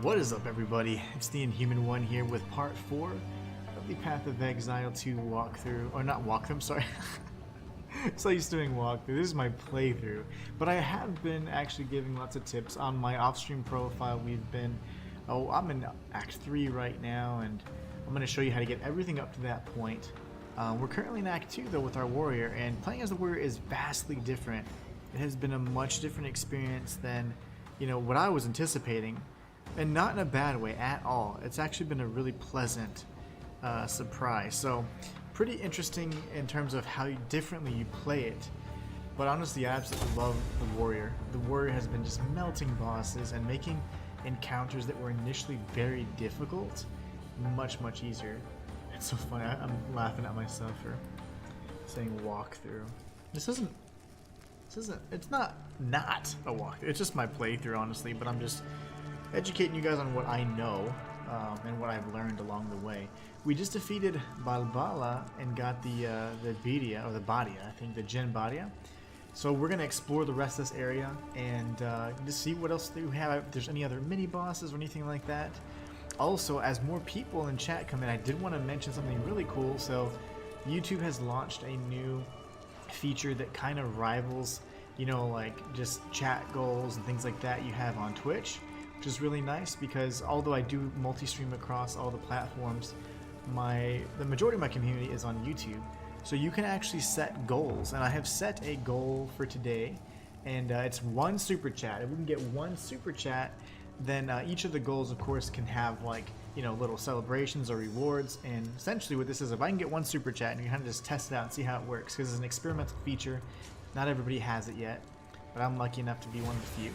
What is up, everybody? It's the Inhuman one here with part 4 of the Path of Exile 2 walkthrough. Or not walkthrough, I'm sorry. So used to doing walkthrough. This is my playthrough. But I have been actually giving lots of tips on my off-stream profile. I'm in Act 3 right now, and I'm going to show you how to get everything up to that point. We're currently in Act 2 though with our warrior, and playing as a warrior is vastly different. It has been a much different experience than, what I was anticipating. And not in a bad way at all. It's actually been a really pleasant surprise. So, pretty interesting in terms of how differently you play it. But honestly, I absolutely love the warrior. The warrior has been just melting bosses and making encounters that were initially very difficult much easier. It's so funny. I'm laughing at myself for saying walkthrough. It's not a walkthrough. It's just my playthrough, honestly. But I'm just educating you guys on what I know and what I've learned along the way. We just defeated Balbala and got the Badia, or the Badia, I think, the Jin Badia. So we're gonna explore the rest of this area and just see what else we have. If there's any other mini bosses or anything like that. Also, as more people in chat come in, I did want to mention something really cool. So YouTube has launched a new feature that kind of rivals, like just chat goals and things like that you have on Twitch. Which is really nice because although I do multi-stream across all the platforms, the majority of my community is on YouTube. So you can actually set goals, and I have set a goal for today, and it's 1 super chat. If we can get 1 super chat, then each of the goals, of course, can have little celebrations or rewards. And essentially what this is, if I can get 1 super chat, and you kind of just test it out and see how it works, because it's an experimental feature. Not everybody has it yet, but I'm lucky enough to be one of the few.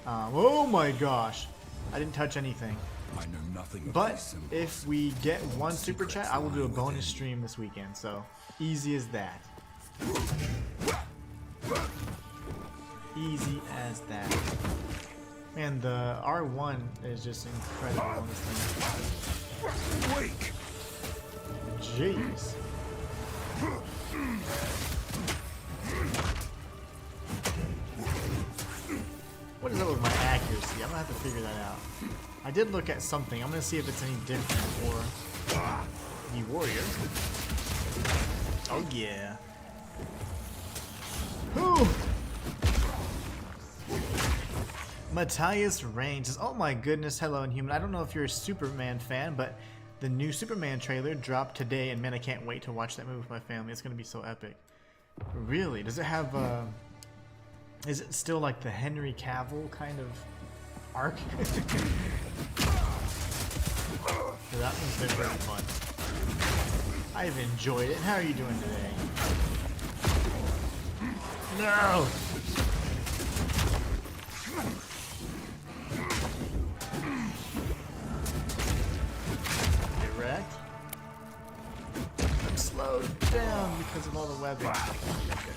Oh my gosh, I didn't touch anything. I know nothing. But if we get 1 super chat, I will do a bonus stream this weekend. So easy as that. Easy as that. Man, the R1 is just incredible on this thing. Wake. Jeez. What is up with my accuracy? I'm gonna have to figure that out. I did look at something. I'm gonna see if it's any different for the warrior. Oh yeah. Whew. Matthias Rain says, "Oh my goodness, hello Inhuman. I don't know if you're a Superman fan, but the new Superman trailer dropped today, and man, I can't wait to watch that movie with my family. It's gonna be so epic." Really? Does it have is it still like the Henry Cavill kind of arc? So that one's been very fun. I've enjoyed it. How are you doing today? No! Get wrecked? I'm slowed down because of all the webbing. Okay.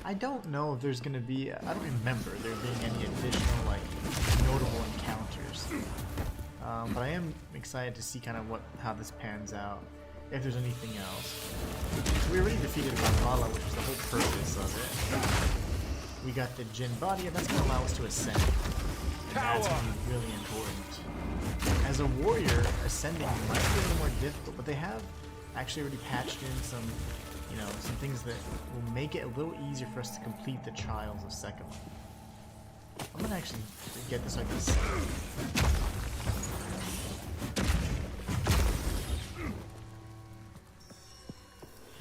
I don't know if there's gonna be, I don't remember there being any additional notable encounters, but I am excited to see kind of how this pans out, if there's anything else. So we already defeated Valhalla, which was the whole purpose of it. We got the Jin Badia, that's gonna allow us to ascend, and that's gonna be really important. As a warrior, ascending might be a little more difficult, but they have actually already patched in some things that will make it a little easier for us to complete the trials of Sekima. I'm gonna actually get this like this.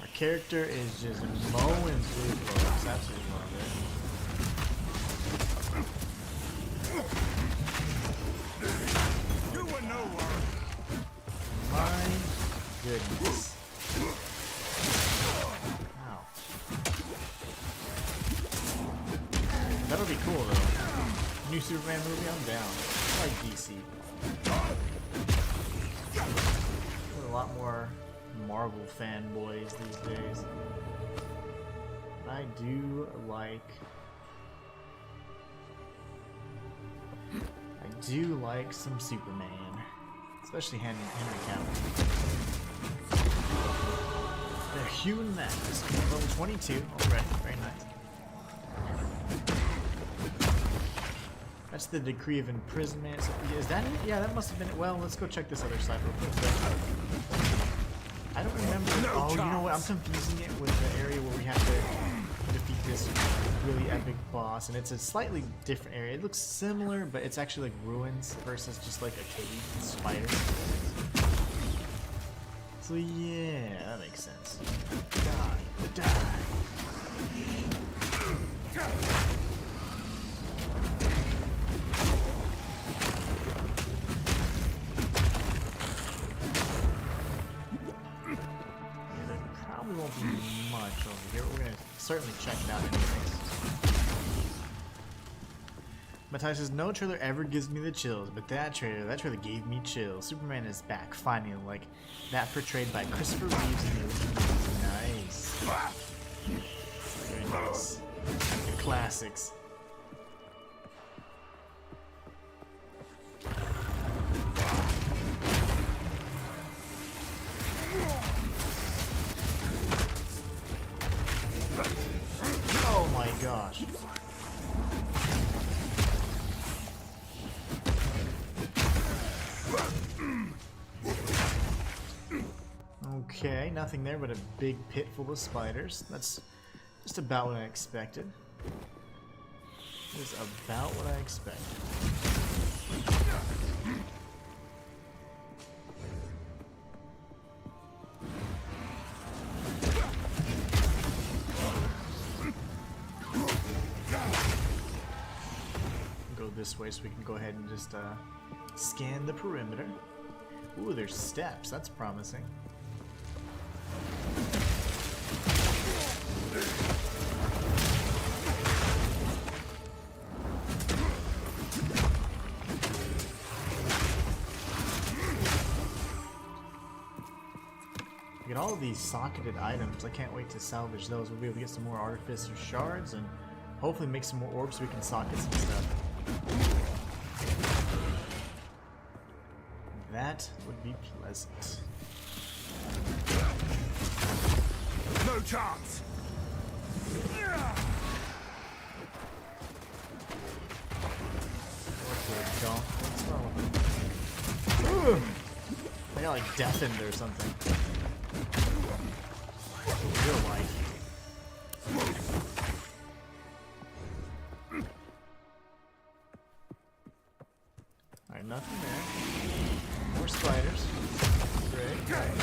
Our character is just mowing through folks. Absolutely love it. You were nowhere. My goodness. That'll be cool though. New Superman movie, I'm down. I like DC. There's a lot more Marvel fanboys these days. I do like some Superman. Especially Henry Cavill. The Human Mask, level 22 already, very nice. That's the decree of imprisonment. So, is that it? Yeah, that must have been it. Well, let's go check this other side real quick. I don't remember. Oh, you know what? I'm confusing it with the area where we have to defeat this really epic boss, and it's a slightly different area. It looks similar, but it's actually like ruins versus just like a cave with spiders. So yeah, that makes sense. Die, die. Won't be much over here. We're gonna certainly check it out anyways. Matthias says, no trailer ever gives me the chills, but that trailer gave me chills. Superman is back, finally, like that portrayed by Christopher Reeves in the original movie. Nice. Very nice. The classics. Oh my gosh. Okay, nothing there but a big pit full of spiders. That's just about what I expected. It is about what I expected. This way so we can go ahead and just scan the perimeter. Ooh, there's steps. That's promising. Get all of these socketed items. I can't wait to salvage those. We'll be able to get some more artificer shards and hopefully make some more orbs so we can socket some stuff. That would be pleasant. No chance. What's wrong with him? I got like deafened or something. Real life. Alright, nothing there. More spiders. Great.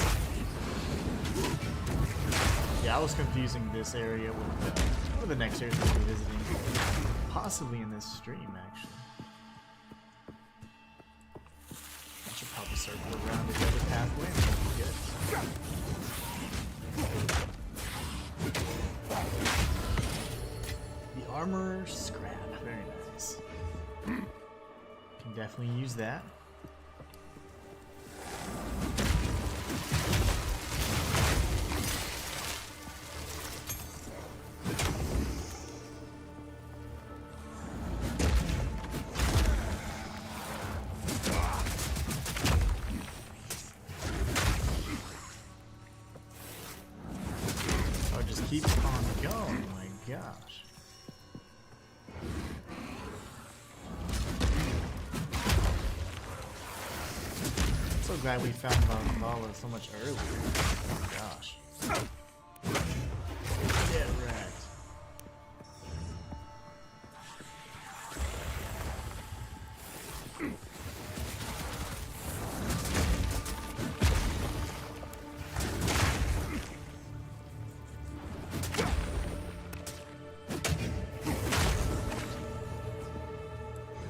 Yeah, I was confusing this area with one of the next areas we'll be visiting. Possibly in this stream, actually. I should probably circle around the other pathway and we'll get the armor scrap. Very nice. Can definitely use that. Oh, it just keeps on going. My gosh. So glad we found Valhalla so much earlier. Oh my gosh. Get wrecked.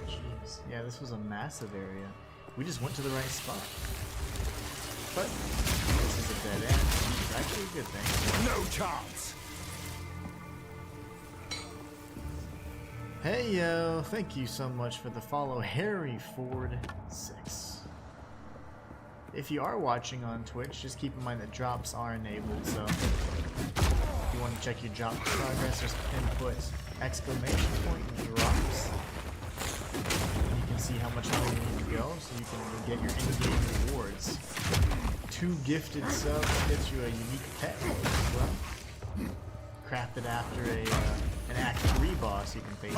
Jeez. Yeah, this was a massive area. We just went to the right spot. But this is a dead end. It's actually a good thing. No chance. Hey yo, thank you so much for the follow, Harry Ford 6. If you are watching on Twitch, just keep in mind that drops are enabled, so if you want to check your drop progress, just input !! drops. You can see how much longer you need to go, so you can get your in-game rewards. 2 gifted subs gets you a unique pet as well. Crafted after an Act 3 boss you can face.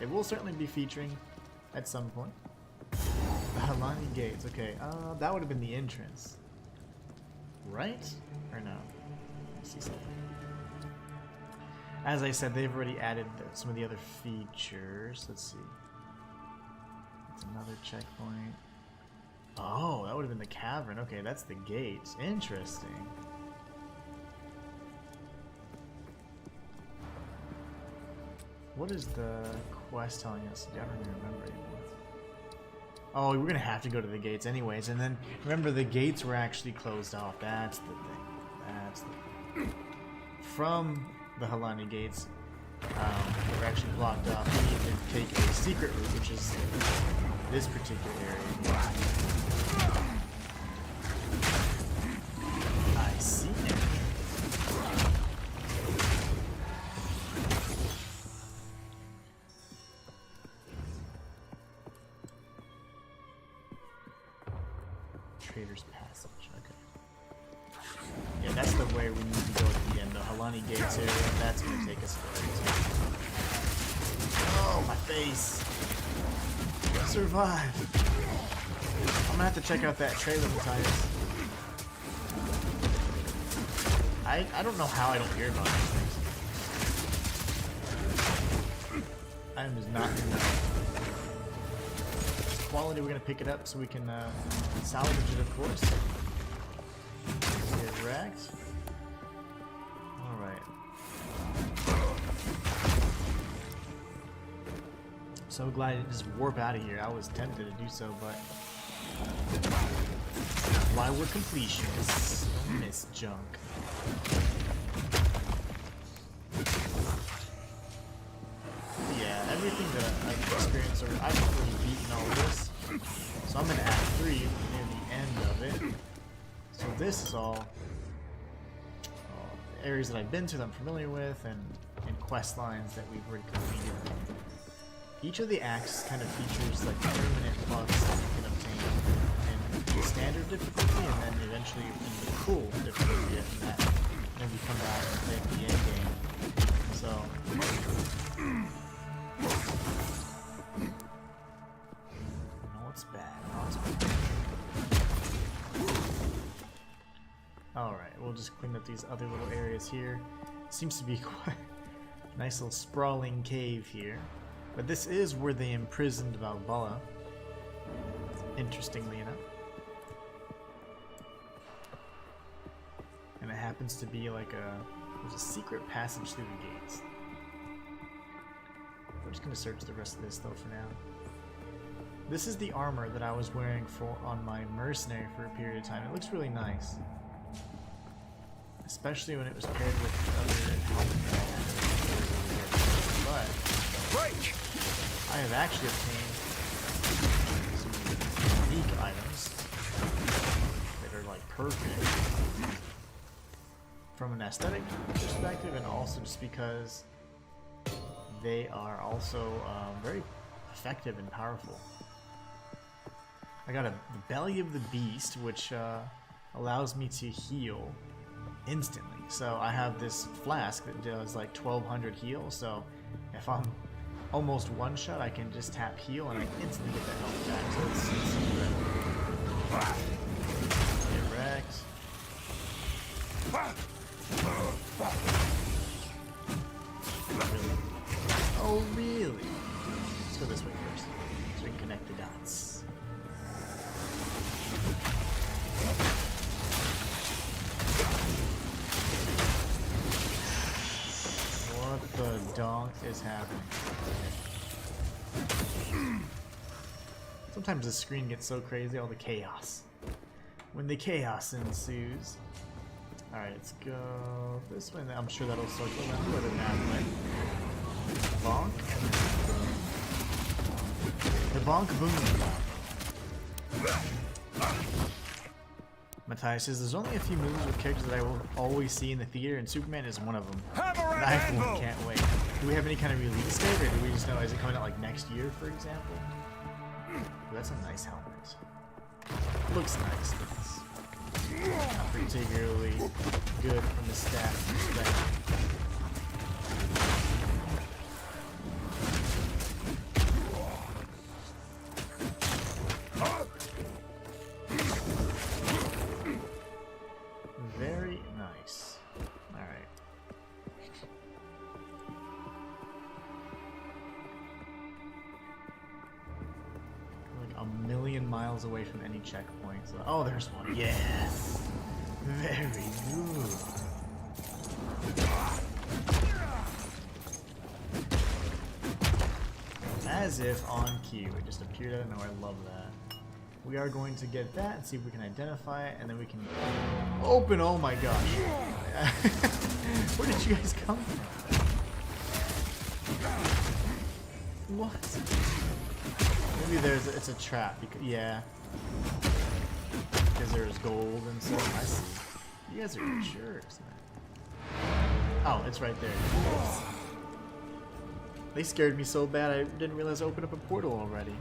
It will certainly be featuring at some point. The Halani Gates. Okay, that would have been the entrance. Right? Or no? Let's see something. As I said, they've already added some of the other features. Let's see. It's another checkpoint. Oh, that would have been the cavern. Okay, that's the gates. Interesting. What is the quest telling us? I don't even remember anymore. Oh, we're gonna have to go to the gates anyways. And then remember, the gates were actually closed off. That's the thing. That's the thing. From the Halani gates, they were actually blocked off. We need to take a secret route, which is this particular area. I see it. Trader's Passage, okay. Yeah, that's the way we need to go at the end. The Halani Gates area, that's going to take us there. Oh, my face! Survive! I'm going to have to check out that trailer, Matthias. I don't know how I don't hear about these things. I am just not in quality. We're going to pick it up so we can salvage it, of course. Get wrecked. Alright. So glad to just warp out of here. I was tempted to do so, but why we're completionists. Don't miss junk. Yeah, everything that I've experienced, or I've already beaten all this. So I'm in Act 3, near the end of it. So this is all areas that I've been to that I'm familiar with, and quest lines that we've already completed. Each of the acts kind of features like permanent buffs that you can obtain in standard difficulty, and then eventually in the cool difficulty after that. Then we come back and play the end game. So no, it's bad. No, it's bad. Alright, we'll just clean up these other little areas here. Seems to be quite a nice little sprawling cave here. But this is where they imprisoned Valhalla, interestingly enough. And it happens to be like there's a secret passage through the gates. We're just going to search the rest of this though for now. This is the armor that I was wearing on my mercenary for a period of time. It looks really nice. Especially when it was paired with other helmets. But Break! I have actually obtained some unique items that are like perfect from an aesthetic perspective, and also just because they are also very effective and powerful. I got the Belly of the Beast, which allows me to heal instantly. So I have this flask that does like 1200 heal, so if I'm almost one shot, I can just tap heal and I can instantly get that health back. So it's get wrecked. Really? Oh really? Let's go this way first, so we can connect the dots. What the donk is happening? Sometimes the screen gets so crazy, all the chaos. When the chaos ensues. Alright, let's go this way. I'm sure that'll circle them the other pathway. Bonk. The bonk boom. Matthias says there's only a few movies with characters that I will always see in the theater, and Superman is one of them. Hammer and Knife anvil! one, can't wait. Do we have any kind of release date, or do we just know, is it coming out like next year, for example? Ooh, that's a nice helmet. Looks nice, but it's not particularly good from the stat perspective. a million miles away from any checkpoint. So, oh, there's one. Yes. Very good. As if on cue. It just appeared out of nowhere. I love that. We are going to get that and see if we can identify it, and then we can open. Oh my gosh. Where did you guys come from? What? Maybe it's a trap. Because, yeah. Because there's gold and stuff. I see. You guys are jerks, man. Oh, it's right there. They scared me so bad I didn't realize I opened up a portal already.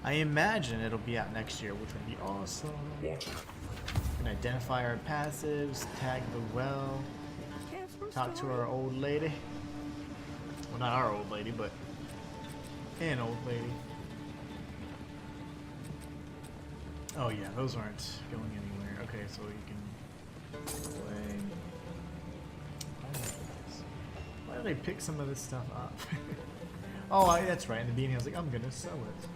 I imagine it'll be out next year, which would be awesome. We can identify our passives, tag the well, talk to our old lady. Well, not our old lady, but an old lady. Oh yeah, those aren't going anywhere. Okay, so you can play. Why did I pick some of this stuff up? Oh, that's right. In the beginning, I was like, I'm gonna sell it.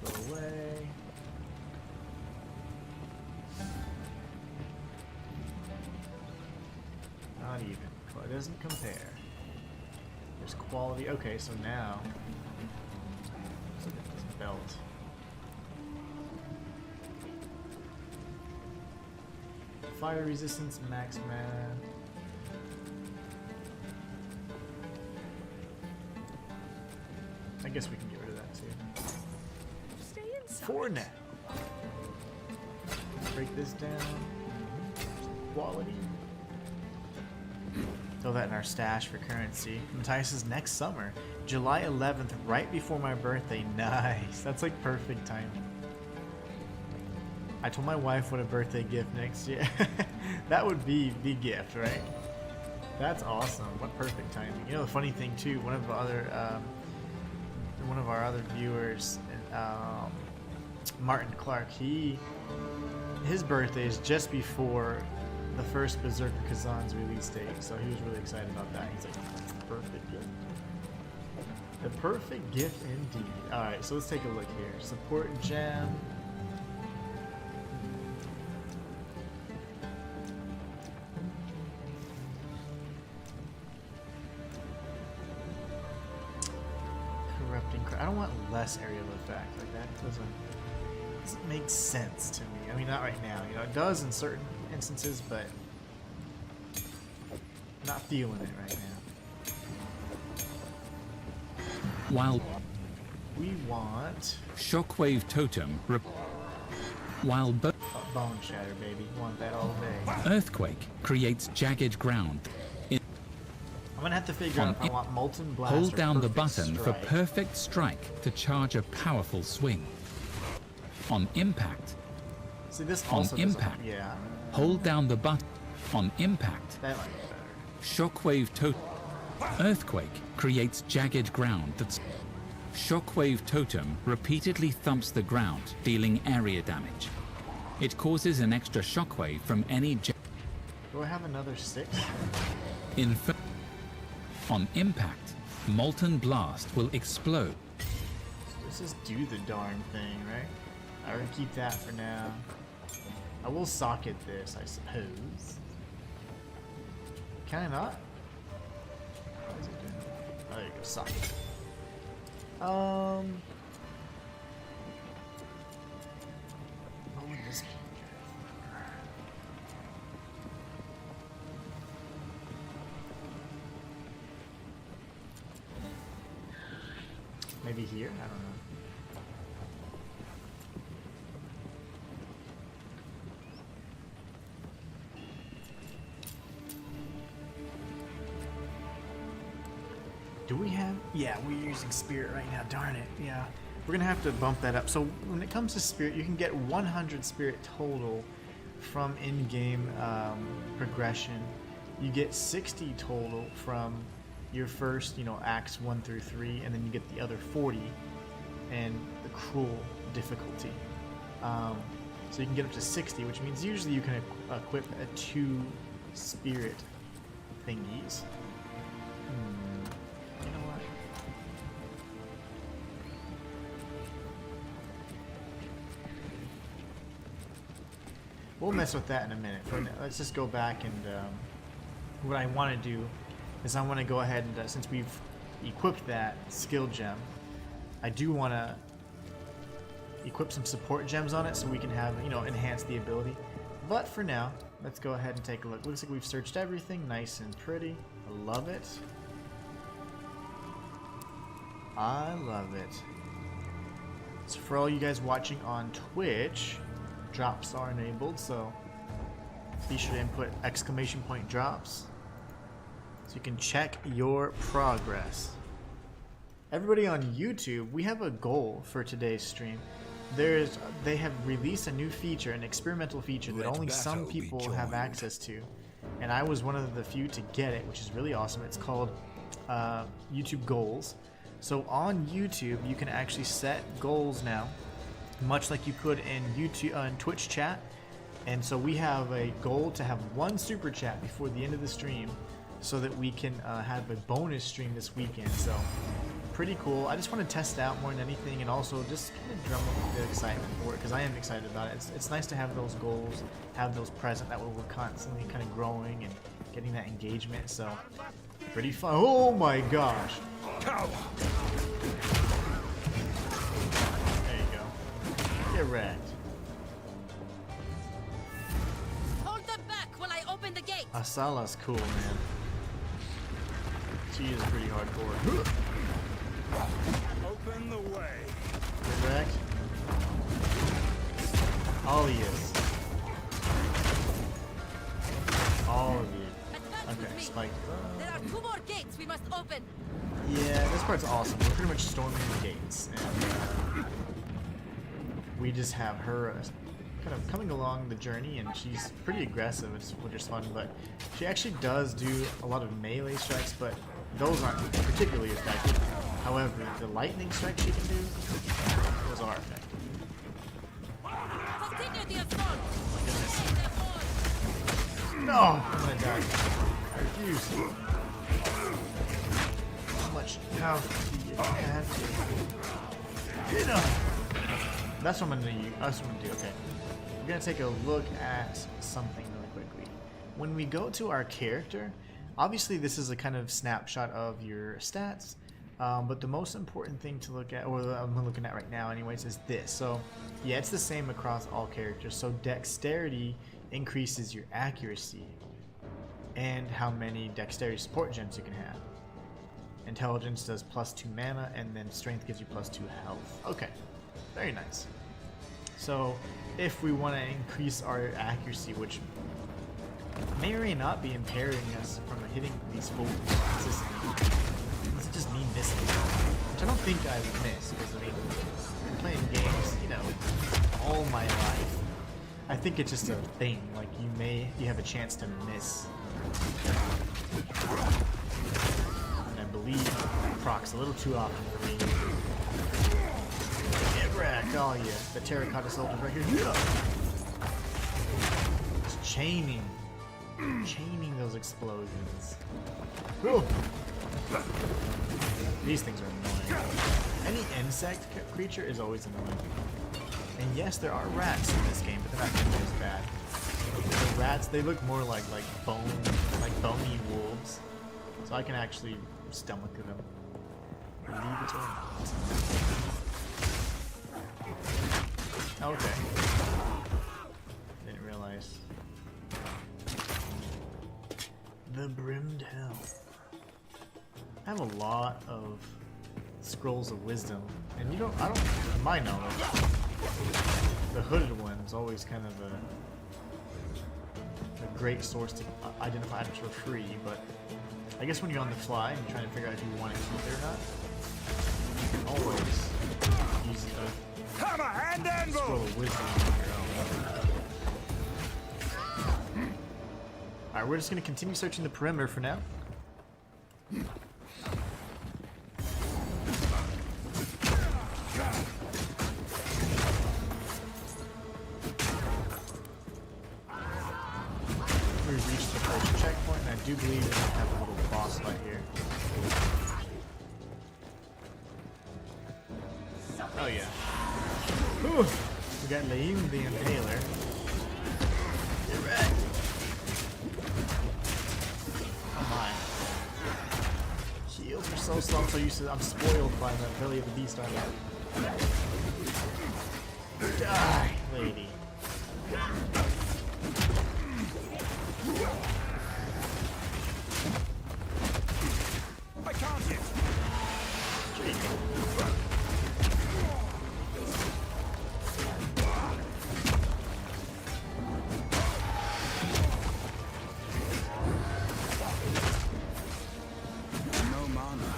Go away. Not even. It doesn't compare. There's quality. Okay, so now let's look at this belt. Fire resistance, max mana. I guess we can get rid of that too. Stay inside. For now. Break this down. Quality. Throw that in our stash for currency. Matthias's next summer, July 11th, right before my birthday. Nice. That's like perfect timing. I told my wife what a birthday gift next year. That would be the gift, right? That's awesome. What perfect timing. You know, the funny thing too, one of our other viewers, Martin Clark, his birthday is just before the first Berserker Kazan's release date, so he was really excited about that. He's like, that's the perfect gift. The perfect gift indeed. Alright, so let's take a look here. Support gem. I don't want less area of effect. Like that doesn't make sense to me. I mean, not right now. You know, it does in certain instances, but not feeling it right now. While we want Shockwave Totem, while Bone Shatter, baby. Want that all day. Earthquake creates jagged ground. I'm gonna have to figure out if I want Molten Blast. Hold or down the Perfect button Strike. for perfect strike to charge a powerful swing. On impact, See, this on also impact, yeah. hold down the button. On impact, That might be better. Shockwave Totem. Earthquake creates jagged ground that's. Shockwave Totem repeatedly thumps the ground, dealing area damage. It causes an extra shockwave from any. Do I have another 6? On impact, Molten Blast will explode. Let's just do the darn thing, right? I would keep that for now. I will socket this, I suppose. Can I not? What is it doing? Oh, there you go, socket. What would this be? Maybe here? I don't know. Do we have... Yeah, we're using Spirit right now. Darn it. Yeah. We're going to have to bump that up. So when it comes to Spirit, you can get 100 Spirit total from in-game progression. You get 60 total from your first, acts 1 through 3, and then you get the other 40 and the cruel difficulty. So you can get up to 60, which means usually you can equip 2 spirit thingies. You know what? we'll mess with that in a minute. For now, let's just go back and what I want to do is I want to go ahead and since we've equipped that skill gem, I do want to equip some support gems on it so we can have, you know, enhance the ability. But for now, let's go ahead and take a look. Looks like we've searched everything, nice and pretty. I love it. I love it. So for all you guys watching on Twitch, drops are enabled, so be sure to input !! drops so you can check your progress. Everybody on YouTube, we have a goal for today's stream. They have released a new feature, an experimental feature that only some people have access to, and I was one of the few to get it, which is really awesome. It's called YouTube Goals. So on YouTube, you can actually set goals now, much like you could in YouTube, in Twitch chat. And so we have a goal to have 1 super chat before the end of the stream, so that we can have a bonus stream this weekend. So pretty cool. I just want to test it out more than anything, and also just kind of drum up the excitement for it, because I am excited about it. It's nice to have those goals, have those present, that way we're constantly kind of growing and getting that engagement. So pretty fun. Oh my gosh. There you go. Get wrecked. Hold them back while I open the gate. Asala's cool, man. She is pretty hardcore. Open the way. Get wrecked. All he is. All of you. Okay, spiked. There are 2 more gates we must open. Yeah, this part's awesome. We're pretty much storming the gates, and we just have her kind of coming along the journey, and she's pretty aggressive, which is fun. But she actually does do a lot of melee strikes, but those aren't particularly effective. However, the lightning strikes she can do, those are effective. Continue the assault. No, I'm gonna die. I refuse. How much health do you have to get up? That's what I'm gonna use. That's what I'm gonna do. Okay. We're gonna take a look at something really quickly. When we go to our character, obviously this is a kind of snapshot of your stats, but the most important thing to look at, or I'm looking at right now anyways, is this. So yeah, it's the same across all characters. So dexterity increases your accuracy and how many dexterity support gems you can have. Intelligence does +2 mana, and then strength gives you +2 health. Okay, very nice. So if we want to increase our accuracy, which may or may not be impairing us from hitting these fools consistently, this is just me missing, which I don't think I would miss, because I mean, I'm playing games, you know, all my life. I think it's just a thing, like you have a chance to miss. And I believe procs a little too often for me. Get wrecked, oh yeah, the terracotta soldier's right here. Yeah. It's chaining those explosions. Whew. These things are annoying. Any insect creature is always annoying. And yes, there are rats in this game, but they're not nearly as bad. The rats, they look more like bony wolves, so I can actually stomach them. Believe it or not. Okay. Didn't realize. The Brimmed Hell. I have a lot of scrolls of wisdom, and to my knowledge, the hooded one is always kind of a great source to identify items for free, but I guess when you're on the fly and you're trying to figure out if you want to keep it or not, you can always use a scroll of wisdom on your own. Alright, we're just going to continue searching the perimeter for now. We reached the first checkpoint, and I do believe we're going to have a little boss fight here. Oh yeah. Whew. We got Laim the Impaler. so slow. I'm so used to. I'm spoiled by the belly of the beast armor. Die, lady. I can't hit. No mana.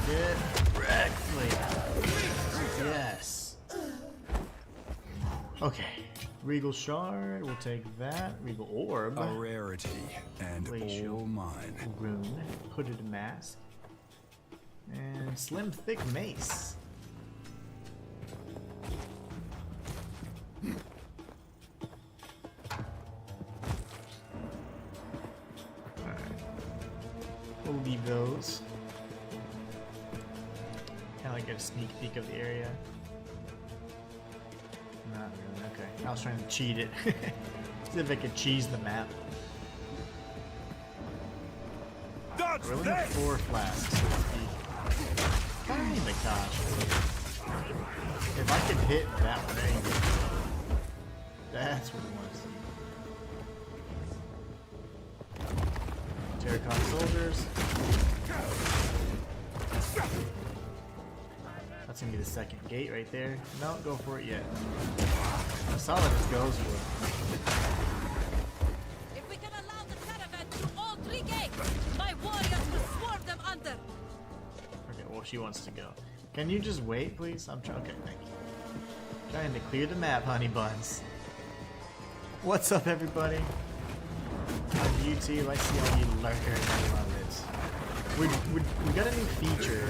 Get wrecked, lady. Yes. Okay. Regal Shard, we'll take that. Regal Orb. A rarity and Glacial all mine. Rune. Hooded Mask. And Slim Thick Mace. Alright. We'll leave those. Kinda like get a sneak peek of the area. Not really, okay. I was trying to cheat it. See if I could cheese the map. Dodge We're looking at this! 4 flasks, so to speak. Kind of need my gosh. If I could hit that one, there you go. That's what we want to see. Terracotta soldiers. That's gonna be the second gate right there. No, go for it yet. I saw that it goes for it. If we can allow the caravan through all 3 gates, my warriors will swarm them under. Okay, well, she wants to go. Can you just wait, please? I'm trying. Okay, thank you. Trying to clear the map, honey buns. What's up, everybody? On YouTube, I see all you lurkers. I love it. We got a new feature.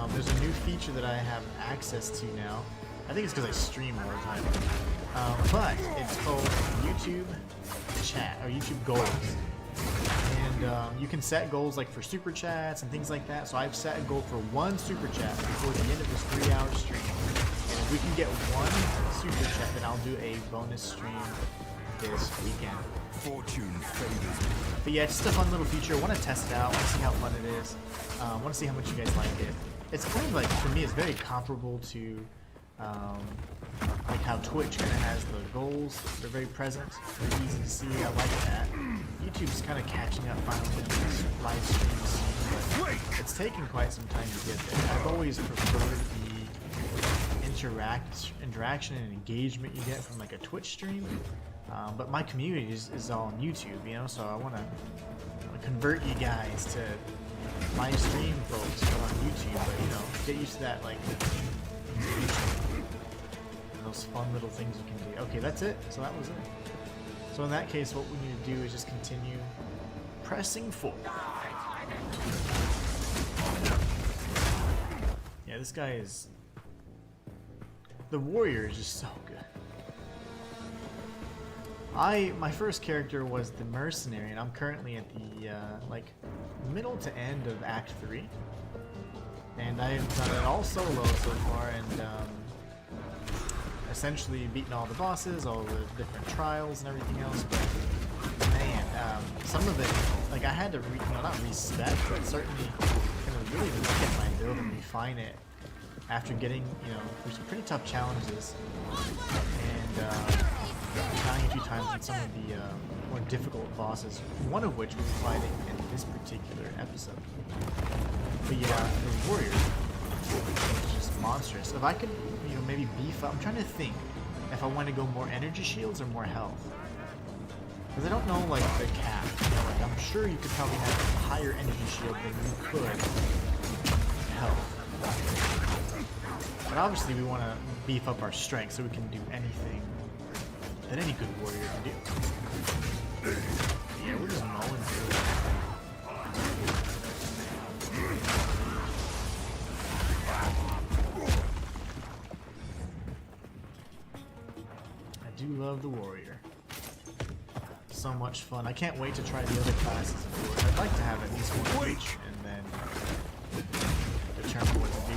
There's a new feature that I have access to now. I think it's because I stream all the time. But it's called YouTube Chat or YouTube Goals. And you can set goals like for super chats and things like that. So I've set a goal for 1 super chat before the end of this 3-hour stream. And if we can get 1 super chat, then I'll do a bonus stream this weekend. Fortune favors me. But yeah, it's just a fun little feature. I want to test it out. I want to see how fun it is. I want to see how much you guys like it. It's kind of like, for me, it's very comparable to like how Twitch kind of has the goals. They're very present. They're easy to see. I like that. YouTube's kind of catching up finally in this live stream scene, but it's taken quite some time to get there. I've always preferred the interaction and engagement you get from like a Twitch stream. But my community is all on YouTube, you know, so I want to convert you guys to live stream folks on YouTube, but you know, get used to that, like, and those fun little things you can do. Okay, that's it. So that was it. So in that case, what we need to do is just continue pressing forward. Yeah, this guy is... The warrior is just so good. My first character was the mercenary, and I'm currently at the like middle to end of Act 3, and I've done it all solo so far, and essentially beaten all the bosses, all the different trials and everything else. But man, some of it, like I had to not respec, but certainly kind of really look at my build and refine it after getting through some pretty tough challenges and. Dying a few times in some of the more difficult bosses, one of which we'll be fighting in this particular episode. But yeah, the warrior is just monstrous. If I could, maybe beef up, I'm trying to think if I want to go more energy shields or more health. Because I don't know, like, the cap. Like, I'm sure you could probably have a higher energy shield than you could health. But obviously we want to beef up our strength so we can do anything that any good warrior can do. Yeah, we're just mowing through it. I do love the warrior. So much fun. I can't wait to try the other classes, of course. I'd like to have at least one of each and then determine what to do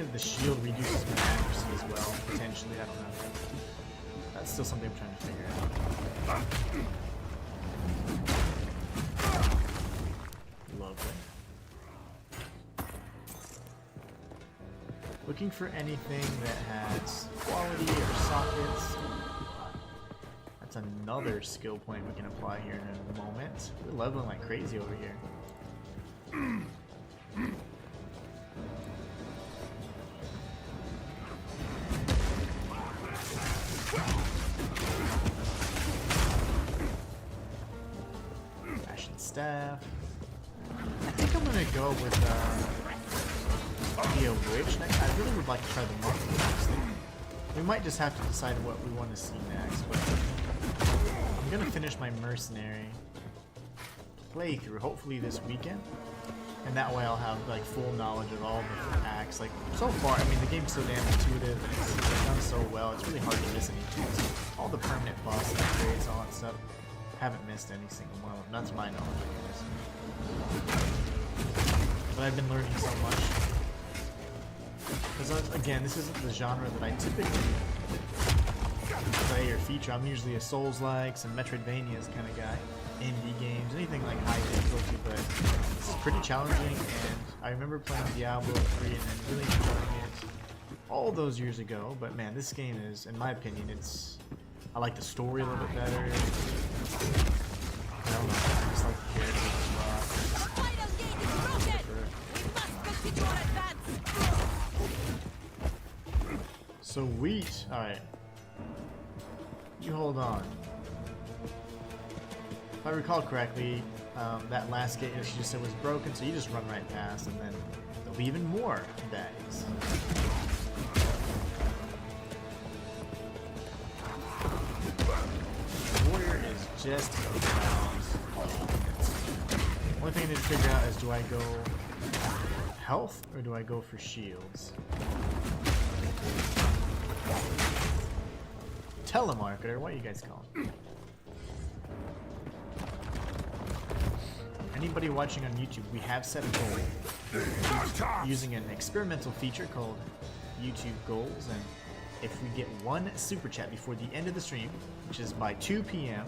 thinking the shield reduces my accuracy as well, potentially, I don't know. That's still something I'm trying to figure out. Lovely. Looking for anything that has quality or sockets. That's another skill point we can apply here in a moment. We're leveling like crazy over here. Fashion staff. I think I'm gonna go with be a witch next. I really would like to try the monk next. We might just have to decide what we want to see next, but I'm gonna finish my mercenary playthrough hopefully this weekend, and that way I'll have like full knowledge of all the acts. Like so far, I mean the game's so damn intuitive and it's done so well. It's really hard to miss any tools. All the permanent boss upgrades, all that stuff. Haven't missed any single one of them. That's my knowledge, I guess. But I've been learning so much. Because again, this isn't the genre that I typically play or feature. I'm usually a Souls-likes and Metroidvanias kind of guy. Indie games, anything like high difficulty, but this is pretty challenging, and I remember playing Diablo 3 and then really enjoying it all those years ago. But man, this game is, in my opinion, I like the story a little bit better. I don't know, I just like the characters a lot. The final gate is broken! We must continue our advance! Sweet! Alright. You hold on. If I recall correctly, that last gate she just said was broken, so you just run right past, and then there'll be even more bags. Warrior is just around. Only thing I need to figure out is, do I go health or do I go for shields? Telemarketer, what are you guys calling? Anybody watching on YouTube, we have set a goal using an experimental feature called YouTube Goals, and if we get one super chat before the end of the stream, which is by 2 p.m.,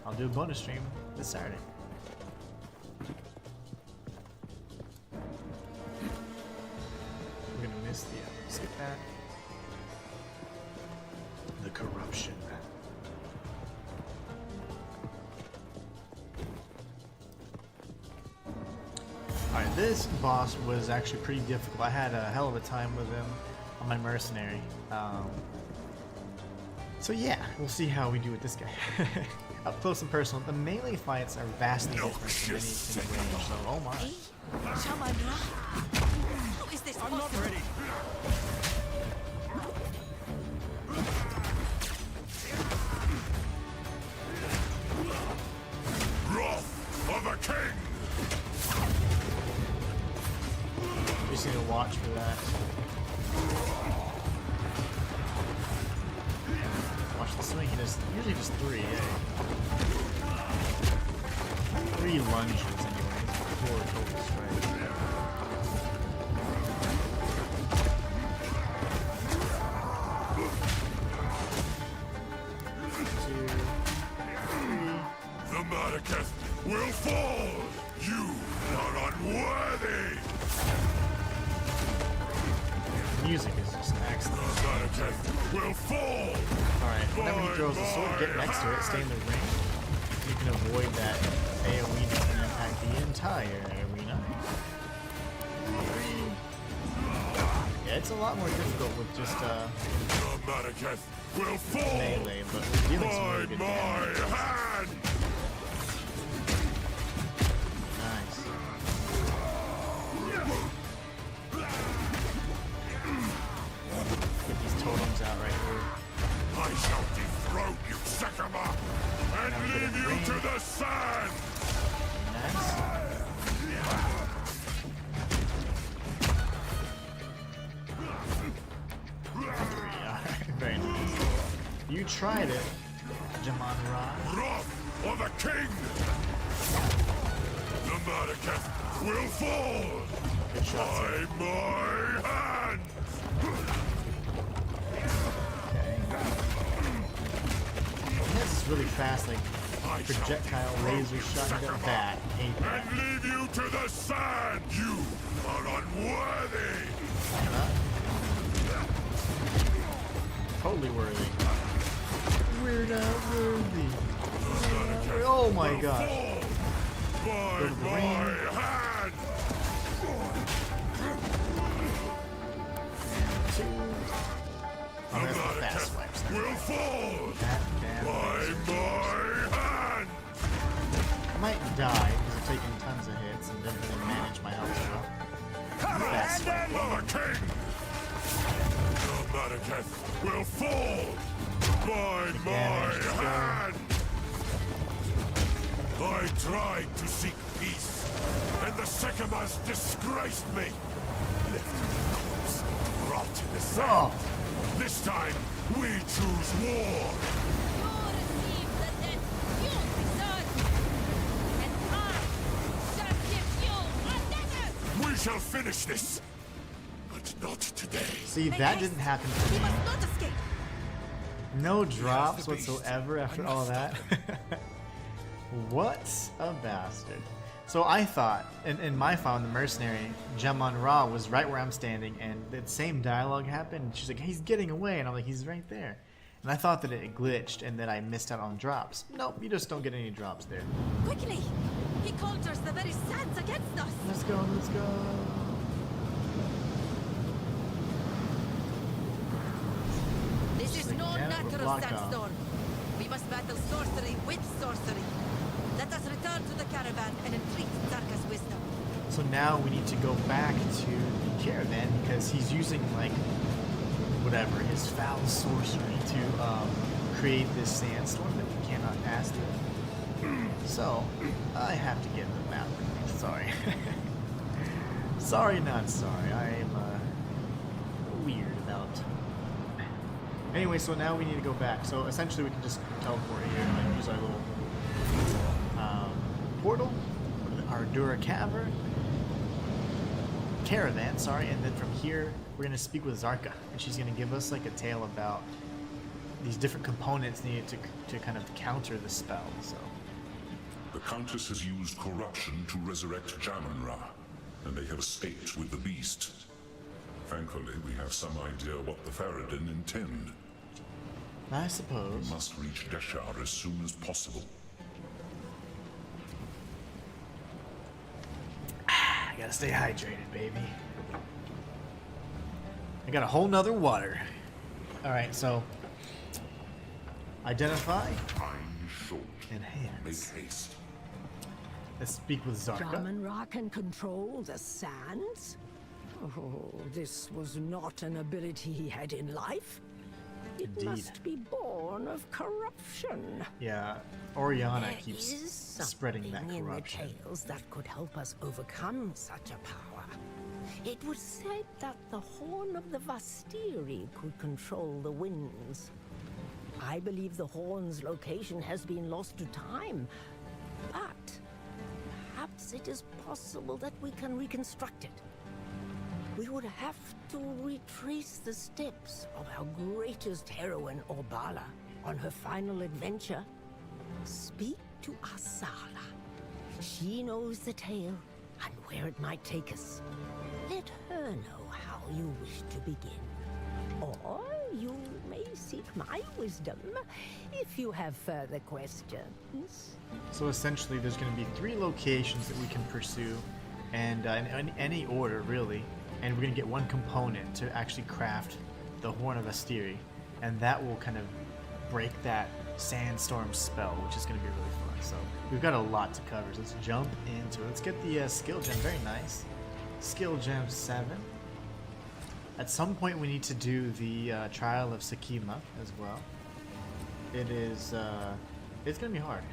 I'll do a bonus stream this Saturday. We're gonna miss the skip that. The corruption. Alright, this boss was actually pretty difficult. I had a hell of a time with him on my mercenary. So yeah, we'll see how we do with this guy. Up close and personal, the melee fights are vastly different from any range, so oh my. Shaman Ra? How is this possible? I'm not ready. Wrath of a king! Just need to watch for that. Watch the swing, he does usually just 3, eh? 3 lunges anyways, 4 total strikes. 2, 3. The Maracas will fall! You are unworthy! Music is just excellent. The Maracas will fall! Alright, whenever he throws the sword, get next to it, stay in the ring. You can avoid that AoE that can impact the entire arena. Yeah, it's a lot more difficult with just The Maracas will fall! melee, but we're dealing some By really good my damage. hand! Nice. Get these totems out right here. I shall dethrone you, Sakama, and leave you to the sand! Nice. Very nice. You tried it, Jaman Ra. Wrath of a king! The Maracas will fall! Good shot, sir. By my hand! This is really fast, like projectile laser shot into the back. Hate that. And leave you to the sand, you are unworthy! Totally worthy. We're not worthy. Oh my gosh. By Go to the my ring. hand! Two. Oh, that's the fast wipes. Will fall That damn by laser. my hand! I might die because I'm taking tons of hits and didn't really manage my health so well. Fast swipe. The king! The Maladeth will fall by my damage, let's go. hand! I tried to seek peace, and the Sycamores disgraced me. Left in the corpse, rot in the sand. Oh, This time, we choose war. You receive the death you deserve. And I shall give you another! We shall finish this, but not today. see, that didn't happen to We me. must not escape! No drops whatsoever after all that. What a bastard. So I thought, in my file, the mercenary, Gemon Ra was right where I'm standing, and the same dialogue happened. She's like, he's getting away, and I'm like, he's right there. And I thought that it glitched and that I missed out on drops. Nope, you just don't get any drops there. Quickly! He conjures the very sands against us! Let's go, let's go. This is like, no damn it, we're natural blocked off. sandstorm. We must battle sorcery with sorcery. Let us return to the caravan and entreat Zarka's wisdom. So now we need to go back to the caravan because he's using, like, whatever, his foul sorcery to create this sandstorm that we cannot pass through. So, I have to get the map. Sorry. Sorry, not sorry. I am weird about. Anyway, so now we need to go back. So essentially, we can just teleport here and use our little portal, our Dura caravan, sorry, and then from here we're gonna speak with Zarka, and she's gonna give us like a tale about these different components needed to kind of counter the spell. So. The Countess has used corruption to resurrect Jamun-Ra, and they have escaped with the beast. Thankfully, we have some idea what the Faradin intend. I suppose. We must reach Deshar as soon as possible. I gotta stay hydrated, baby. I got a whole nother water. Alright, so identify, Time short. Make enhance. haste. Let's speak with Zarka. Jamun-Ra can control the sands? Oh, this was not an ability he had in life. It Indeed. must be born of corruption. Yeah, Oriana There keeps is spreading that something in the corruption. tales that could help us overcome such a power. It was said that the horn of the Vastiri could control the winds. I believe the horn's location has been lost to time, but perhaps it is possible that we can reconstruct it. We would have to retrace the steps of our greatest heroine, Orbala, on her final adventure. Speak to Asala. She knows the tale and where it might take us. Let her know how you wish to begin. Or you may seek my wisdom if you have further questions. So essentially, there's going to be 3 locations that we can pursue, and in any order, really. And we're going to get one component to actually craft the Horn of Asteri, and that will kind of break that sandstorm spell, which is going to be really fun. So we've got a lot to cover. So let's jump into it. Let's get the skill gem. Very nice. Skill gem 7. At some point, we need to do the Trial of Sakima as well. It is. It's going to be hard.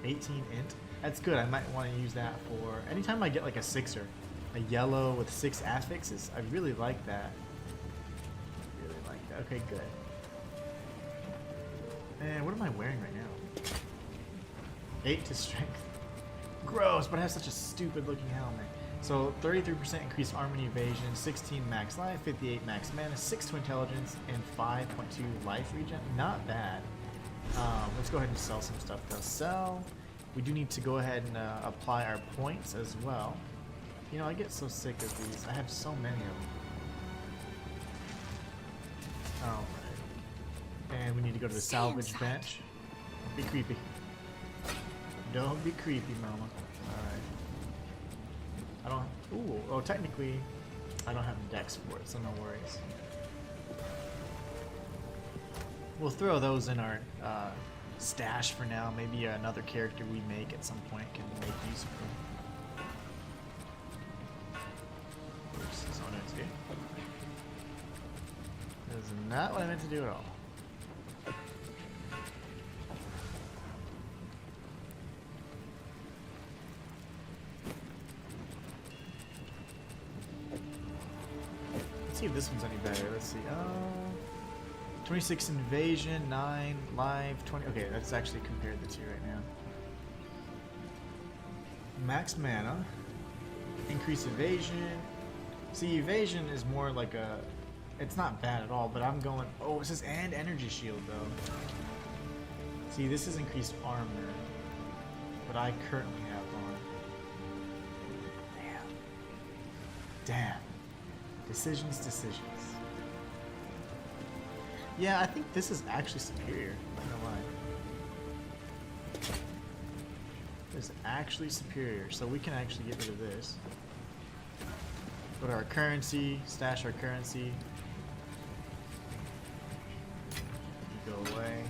18 int. That's good. I might want to use that for anytime I get like a 6er, a yellow with 6 affixes. I really like that. Really like that. Okay, good. And what am I wearing right now? 8 to strength. Gross, but I have such a stupid looking helmet. So 33% increased armor and evasion, 16 max life, 58 max mana, 6 to intelligence, and 5.2 life regen. Not bad. Let's go ahead and sell some stuff. Though. Sell. We do need to go ahead and apply our points as well. You know, I get so sick of these. I have so many of them. Alright. And we need to go to the salvage bench. Be creepy. Don't be creepy, mama. Alright. I don't... Ooh, oh, technically, I don't have dex for it, so no worries. We'll throw those in our stash for now. Maybe another character we make at some point can make use of them. Oops, that's not what I meant to do. That is not what I meant to do at all. Let's see if this one's any better. Let's see. 26 invasion, 9 live, 20. Okay, let's actually compare the two right now. Max mana, increase evasion. See, evasion is more like a. It's not bad at all, but I'm going. Oh, it says and energy shield though. See, this is increased armor, but I currently have on. Damn. Decisions. Yeah, I think this is actually superior. I'm not gonna lie. This is actually superior, so we can actually get rid of this. Go to our currency, stash our currency. Go away.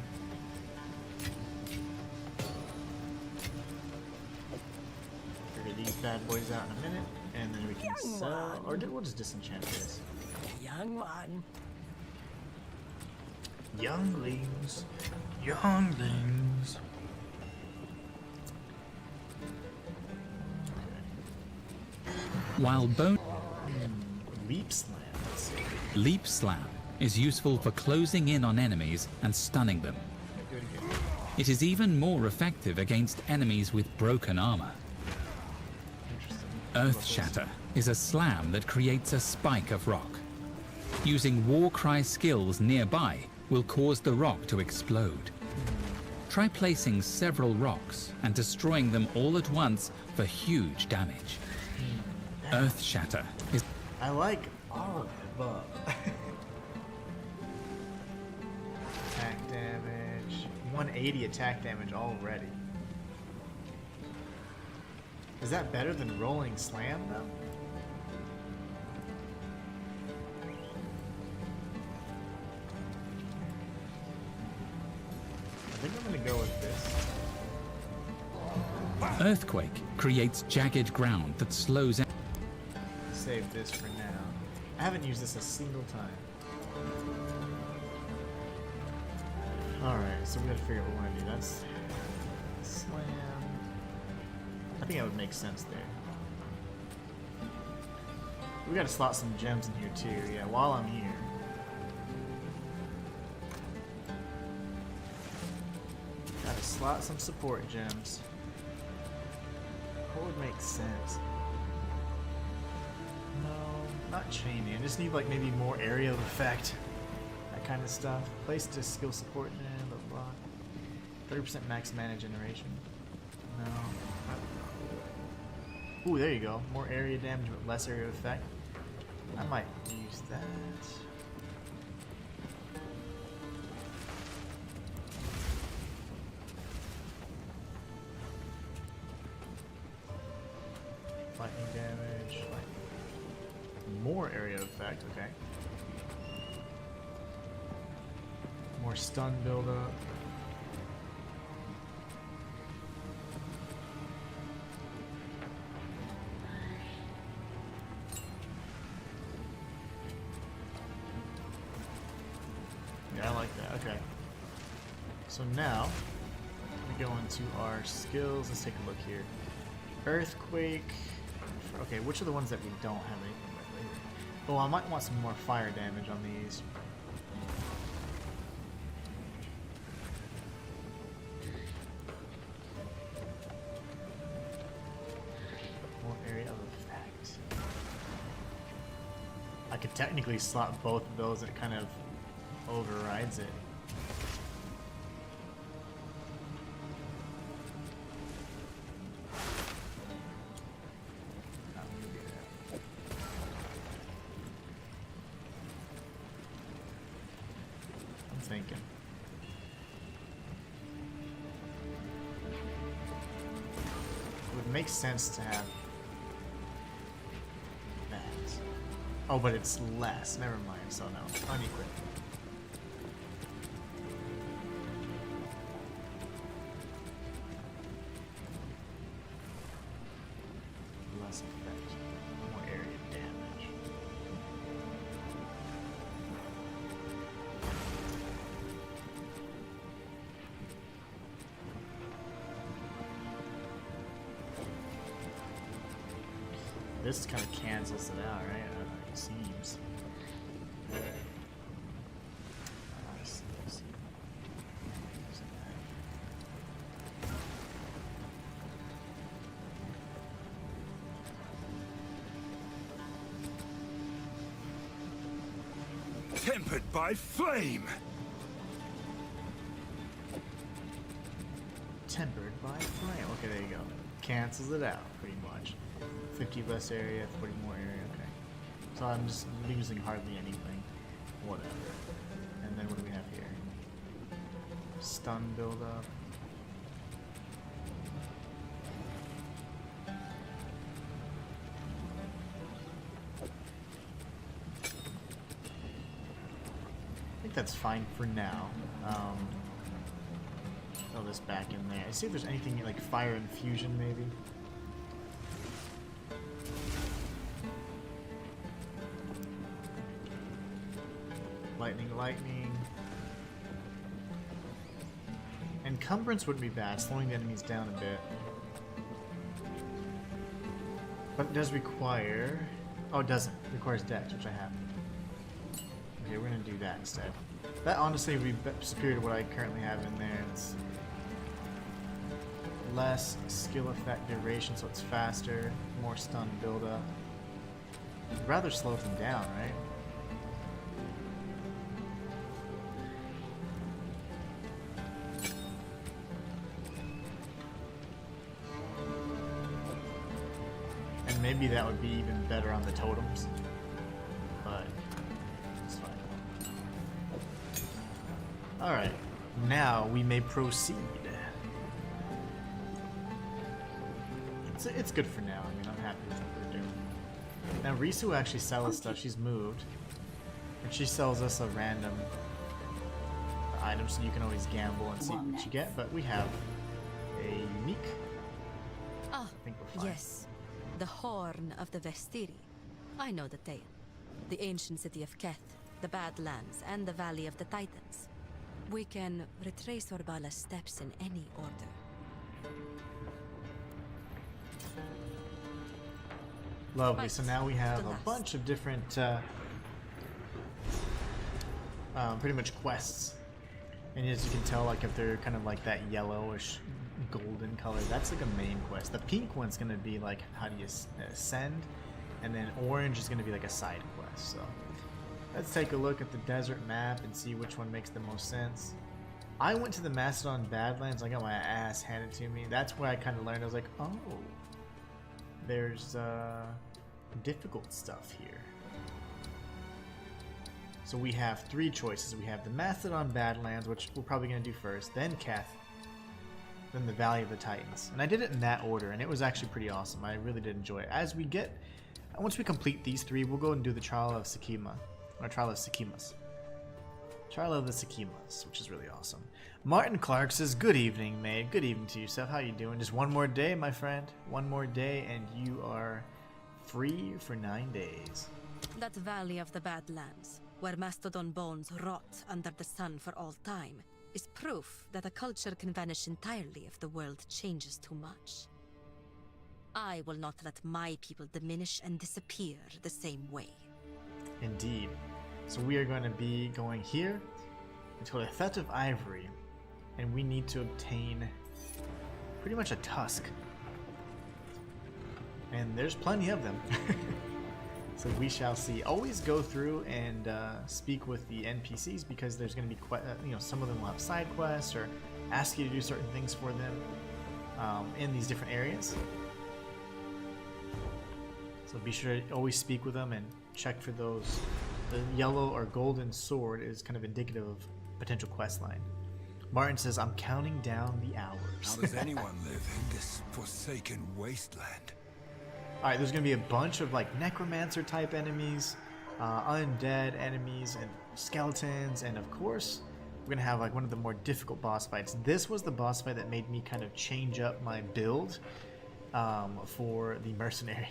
Figure these bad boys out in a minute, and then we can sell. Or we'll just disenchant this. Young one. Younglings. While bone Leap slam. Let's see. leap slam is useful for closing in on enemies and stunning them. Do it again. It is even more effective against enemies with broken armor. Interesting. Earth Shatter is a slam that creates a spike of rock. Using Warcry skills nearby will cause the rock to explode. Try placing several rocks and destroying them all at once for huge damage. Earth Shatter is... I like all of the above. Attack damage. 180 attack damage already. Is that better than rolling slam though? I think I'm gonna go with this. Earthquake creates jagged ground that slows... Save this for now. I haven't used this a single time. Alright, so we gotta figure out what we want to do. That's slam. I think that would make sense there. We gotta slot some gems in here too, yeah, while I'm here. Gotta slot some support gems. What would make sense? No, not chaining. I just need like maybe more area of effect. That kind of stuff. Place to skill support gen, blah blah. 30% max mana generation. No. Ooh, there you go. More area damage with less area of effect. I might use that. Lightning damage. More area of effect, okay. More stun buildup. Yeah, I like that, okay. So now, we go into our skills. Let's take a look here. Earthquake. Okay, which are the ones that we don't have anything with later? Oh, I might want some more fire damage on these. More area of effect. could technically slot both of those and it kind of overrides it. I'm thinking. It would make sense to have that. Oh, but it's less. Never mind. So no, unequipped. Less effect, more area damage. This kind of cancels it out, right? It seems. Tempered by flame! Tempered by flame. Okay, there you go. Cancels it out, pretty much. 50 less area, 40 more area, okay. So I'm just losing hardly anything. Whatever. And then what do we have here? Stun buildup. I think that's fine for now. Throw this back in there. See if there's anything like fire infusion, maybe. Lightning. Encumbrance wouldn't be bad, slowing the enemies down a bit. But it does require... Oh, it doesn't. It requires Dex, which I have. Okay, we're gonna do that instead. That honestly would be superior to what I currently have in there. It's less skill effect duration, so it's faster, more stun buildup. I'd rather slow them down, right? And maybe that would be even better on the totems, but it's fine. Alright, now we may proceed. It's good for now. I mean, I'm happy with what we're doing. Now, Risu will actually sell us stuff. She's moved. And she sells us a random item, so you can always gamble and see what you get. But we have a unique. Ah, I think we're fine. yes. The Horn of the Vestiri. I know the tale. The ancient city of Keth, the Badlands, and the Valley of the Titans. We can retrace Orbala's steps in any order. Lovely. So now we have a bunch of different, pretty much quests. And as you can tell, like if they're kind of like that yellowish golden color, that's like a main quest. The pink one's gonna be like how do you ascend, and then orange is gonna be like a side quest. So let's take a look at the desert map and see which one makes the most sense. I went to the Macedon Badlands. I got my ass handed to me. That's where I kind of learned. I was like, oh, there's difficult stuff here. So we have three choices. We have the Macedon Badlands, which we're probably going to do first, then Keth, then the Valley of the Titans. And I did it in that order, and it was actually pretty awesome. I really did enjoy it. Once we complete these three, we'll go and do the Trial of Sakima, or Trial of Sakimas. Trial of the Sakimas, which is really awesome. Martin Clark says, good evening, mate. Good evening to yourself. How you doing? Just one more day, my friend. One more day, and you are free for 9 days. That Valley of the Badlands, where mastodon bones rot under the sun for all time, is proof that a culture can vanish entirely if the world changes too much. I will not let my people diminish and disappear the same way. Indeed. So we are going to be going here into the Path of Ivory, and we need to obtain pretty much a tusk. And there's plenty of them. So we shall see. Always go through and speak with the NPCs because there's going to be some of them will have side quests or ask you to do certain things for them in these different areas. So be sure to always speak with them and check for those. The yellow or golden sword is kind of indicative of potential quest line. Martin says, I'm counting down the hours. How does anyone live in this forsaken wasteland? Alright, there's going to be a bunch of like necromancer type enemies, undead enemies, and skeletons, and of course, we're going to have like one of the more difficult boss fights. This was the boss fight that made me kind of change up my build for the mercenary.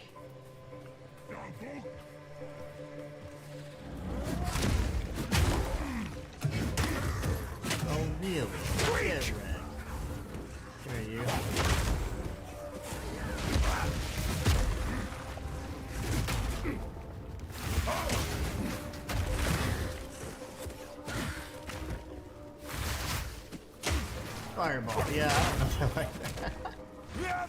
Oh, really? Get wrecked. Come here, you. Fireball. Yeah, I don't know if I like that.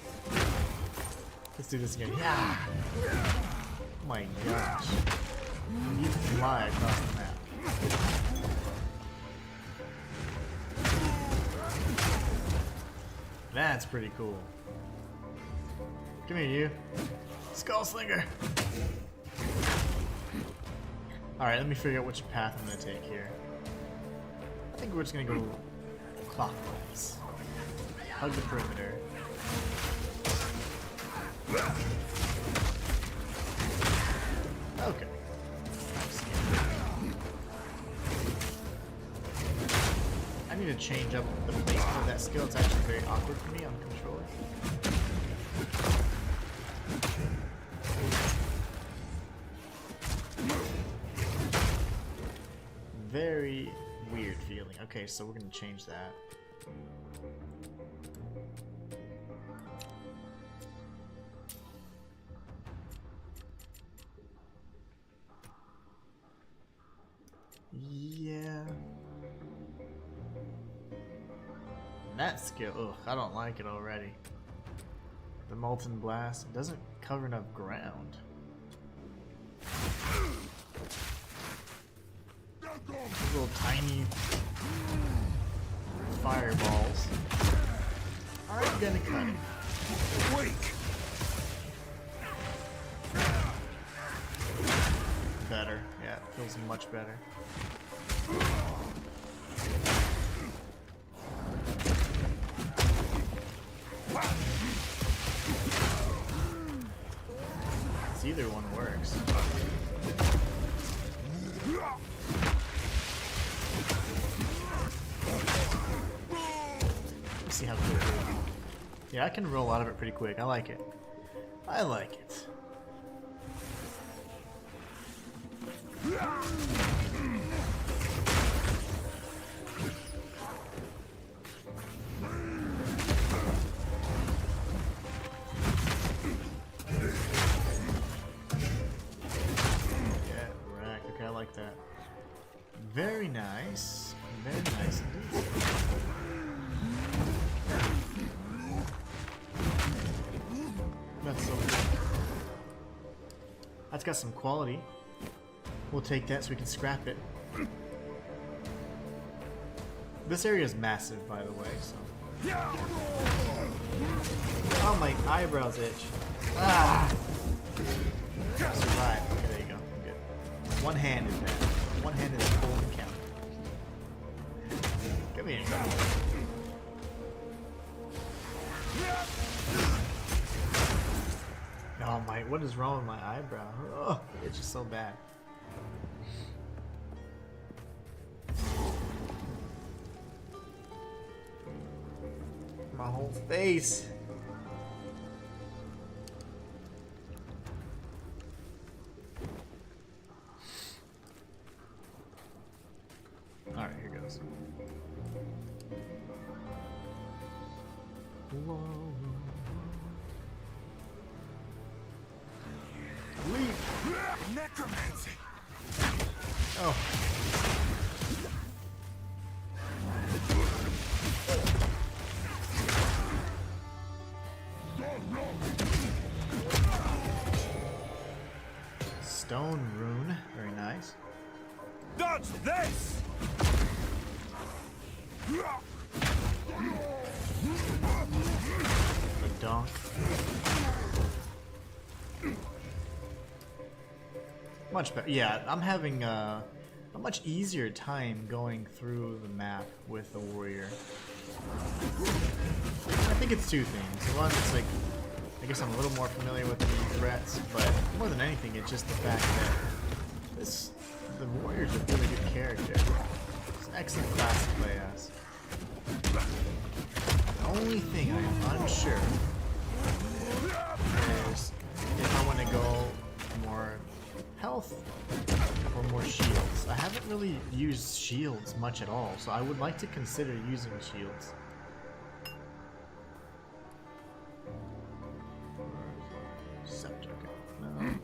Let's do this again. Yeah. Oh my gosh. You fly across the map. That's pretty cool. Come here, you. Skull Slinger. Alright, let me figure out which path I'm going to take here. I think we're just going to go clockwise. Hug the perimeter. Okay. I need to change up the placement of that skill. It's actually very awkward for me on the controller. Very weird feeling. Okay, so we're going to change that. Yeah. That skill, ugh, I don't like it already. The Molten Blast, it doesn't cover enough ground. These little tiny fireballs aren't gonna cut it. Wake! Better, yeah, it feels much better. It's either one works. Let's see how quick it is. Yeah, I can roll out of it pretty quick. I like it. I like it. Okay, I like that. Very nice. Very nice indeed. That's so good. That's got some quality. We'll take that so we can scrap it. This area is massive, by the way, so. Oh, my eyebrows itch. Ah! Survive. Okay, there you go. I'm good. One-handed, man. One-handed is full encounter. Come here. Oh my, what is wrong with my eyebrow? Oh, it's just so bad. My whole face. Alright, here goes. Whoa. Leap! Necromancy! Oh. stone rune. Very nice. Dodge this! A donk. Much better. Yeah, I'm having a much easier time going through the map with the warrior. I think it's two things. One, it's like, I guess I'm a little more familiar with the threats, but more than anything, it's just the fact that the warrior's a really good character. It's an excellent class to play as. The only thing I'm unsure is if I want to go more health or more shields. I haven't really used shields much at all, so I would like to consider using shields. Scepter. No.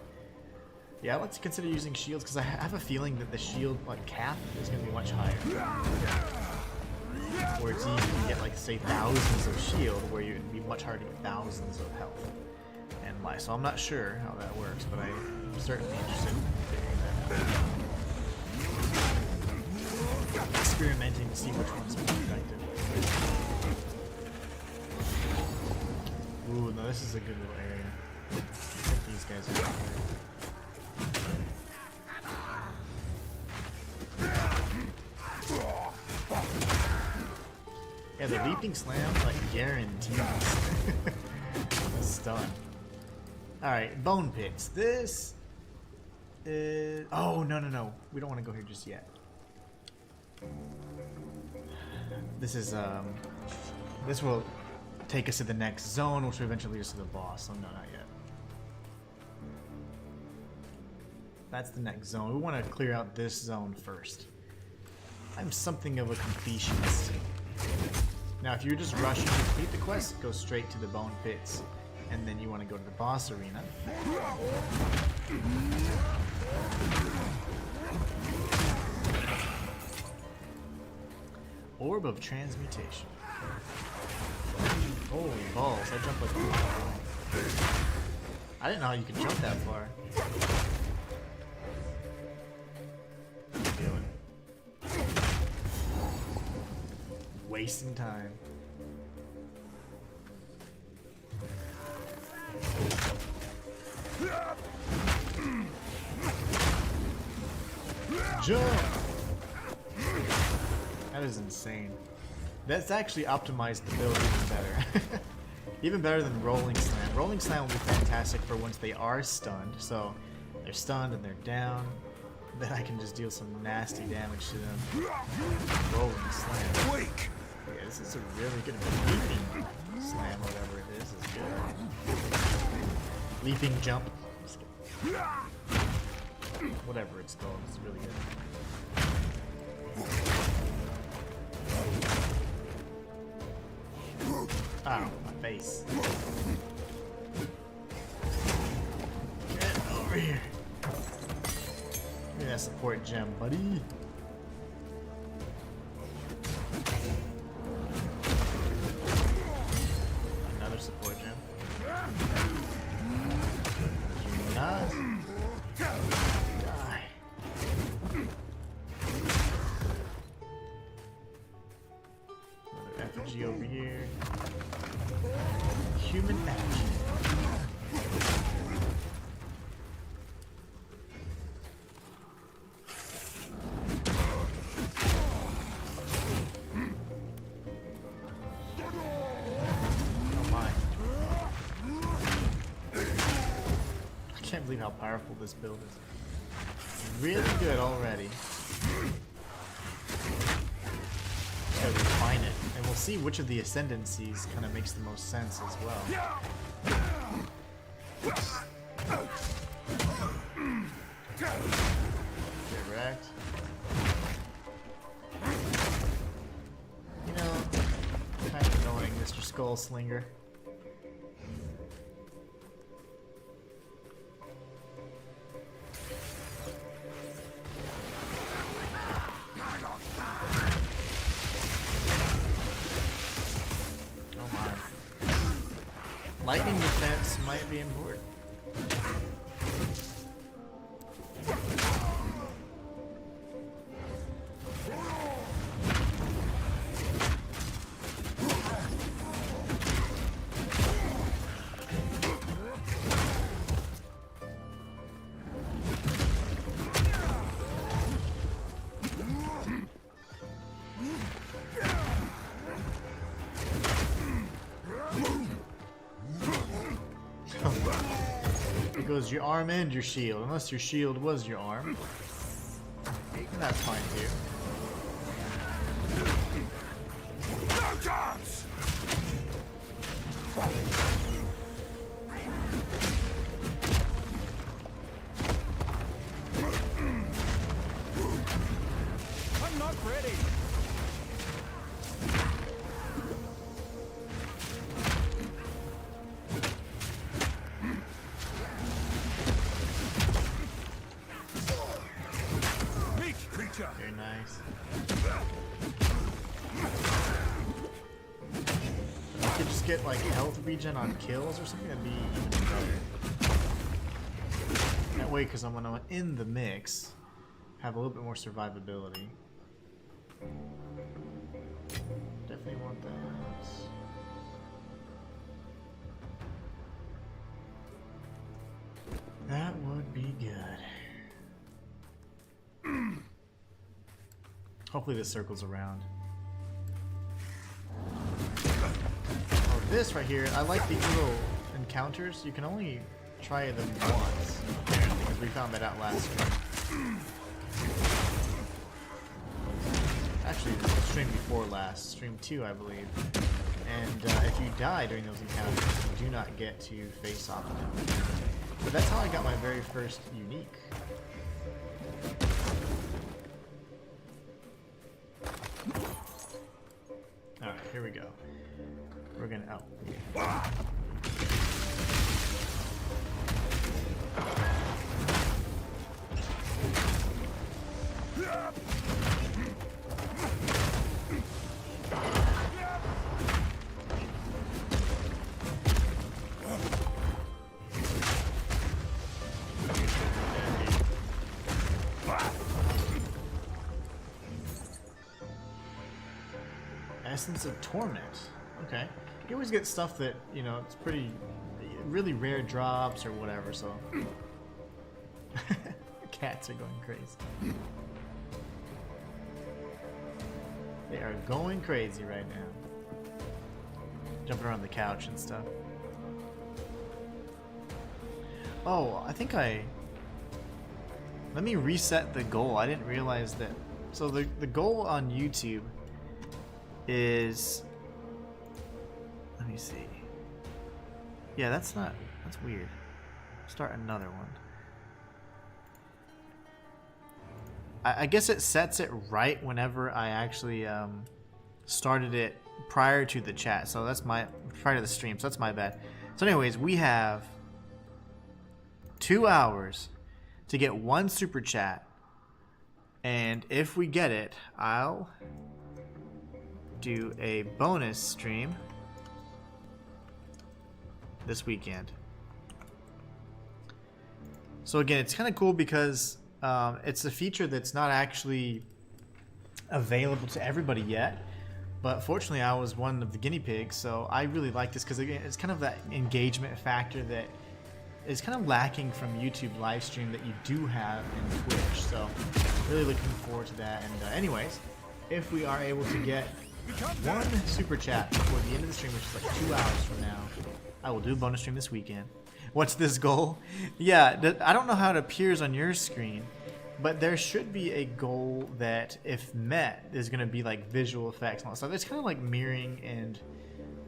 Yeah, I'd like to consider using shields because I have a feeling that the shield cap is going to be much higher. Where it's easy to get, like, say, thousands of shield, where it'd be much harder to get thousands of health and life. So I'm not sure how that works, but I'm certainly interested in figuring that out. Experimenting to see which one's more effective. Ooh, no, this is a good little area. Check these guys out. Yeah, the leaping slam, like, guarantees a stun. Alright, bone pits. This is... Oh, no. We don't want to go here just yet. This is, this will take us to the next zone, which will eventually lead us to the boss. So, no, not yet. That's the next zone. We want to clear out this zone first. I'm something of a completionist. Now, if you're just rushing to complete the quest, go straight to the bone pits, and then you want to go to the boss arena. Orb of Transmutation. Holy balls, I jumped like a... I didn't know how you could jump that far. Wasting time. Jump! That is insane. That's actually optimized the build even better. Even better than Rolling Slam. Rolling Slam will be fantastic for once they are stunned. So they're stunned and they're down. Then I can just deal some nasty damage to them. Rolling Slam. Wake! Yeah, this is a really good leaping slam, whatever it is good. Leaping jump. Whatever it's called, it's really good. Ow, my face. Get over here. Give me that support gem, buddy. Another support gem. Do not die. Another effigy over here. Human magic. I can't believe how powerful this build is. Really good already. Just gotta refine it, and we'll see which of the ascendancies kind of makes the most sense as well. Direct. You know, kind of annoying, Mr. Skull Slinger. Lightning defense might be important. It goes your arm and your shield, unless your shield was your arm. And that's fine too. No chance! I'm not ready. Meat creature! Very nice. I could just get like health regen on kills or something, that'd be even better. That way, because I'm gonna in the mix, have a little bit more survivability. Definitely want that. That would be good. Hopefully this circles around. Oh, this right here, I like these little encounters. You can only try them once, apparently, because we found that out last stream. Actually, the stream before last, stream 2, I believe. And if you die during those encounters, you do not get to face off with them. But that's how I got my very first unique. Alright, here we go. We're gonna... oh. Yeah. Essence of Torment. Okay. You always get stuff that, you know, it's pretty, really rare drops or whatever, so. Cats are going crazy. They are going crazy right now. Jumping around the couch and stuff. Oh, I think let me reset the goal. I didn't realize that. So the goal on YouTube is, let me see. Yeah, that's weird. Start another one. I guess it sets it right whenever I actually started it prior to the chat. So that's prior to the stream. So that's my bad. So anyways, we have 2 hours to get 1 super chat, and if we get it, I'll do a bonus stream this weekend. So again, it's kind of cool because it's a feature that's not actually available to everybody yet, but fortunately I was one of the guinea pigs, so I really like this because again, it's kind of that engagement factor that is kind of lacking from YouTube live stream that you do have in Twitch. So really looking forward to that. And anyways, if we are able to get 1 super chat before the end of the stream, which is like 2 hours from now, I will do a bonus stream this weekend. What's this goal? Yeah, I don't know how it appears on your screen, but there should be a goal that, if met, is going to be like visual effects and all that stuff. It's kind of like mirroring and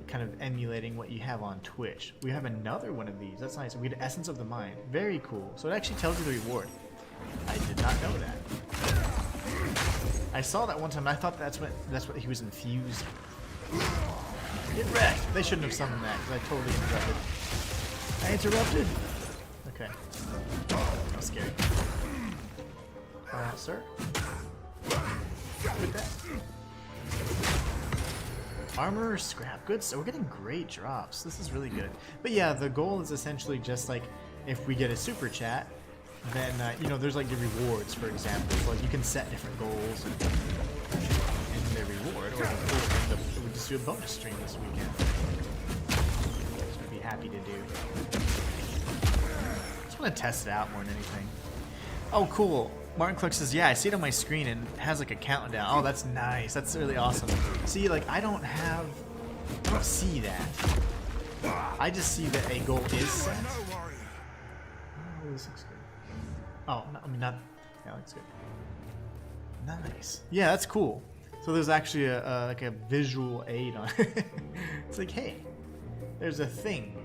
kind of emulating what you have on Twitch. We have another one of these. That's nice. We had Essence of the Mind. Very cool. So it actually tells you the reward. I did not know that. I saw that one time and I thought that's what he was infused. Get wrecked. They shouldn't have summoned that because I totally interrupted. I interrupted. Okay. That was scary. Sir. With that. Armor, scrap, good. So we're getting great drops. This is really good. But yeah, the goal is essentially just like if we get a super chat, then you know, there's like the rewards, for example. So like you can set different goals and the reward, or we'll just do a bonus stream this weekend. Which I'd be happy to do. Just want to test it out more than anything. Oh, cool. Martin Cluck says, yeah, I see it on my screen and it has like a countdown. Oh, that's nice. That's really awesome. See, like, I don't see that. I just see that a goal is set. Ooh, this looks good. Oh, no, I mean not. Yeah, looks good. Nice. Yeah, that's cool. So there's actually a like a visual aid on it. It's like, hey, there's a thing.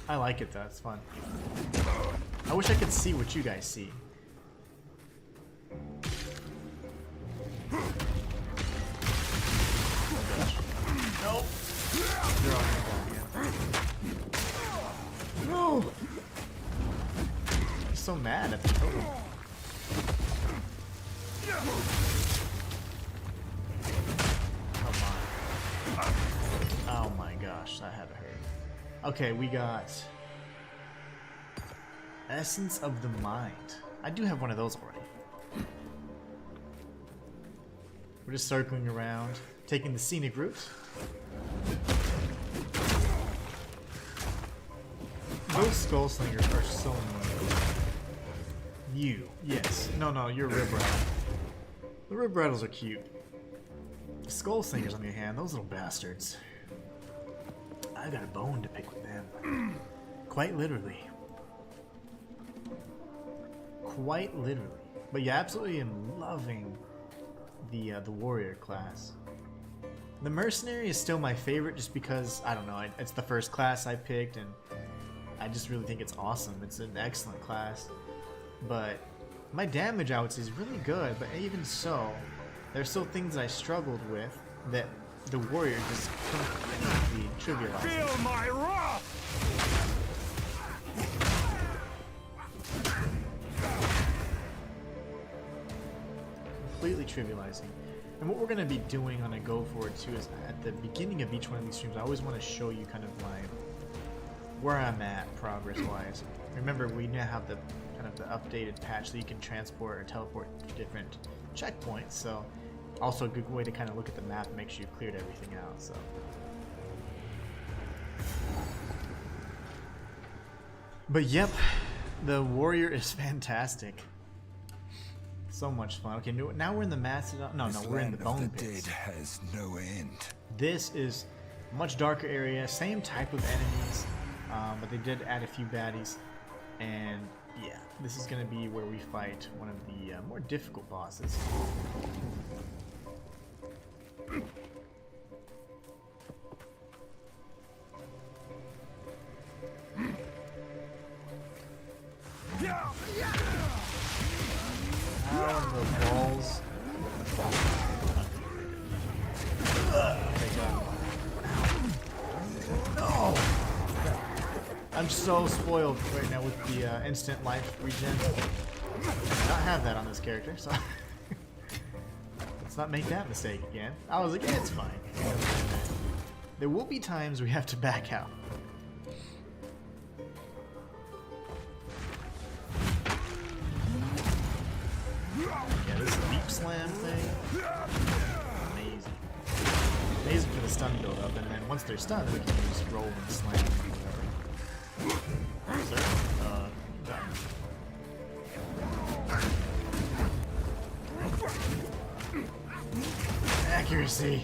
I like it though, it's fun. I wish I could see what you guys see. Oh gosh. Nope. They're all gonna die, yeah. No! He's so mad at the totem. Come on. Oh my gosh, that had to hurt. Okay, we got Essence of the Mind. I do have one of those already. We're just circling around, taking the scenic route. Those skull slingers are so annoying. You, yes. No, you're a rib rattle. The rib rattles are cute. The skull slingers, on the other hand, those little bastards. I got a bone to pick with them. Quite literally. Quite literally. But yeah, absolutely am loving the warrior class. The mercenary is still my favorite just because, I don't know, it's the first class I picked and I just really think it's awesome. It's an excellent class. But my damage, I would say, is really good, but even so, there's still things I struggled with that the warrior just completely trivialized. Feel my wrath! Completely trivializing. And what we're going to be doing on a go forward too is at the beginning of each one of these streams, I always want to show you kind of where I'm at progress wise. Remember, we now have the kind of the updated patch so you can transport or teleport to different checkpoints, so also a good way to kind of look at the map and make sure you've cleared everything out. So but yep, the warrior is fantastic. So much fun. Okay, now we're in the Macedon. No, we're in the Bone Pits. Dead has no end. This is a much darker area, same type of enemies, but they did add a few baddies, and yeah, this is going to be where we fight one of the more difficult bosses. Ow, the balls. No! I'm so spoiled right now with the instant life regen. I do not have that on this character, so let's not make that mistake again. I was like, yeah, it's fine. There will be times we have to back out. Yeah, this leap slam thing, amazing. Amazing for the stun build up, and then once they're stunned, we can just roll and slam or whatever. Sir? Done. Accuracy.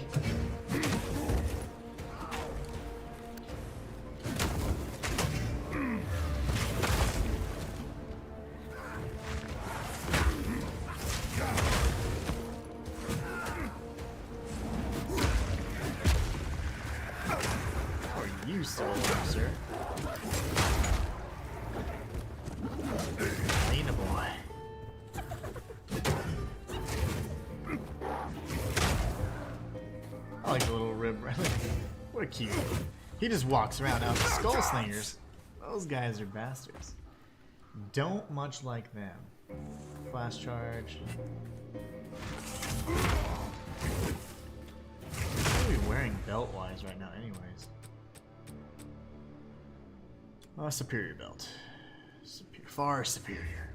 You still alive, sir? Lena boy. I like the little rib. What a cute. He just walks around. Now the skull slingers, those guys are bastards. Don't much like them. Flash charge. What are we wearing belt-wise right now, anyways? Superior belt. Far superior.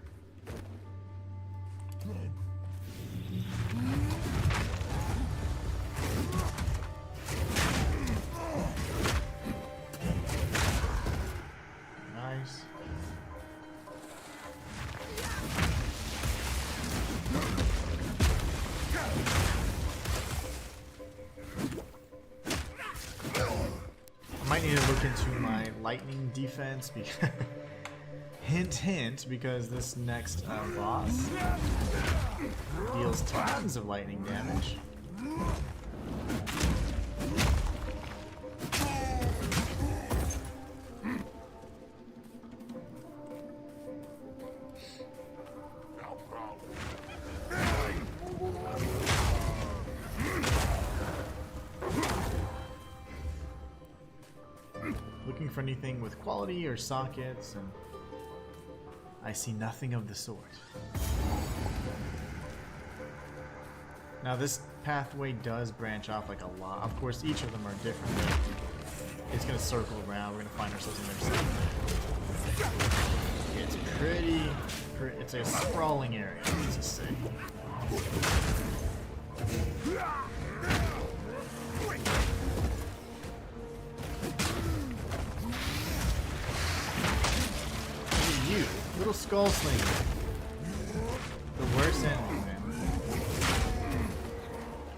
Nice. I might need to look into my lightning defense because hint hint, because this next boss deals tons of lightning damage. Looking for anything with quality or sockets, and I see nothing of the sort. Now this pathway does branch off like a lot. Of course, each of them are different. But it's gonna circle around. We're gonna find ourselves in there soon. It's pretty. It's a sprawling area, let's just say. You, little skull slinger. The worst enemy, man.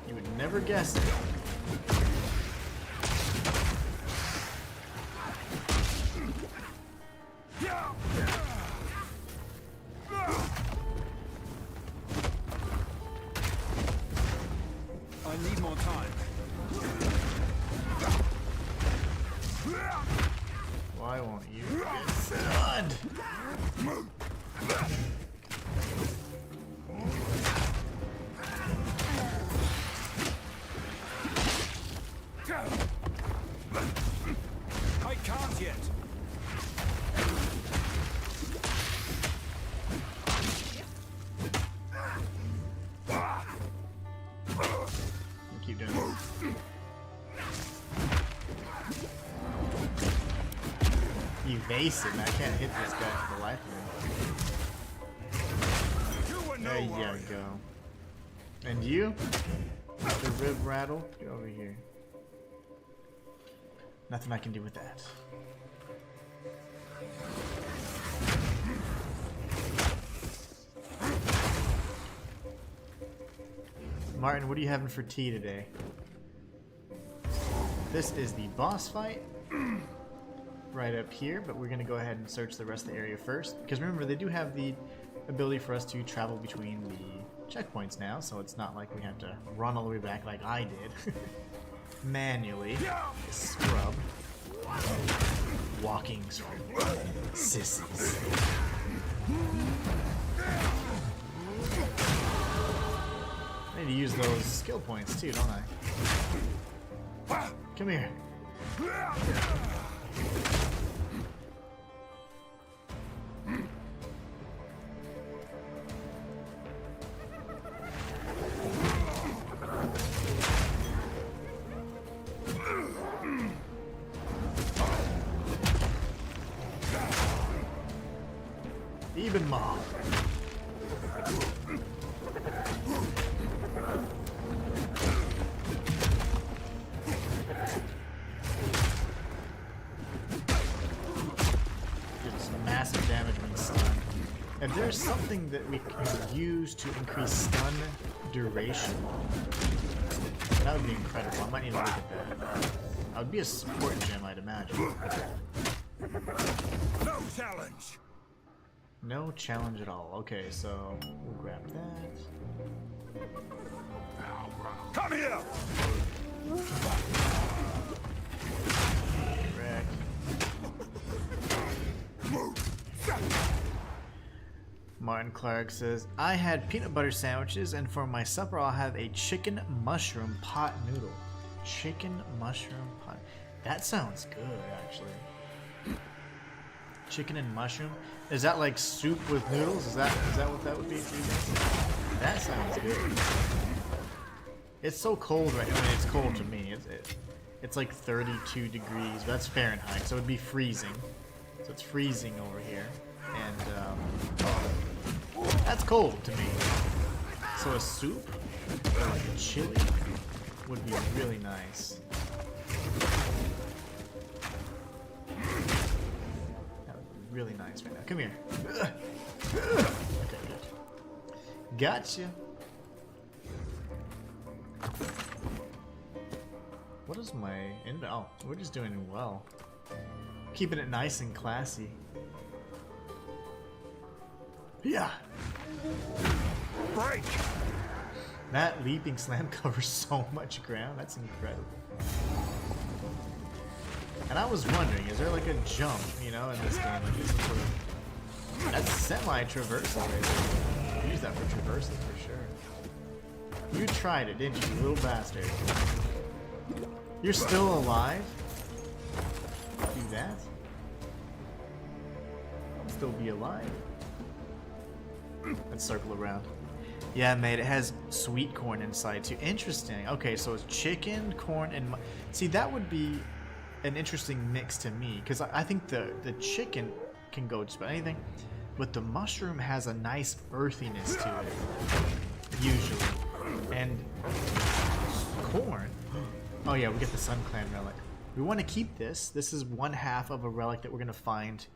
You would never guess it. I need more time. Why won't you get stunned? I can't yet. Keep doing it. Evasive. I can't hit this guy for the life of me. There you go. And you? The rib rattle? Get over here. Nothing I can do with that. Martin, what are you having for tea today? This is the boss fight right up here, but we're going to go ahead and search the rest of the area first. Because remember, they do have the ability for us to travel between the checkpoints now, so it's not like we have to run all the way back like I did. Manually. Scrub. Walking scrub. Sissies. I need to use those skill points too, don't I? Come here. Even more. Massive damage when stunned. If there's something that we can use to increase stun duration, that would be incredible. I might need to look at that. That would be a support gem, I'd imagine. No challenge. No challenge at all. Okay, so we'll grab that. Come here. Wreck. Martin Clark says, I had peanut butter sandwiches, and for my supper I'll have a chicken mushroom pot noodle. Chicken mushroom pot. That sounds good, actually. Chicken and mushroom. Is that like soup with noodles? Is that what that would be for you guys? That sounds good. It's so cold right now. I mean, it's cold to me. It's like 32 degrees. That's Fahrenheit, so it'd be freezing. So it's freezing over here, and that's cold to me. So a soup or like a chili would be really nice. That would be really nice right now. Come here. Okay, good. Gotcha. What is my oh, we're just doing well. Keeping it nice and classy. Yeah. Break! That leaping slam covers so much ground. That's incredible. And I was wondering, is there like a jump, you know, in this game? Like this sort of, that's semi-traversal right there. Use that for traversing for sure. You tried it, didn't you, little bastard? You're still alive? Do that? I'll still be alive. Let's circle around. Yeah, mate, it has sweet corn inside too. Interesting. Okay, so it's chicken, corn, and... See, that would be an interesting mix to me, because I think the chicken can go just about anything, but the mushroom has a nice earthiness to it, usually. And corn... Oh yeah, we get the Sun Clan relic. We want to keep this. This is one half of a relic that we're going to find,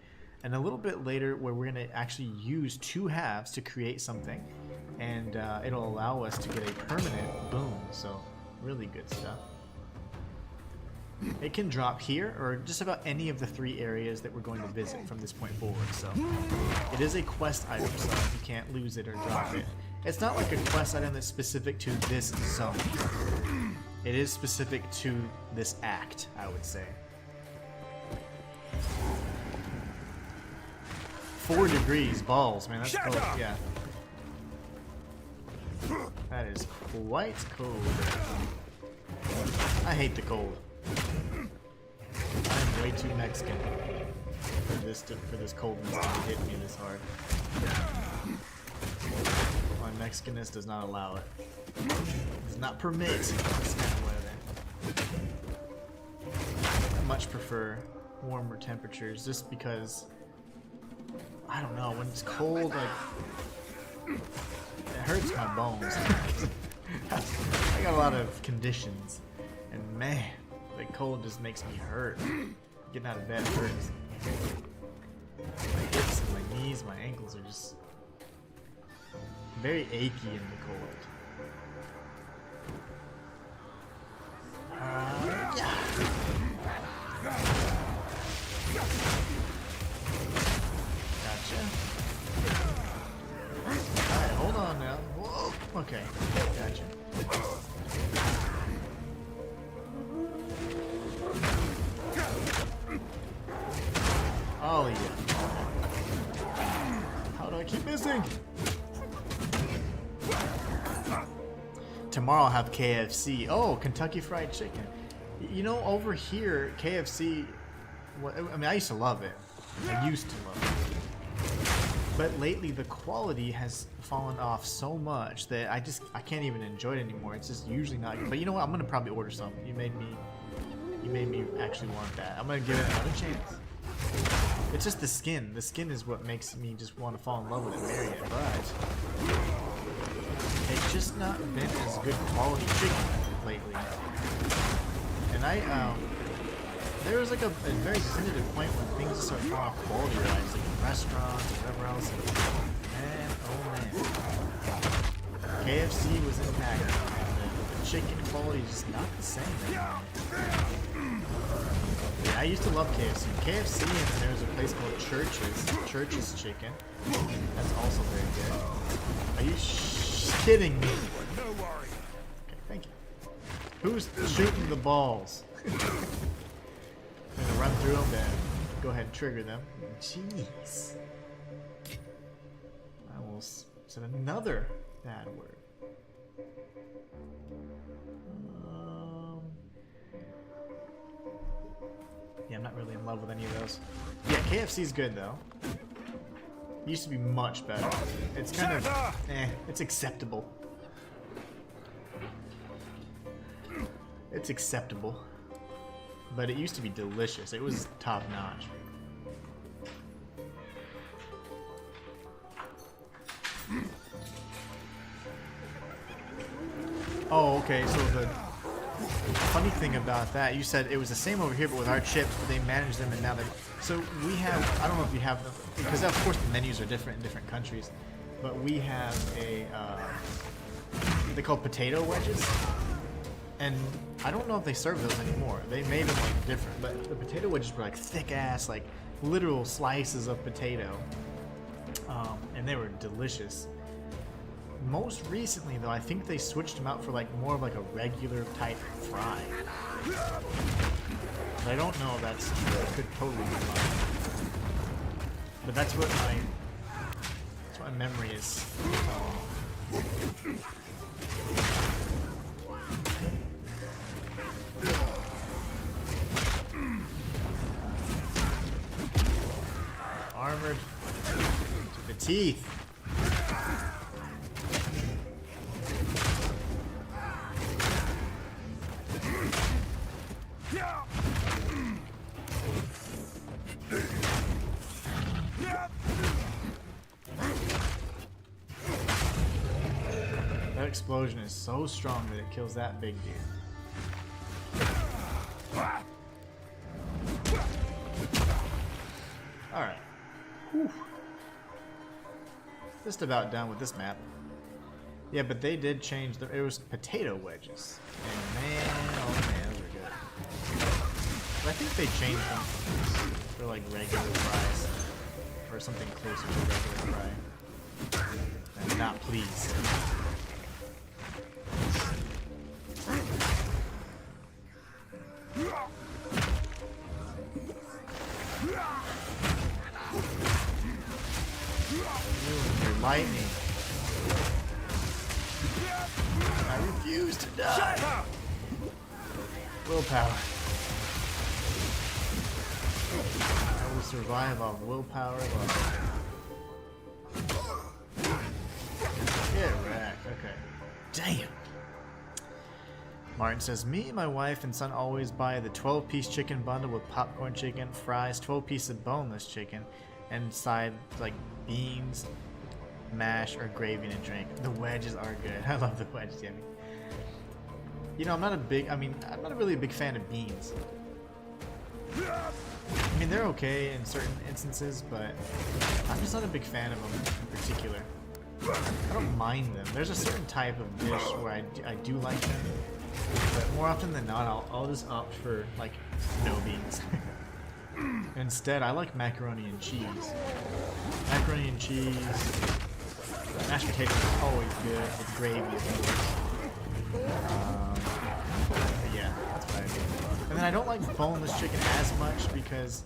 and a little bit later where we're going to actually use two halves to create something, and it'll allow us to get a permanent boom. So really good stuff. It can drop here or just about any of the 3 areas that we're going to visit from this point forward. So it is a quest item, so you can't lose it or drop it. It's not like a quest item that's specific to this zone. It is specific to this act, I would say. 4 degrees, balls, man, that's cold. Yeah. That is quite cold. I hate the cold. I'm way too Mexican for this coldness to hit me this hard. My Mexicanness does not allow it. Does not permit this kind of weather. I much prefer warmer temperatures just because, I don't know, when it's cold, like, it hurts my bones. I got a lot of conditions, and man, the cold just makes me hurt. Getting out of bed hurts. My hips and my knees, my ankles are just very achy in the cold. Yeah. Gotcha. Alright, hold on now. Whoa. Okay, gotcha. Oh yeah. How do I keep missing? Tomorrow I'll have KFC. Oh, Kentucky Fried Chicken. You know, over here, KFC, well, I mean, I used to love it. I used to love it. But lately, the quality has fallen off so much that I can't even enjoy it anymore. It's just usually not good. But you know what? I'm gonna probably order some. You made me actually want that. I'm gonna give it another chance. It's just the skin. The skin is what makes me just want to fall in love with it and marry it. But it's just not been as good quality chicken lately. And there was like a very definitive point when things started falling off quality-wise, like in restaurants or whatever else. And man, oh man, KFC was impacted. The chicken quality is just not the same anymore. Yeah, I used to love KFC. KFC, and then there was a place called Church's Chicken. That's also very good. Are you kidding me? No worry. Okay, thank you. Who's shooting the balls? I'm gonna run through them and go ahead and trigger them. Jeez. I almost said another bad word. Yeah, I'm not really in love with any of those. Yeah, KFC's good though. It used to be much better. It's kind of, it's acceptable. It's acceptable. But it used to be delicious. It was top notch. Oh, okay, so the funny thing about that, you said it was the same over here, but with our chips, but they manage them and now they... So we have, I don't know if you have them, because of course the menus are different in different countries, but we have a, they're called potato wedges. And I don't know if they serve those anymore. They made them like different, but the potato wedges were like thick ass, like literal slices of potato, and they were delicious. Most recently, though, I think they switched them out for like more of like a regular type fry. But I don't know if that's true. It could totally be wrong. But that's what my memory is. Armored to the teeth. That explosion is so strong that it kills that big dude. Alright. Just about done with this map. Yeah, but they did change it was potato wedges. And man, oh man, those are good. But I think they changed them for like regular fries. Or something closer to regular fry. I'm not pleased. You're lightning. I refuse to die. Willpower. I will survive off willpower alone. Get wrecked. Okay. Damn. Martin says, me, my wife, and son always buy the 12-piece chicken bundle with popcorn chicken, fries, 12 pieces of boneless chicken, and side like beans, mash, or gravy and a drink. The wedges are good. I love the wedges, Jimmy. You know, I'm not really a big fan of beans. I mean, they're okay in certain instances, but I'm just not a big fan of them in particular. I don't mind them. There's a certain type of dish where I do like them, but more often than not, I'll just opt for, like, no beans. Instead, I like macaroni and cheese. Macaroni and cheese. Mashed potatoes is always good. With gravy, of course. But yeah, that's what I do. And then I don't like boneless chicken as much because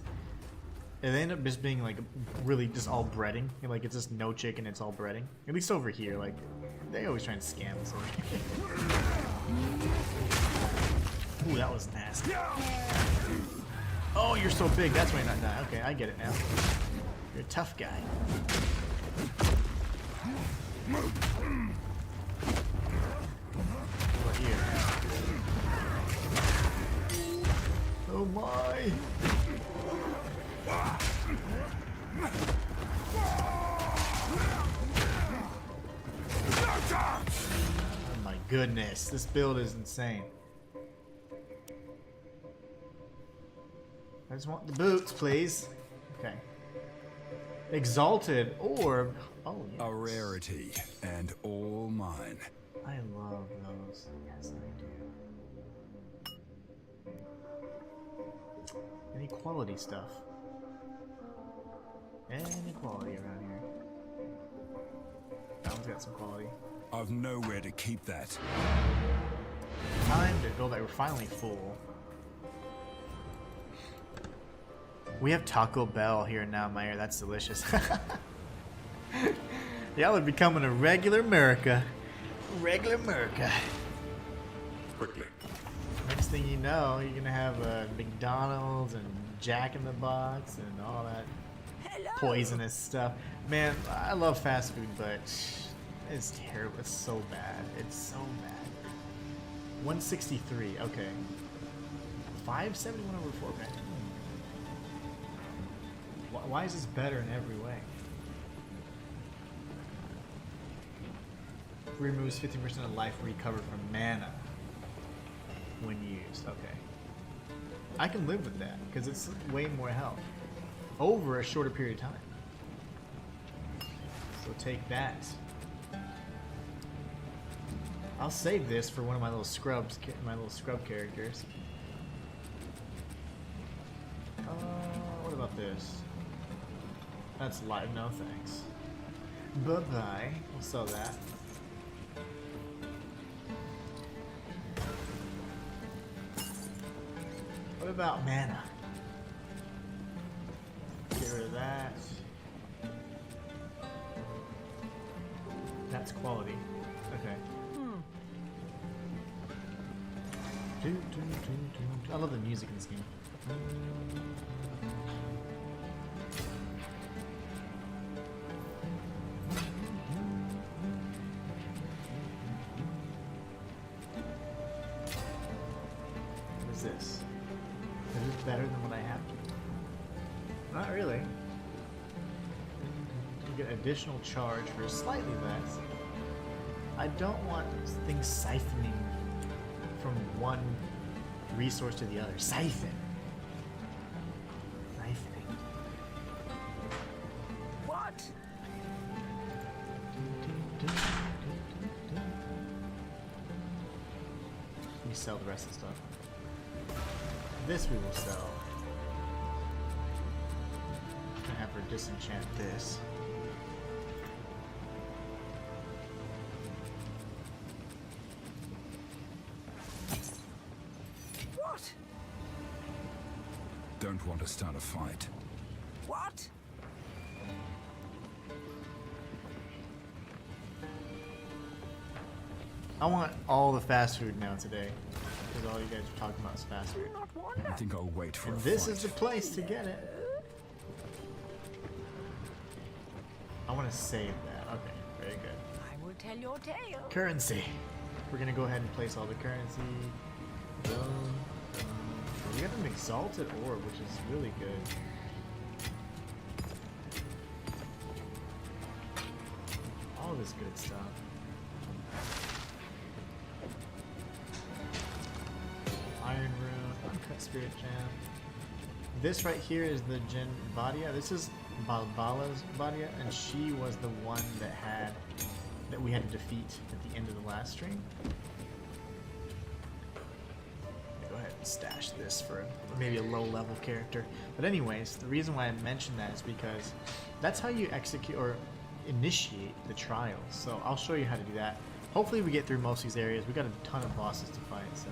it ended up just being like really just all breading. Like it's just no chicken, it's all breading. At least over here, like they always try and scam us. Ooh, that was nasty. Oh, you're so big. That's why you're not dying. Okay, I get it now. You're a tough guy. What about here? Oh my! Oh my goodness, this build is insane. I just want the boots, please. Okay. Exalted Orb. Oh, yes. A rarity, and all mine. I love those. Yes, I do. Any quality stuff? Any quality around here? That one's got some quality. I've nowhere to keep that. Time to build that. We're finally full. We have Taco Bell here now, Meyer. That's delicious. Y'all are becoming a regular America. Regular America. Quickly. Next thing you know, you're gonna have McDonald's and Jack in the Box and all that poisonous stuff. Man, I love fast food, but it's terrible. It's so bad. It's so bad. 163. Okay. 571 over 4. Man. Why is this better in every way? Removes 50% of life recovered from mana when used. Okay. I can live with that because it's way more health over a shorter period of time. So take that. I'll save this for one of my little scrubs, my little scrub characters. What about this? That's live. No thanks. Bye bye. We'll sell that. What about mana? Get rid of that. That's quality. Okay. I love the music in this game. What is this? Is this better than what I have? Not really. You get additional charge for slightly less. I don't want things siphoning from one resource to the other. Siphon. Siphoning. What? We sell the rest of the stuff. This we will sell. I have her disenchant this. What? Don't want to start a fight. What? I want all the fast food now today. Because all you guys are talking about is fast food. Not one. I think I'll wait for And a this fight. is the place to get it. I want to save that. Okay, very good. I will tell your tale. Currency. We're gonna go ahead and place all the currency. Boom. We got an exalted orb, which is really good. All this good stuff. Iron Rune, Uncut Spirit Gem. This right here is the Jin Vadia. This is Balbala's Vadia, and she was the one that we had to defeat at the end of the last stream. Go ahead and stash this for maybe a low level character. But anyways, the reason why I mentioned that is because that's how you execute or initiate the trials. So I'll show you how to do that. Hopefully we get through most of these areas. We got a ton of bosses to fight, so.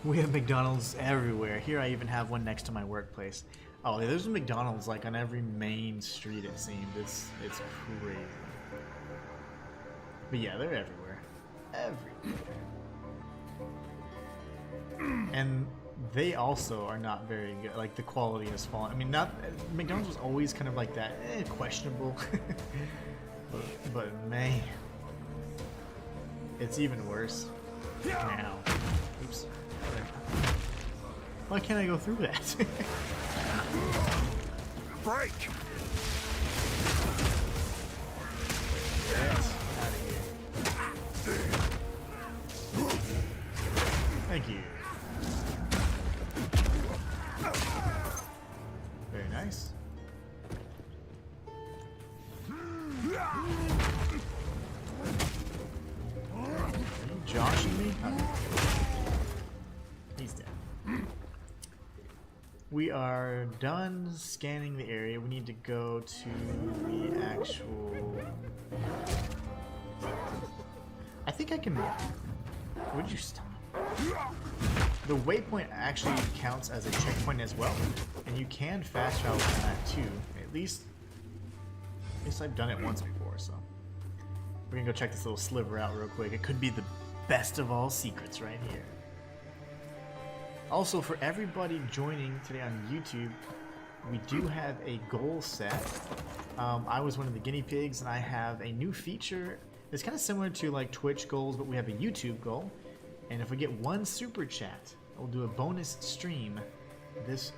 We have McDonald's everywhere. Here I even have one next to my workplace. Oh, there's a McDonald's like on every main street it seemed. It's crazy. But yeah, they're everywhere. Everywhere. And they also are not very good. Like the quality has fallen. I mean, not McDonald's was always kind of like that, questionable. but man, it's even worse now. Oops. Why can't I go through that? Break! Yes, out of here. Thank you. Very nice. Are you joshing me? He's dead. We are done scanning the area. We need to go to the actual... I think I can... Would you stop? The waypoint actually counts as a checkpoint as well, and you can fast travel from that too. At least I've done it once before, so we're gonna go check this little sliver out real quick. It could be the best of all secrets right here. Also, for everybody joining today on YouTube, we do have a goal set. I was one of the guinea pigs, and I have a new feature. It's kind of similar to like Twitch goals, but we have a YouTube goal. And if we get one super chat, we'll do a bonus stream this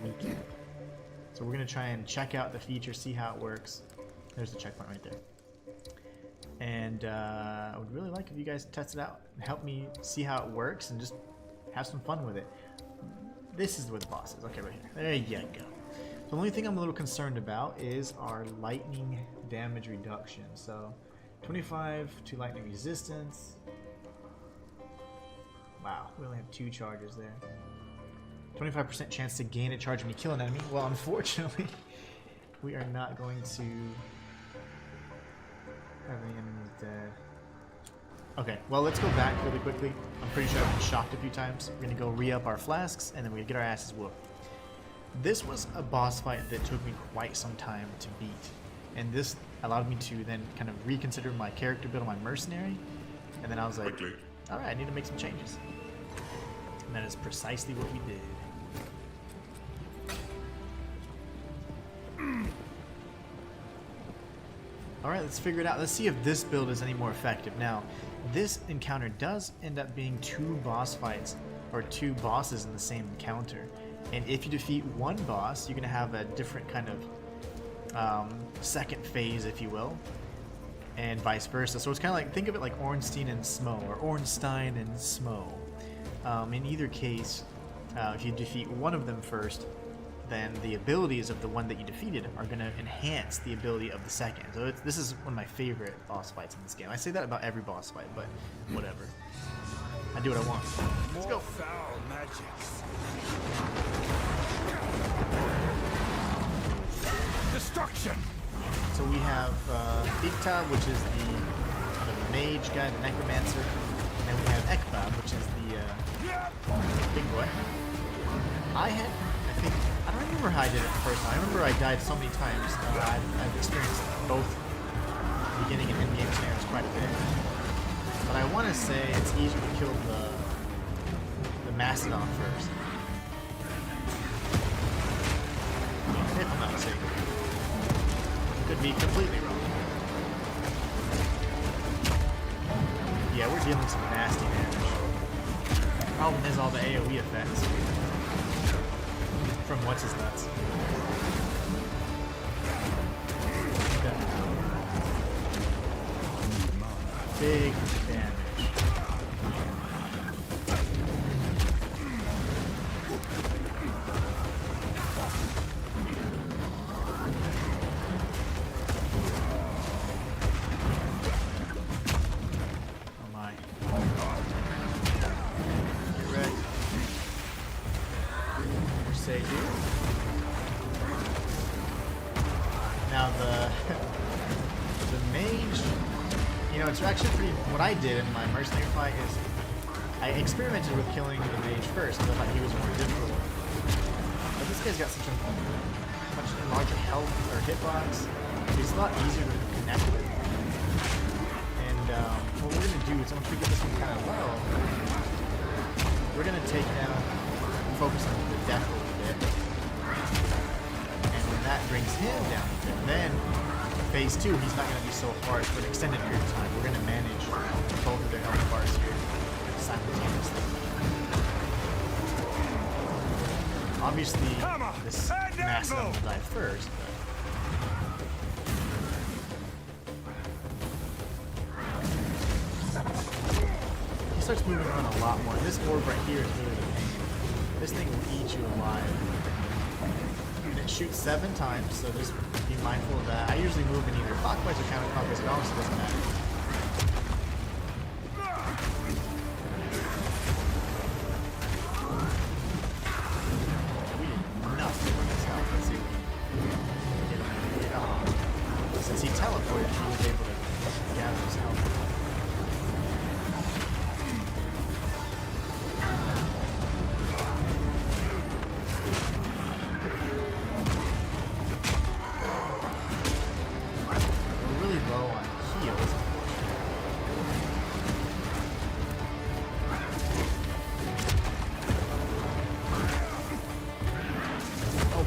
weekend. So we're gonna try and check out the feature, see how it works. There's the checkpoint right there. And I would really like if you guys test it out and help me see how it works and just have some fun with it. This is where the boss is. Okay, right here. There you go. The only thing I'm a little concerned about is our lightning damage reduction. So 25 to lightning resistance. Wow, we only have 2 charges there. 25% chance to gain a charge when you kill an enemy. Well, unfortunately, we are not going to have any enemies dead. Okay, well, let's go back really quickly. I'm pretty sure I've been shocked a few times. We're going to go re-up our flasks, and then we're going to get our asses whooped. This was a boss fight that took me quite some time to beat. And this allowed me to then kind of reconsider my character build on my mercenary. And then I was like, alright, I need to make some changes. And that is precisely what we did. Alright, let's figure it out. Let's see if this build is any more effective. Now, this encounter does end up being 2 boss fights, or 2 bosses in the same encounter. And if you defeat one boss, you're going to have a different kind of second phase, if you will. And vice versa. So it's kind of like, think of it like Ornstein and Smo, or Ornstein and Smo. In either case, if you defeat one of them first, then the abilities of the one that you defeated are going to enhance the ability of the second. So this is one of my favorite boss fights in this game. I say that about every boss fight, but whatever. I do what I want. Let's go. Foul magics. Destruction. So we have Ikta, which is the kind of mage guy, the necromancer, and then we have Ekbab, which is the big boy. I don't remember how I did it the first time. I remember I died so many times. I've experienced both beginning and end game scenarios quite a bit. But I want to say it's easier to kill the Mastodon first. If I'm not mistaken. Could be completely wrong. Yeah, we're dealing some nasty damage. Problem is all the AoE effects from what's his nuts. Big damage. It's actually pretty. What I did in my mercenary fight is I experimented with killing the mage first because I thought he was more difficult. But this guy's got such a much larger health or hitbox. It's a lot easier to connect with. And what we're gonna do is once we get this one kind of low, we're gonna take down, focus on the death a little bit, and when that brings him down a bit, then. Phase 2, he's not going to be so hard for an extended period of time. We're going to manage both of their health bars here simultaneously. Obviously, this Mastodon will die first, but he starts moving around a lot more. This orb right here is really the pain. This thing will eat you alive. It shoots 7 times, so just be mindful of that. I usually move in either clockwise or counterclockwise. It honestly doesn't matter. We did nothing with this health. Let's see if we can get him. Since he teleported, he was able to gather his health.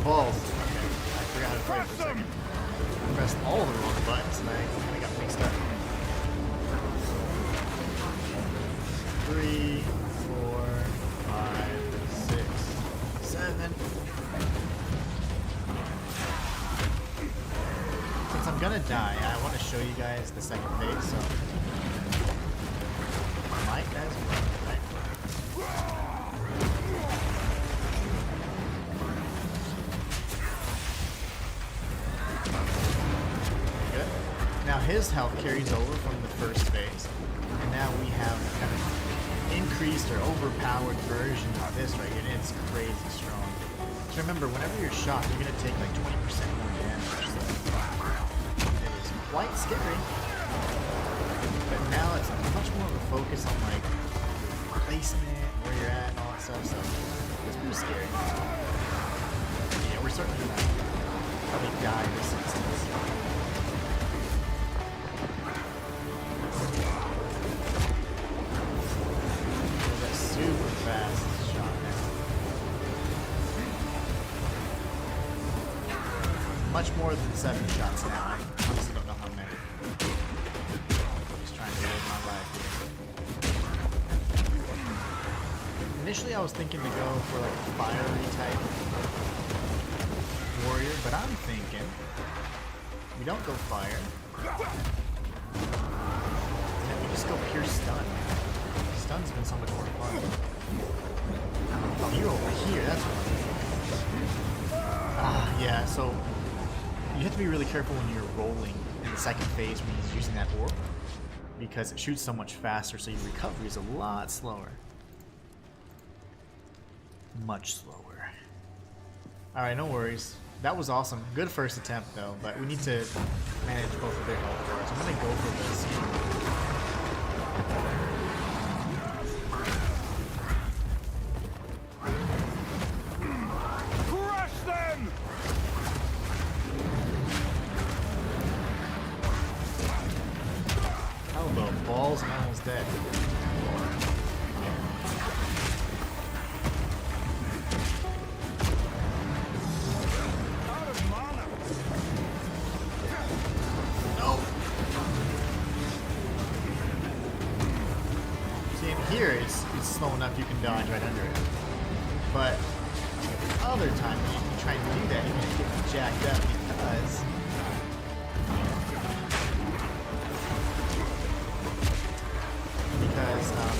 Balls. Okay. I forgot how to play for a second. I pressed all of the wrong buttons and I kind of got mixed up. 3, 4, 5, 6, 7. Since I'm gonna die, I want to show you guys the second phase, so might as well, right? Good. his health carries over from the first phase, and now we have kind of increased or overpowered version of this right here, and it's crazy strong. So remember, whenever you're shot, you're gonna take like 20% more damage. So it is quite scary. But now it's much more of a focus on like placement, where you're at, and all that stuff. So it's pretty scary. Yeah, we're starting to probably die this instance. That's super fast shot now. Much more than 7 shots now. I honestly don't know how many. Just trying to live my life here. Initially I was thinking to go for like a fiery type warrior, but I'm thinking we don't go fire. And we just go pure stun. Stun's been so much more fun. Oh, you're over here, that's what. Ah, yeah, so you have to be really careful when you're rolling in the second phase when he's using that orb, because it shoots so much faster, so your recovery is a lot slower. Much slower. Alright, no worries. That was awesome. Good first attempt though, but we need to manage both of their health bars. I'm gonna go for this. Crush them! How about balls? I'm almost dead. Here it's slow enough you can dodge right under it. But other time when you try and do that, you're gonna get jacked up because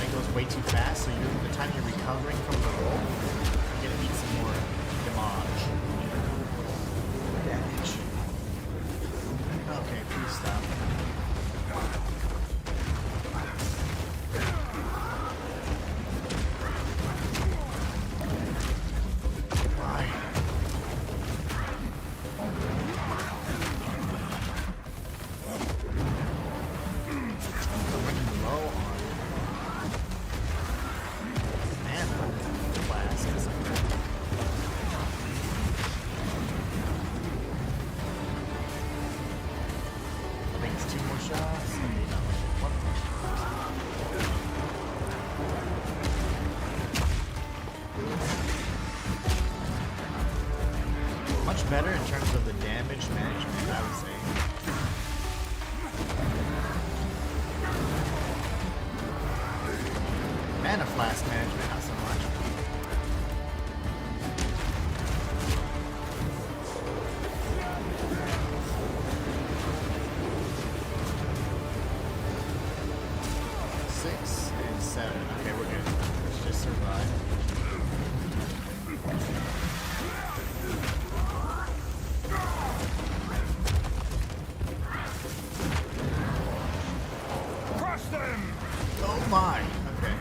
it goes way too fast. So the time you're recovering from the roll, you're gonna need some more damage. Okay, please stop. Much better in terms of the damage management, I would say. Mana flask management, not so much. Six and 7. Okay, we're good. Let's just survive. Oh my! Okay.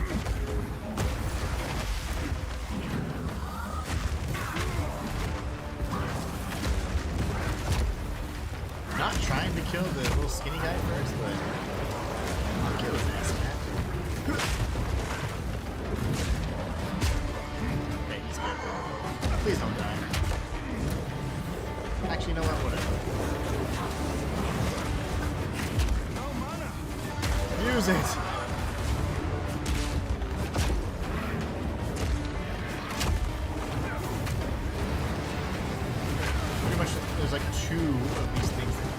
Not trying to kill the little skinny guy first, but I'll kill his ass, man. Okay, he's good. Please don't die. Actually, you know what? Whatever. Use it! Pretty much, there's like 2 of these things that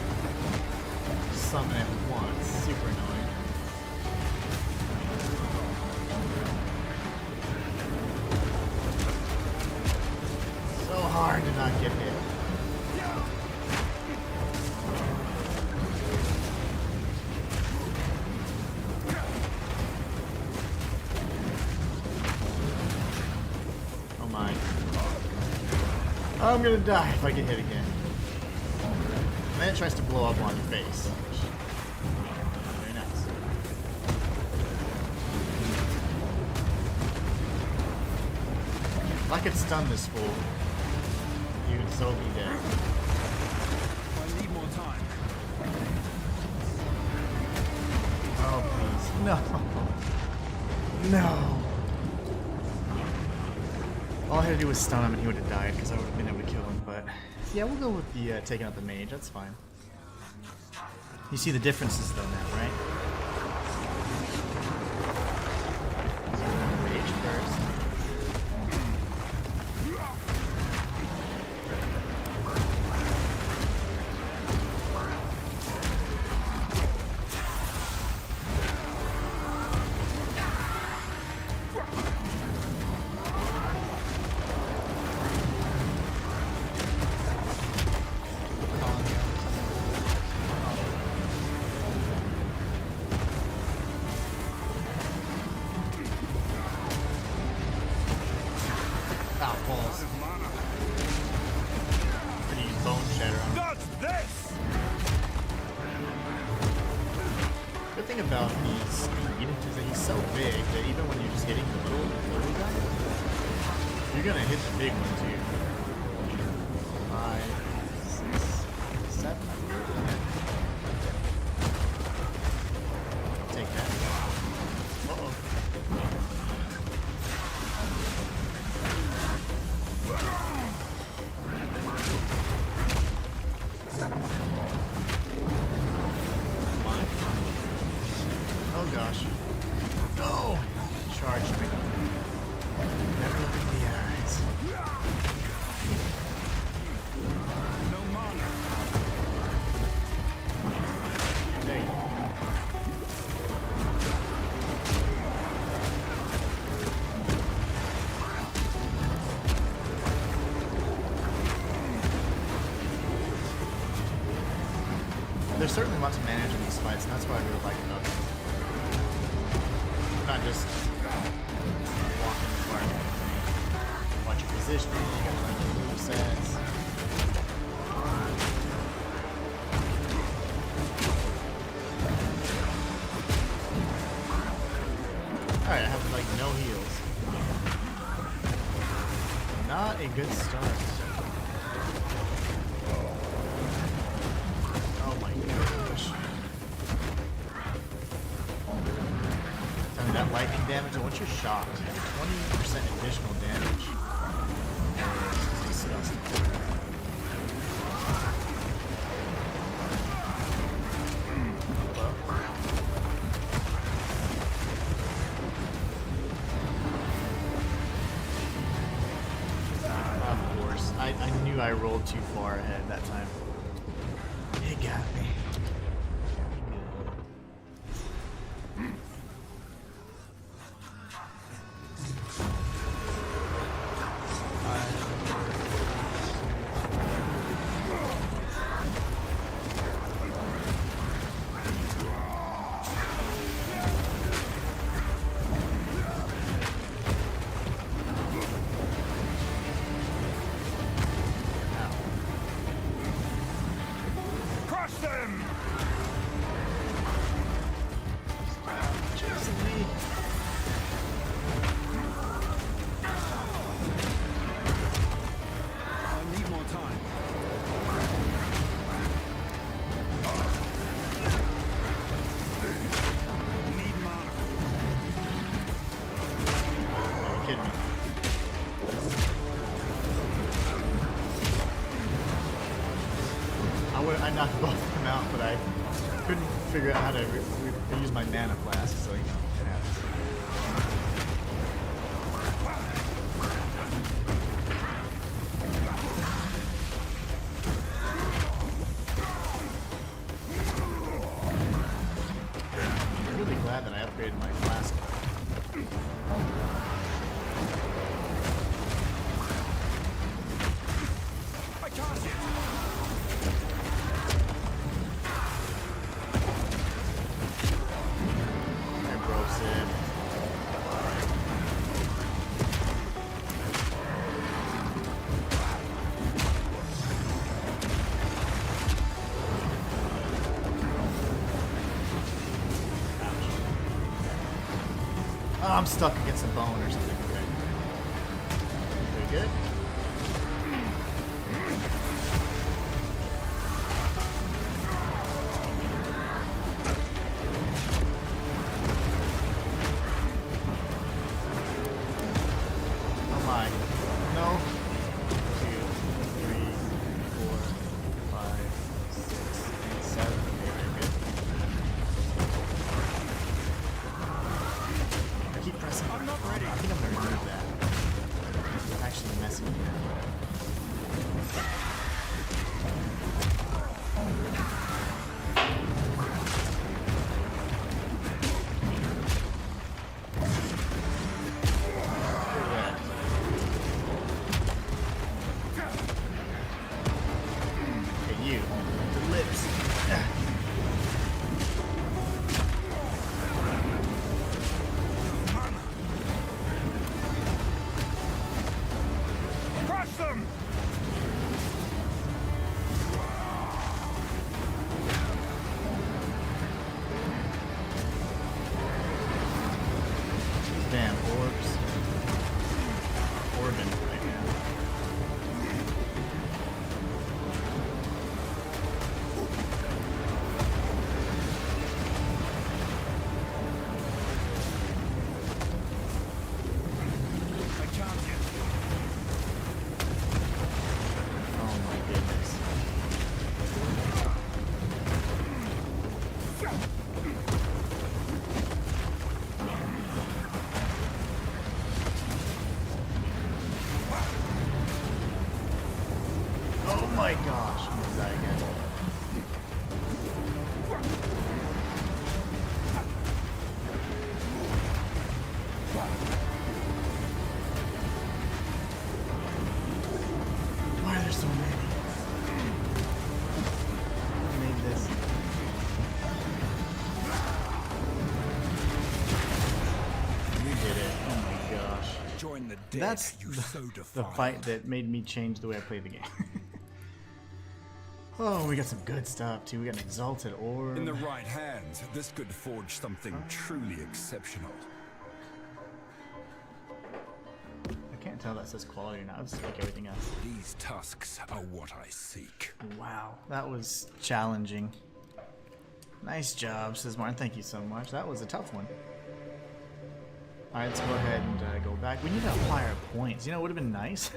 summon at once. Super annoying. So hard to not get hit. I'm gonna die if I get hit again. And then it tries to blow up on your face. I could stun this fool, he would so be dead. I need more time. Oh, please. No. No. All I had to do was stun him and he would have died because I would have been able to kill him, but yeah, we'll go with the taking out the mage, that's fine. You see the differences though now, right? Mage first. About his speed is that he's so big that even when you're just hitting the little guy, you're gonna hit the big one too. 5, 6, 7. Take that. Uh-oh. Oh gosh. No! Charge me. Never look in the eyes. No mana. There you go. There's certainly lots of manage in these fights, and that's what I really like about them. Not just walking the park. Watch your positioning, you gotta learn your move sets. Alright, I have like no heals. Not a good start. Oh my gosh. That lightning damage, and once you're shocked, 20% additional damage. It's disgusting. Of course. I knew I rolled too far ahead that time. It got me. I knocked both of them out, but I couldn't figure out how to use my mana flask, so you know, it happens. I'm really glad that I upgraded my flask. I can't yet. Oh, I'm stuck against a bone or something. Okay. There we good. Oh my. No. 2, 3, 4, 5, 6, and 7. Okay, very good. I keep pressing. I'm not ready. I think I'm gonna remove that. It's actually messing with me. Okay, you. The lips. Crush them! Damn orbs. Orbing right now. I can't get Oh my goodness. Oh my gosh. I'm gonna die again. Why are there so many? Who made this? You did it. Oh my gosh. Join the dead, That's you the so fight that made me change the way I play the game. Oh, we got some good stuff too. We got an exalted orb. In the right hands, this could forge something truly exceptional. I can't tell that says quality or not. It's like everything else. These tusks are what I seek. Wow, that was challenging. Nice job, says Martin. Thank you so much. That was a tough one. Alright, let's go ahead and go back. We need to apply our points. You know, it would have been nice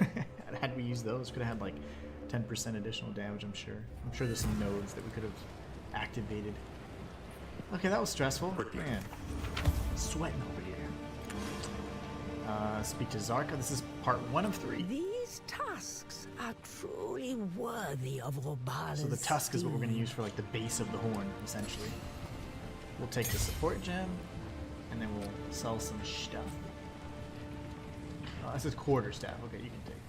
had we used those. Could have had like 10% additional damage, I'm sure. I'm sure there's some nodes that we could have activated. Okay, that was stressful. Man, sweating over here. Speak to Zarka. This is part 1 of 3. These tusks are truly worthy of Robala's So the tusk is what we're going to steel. use for like the base of the horn, essentially. We'll take the support gem, and then we'll sell some stuff. This is quarter staff. Okay, you can take that.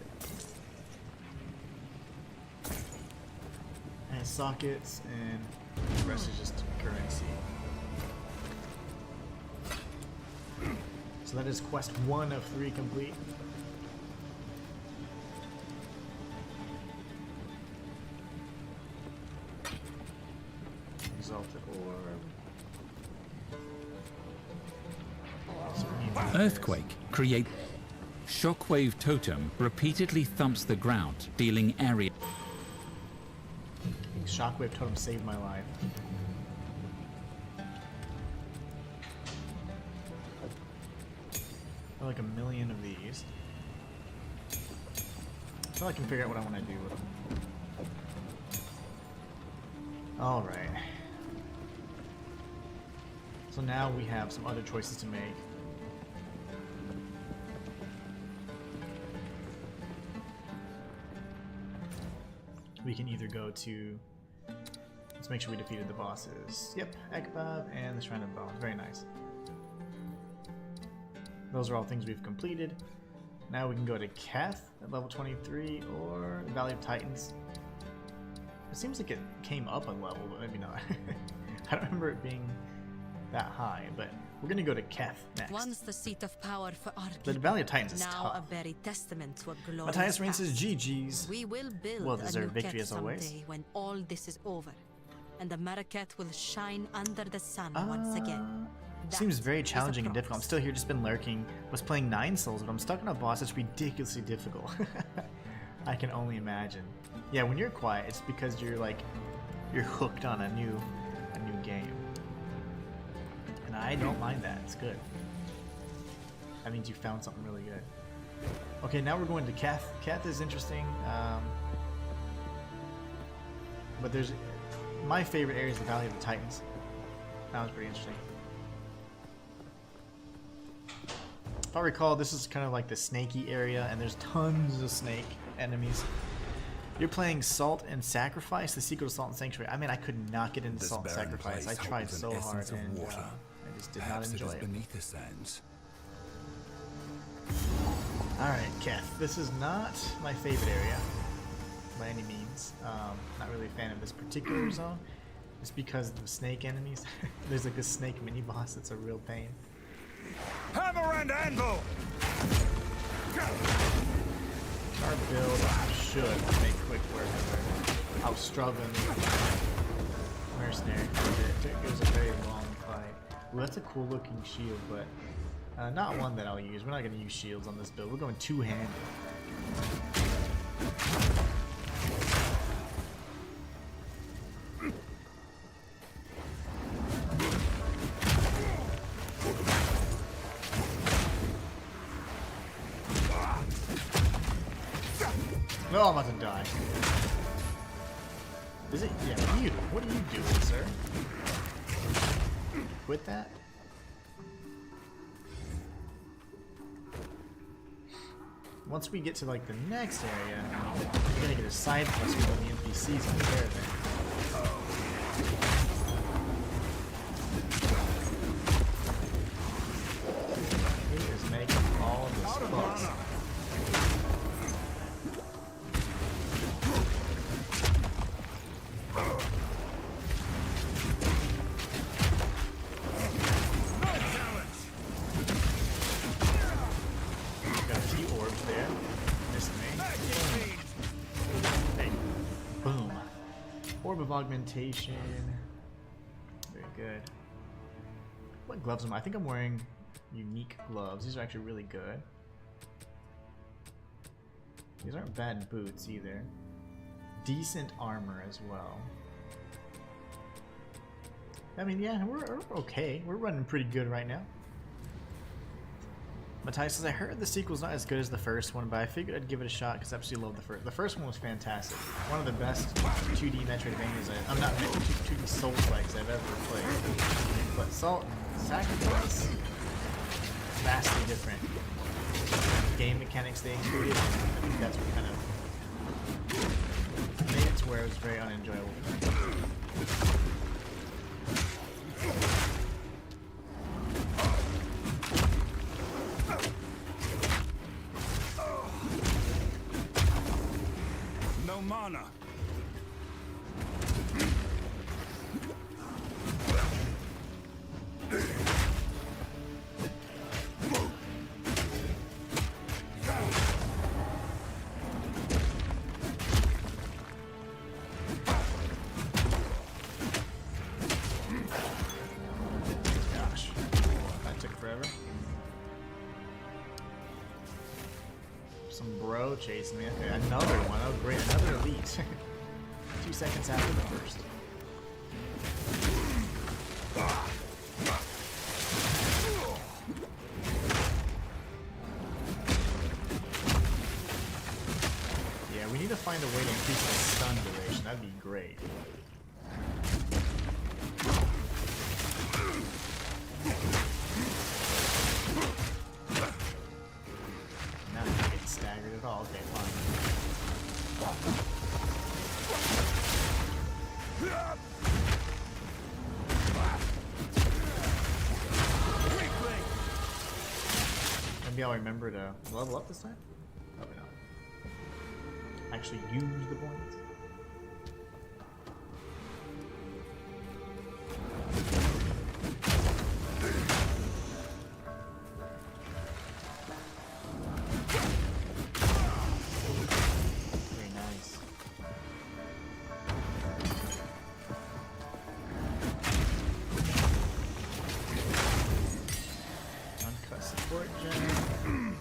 And sockets, and the rest is just currency. So that is quest 1 of 3 complete. Exalted orb. So we need Earthquake create. Shockwave totem repeatedly thumps the ground, dealing area. I think Shockwave Totem saved my life. I like 1 million of these. So I can figure out what I want to do with them. Alright. So now we have some other choices to make. We can either go to... Let's make sure we defeated the bosses. Yep, Ekbab and the Shrine of Bones. Very nice. Those are all things we've completed. Now we can go to Keth at level 23 or Valley of Titans. It seems like it came up a level, but maybe not. I don't remember it being that high, but we're gonna go to Keth next. Once the seat of power for our The people, Valley of Titans is now tough. a very testament to a glorious Matthias Rain says past. GG's. We will build Well a deserved new victory Keth as always. someday when all this is over, and the Marquette will shine under the sun once again. Seems very challenging and difficult. I'm still here, just been lurking. Was playing 9 souls, but I'm stuck on a boss that's ridiculously difficult. I can only imagine. Yeah, when you're quiet, it's because you're hooked on a new game. And I don't mind that. It's good. That means you found something really good. Okay, now we're going to Keth. Keth is interesting. But there's my favorite area is the Valley of the Titans. That was pretty interesting. If I recall, this is kind of like the snaky area, and there's tons of snake enemies. You're playing Salt and Sacrifice, the sequel to Salt and Sanctuary. I mean, I could not get into Salt and Sacrifice. I tried so hard, and I just did not enjoy it. Beneath the sands. Alright, Keth. This is not my favorite area by any means. Not really a fan of this particular zone. It's because of the snake enemies. There's like this snake mini boss that's a real pain. Hammer and anvil! Our build should make quick work of her. I was struggling with mercenary. It was a very long fight. Well, that's a cool looking shield, but not one that I'll use. We're not going to use shields on this build. We're going two-handed. No, I'm about to die. Is it? Yeah, you. What are you doing, sir? Quit that? Once we get to like the next area, we're gonna get a side quest with the NPCs in the caravan. He is making all this fuss. Of augmentation. Very good. What gloves am I? I think I'm wearing unique gloves. These are actually really good. These aren't bad boots either. Decent armor as well. I mean, yeah, we're okay. We're running pretty good right now. Matthias says, I heard the sequel's not as good as the first one, but I figured I'd give it a shot because I absolutely love the first. The first one was fantastic. One of the best 2D Metroidvanias I'm not 2D Souls-likes I've ever played. But Salt and Sacrifice, vastly different game mechanics they included. I think that's what kind of made it to where it was very unenjoyable. Mana. Gosh, that took forever. Some bro chasing me. Okay, another one. Oh great, another elite. 2 seconds after the first. Yeah, we need to find a way to increase my stun duration. That'd be great. Staggered at all. Okay, fine. Maybe I'll remember to level up this time? Probably not. Actually use the points. Support gen.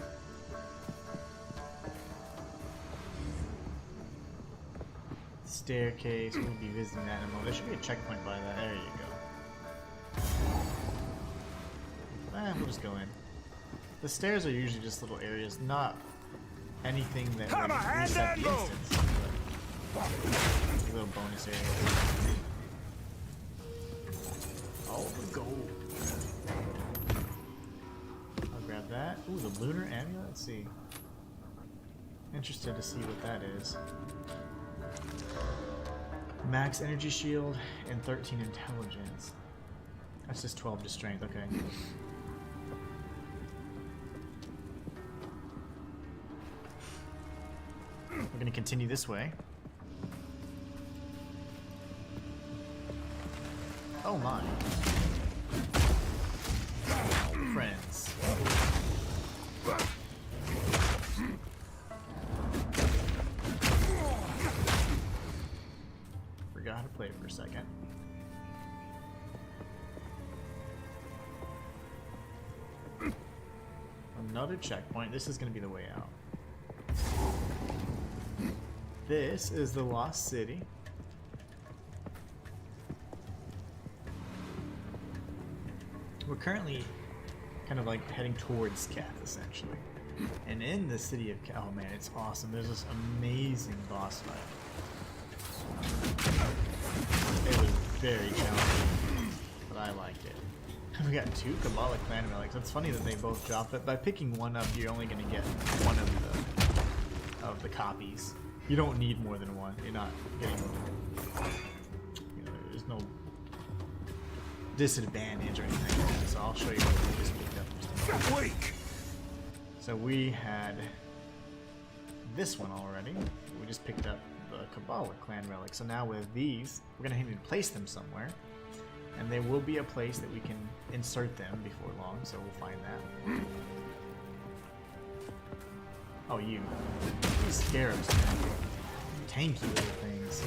Staircase, we'll be visiting that in a moment. There should be a checkpoint by that. There you go. We'll just go in. The stairs are usually just little areas, not anything that would reset the instance. But little bonus areas. Oh, the gold. I'll grab that. Ooh, the lunar amulet. Let's see. Interested to see what that is. Max energy shield and 13 intelligence. That's just 12 to strength, okay. We're gonna continue this way. Oh my. Friends. Forgot how to play for a second. Another checkpoint. This is going to be the way out. This is the Lost City. We're currently kind of like heading towards Kath, essentially. And in the city of Kath, oh man, it's awesome. There's this amazing boss fight. It was very challenging, but I liked it. We got 2 Kabbalah clan relics. It's funny that they both drop it. By picking one up, you're only going to get one of the copies. You don't need more than one. You're not getting, you know, there's no disadvantage or anything like that. So I'll show you what we just picked up. Wake! So we had this one already. We just picked up the Kabbalah clan relic. So now with these, we're going to need to place them somewhere. And there will be a place that we can insert them before long, so we'll find that. Oh, you. These scarabs, man. Tanky little things.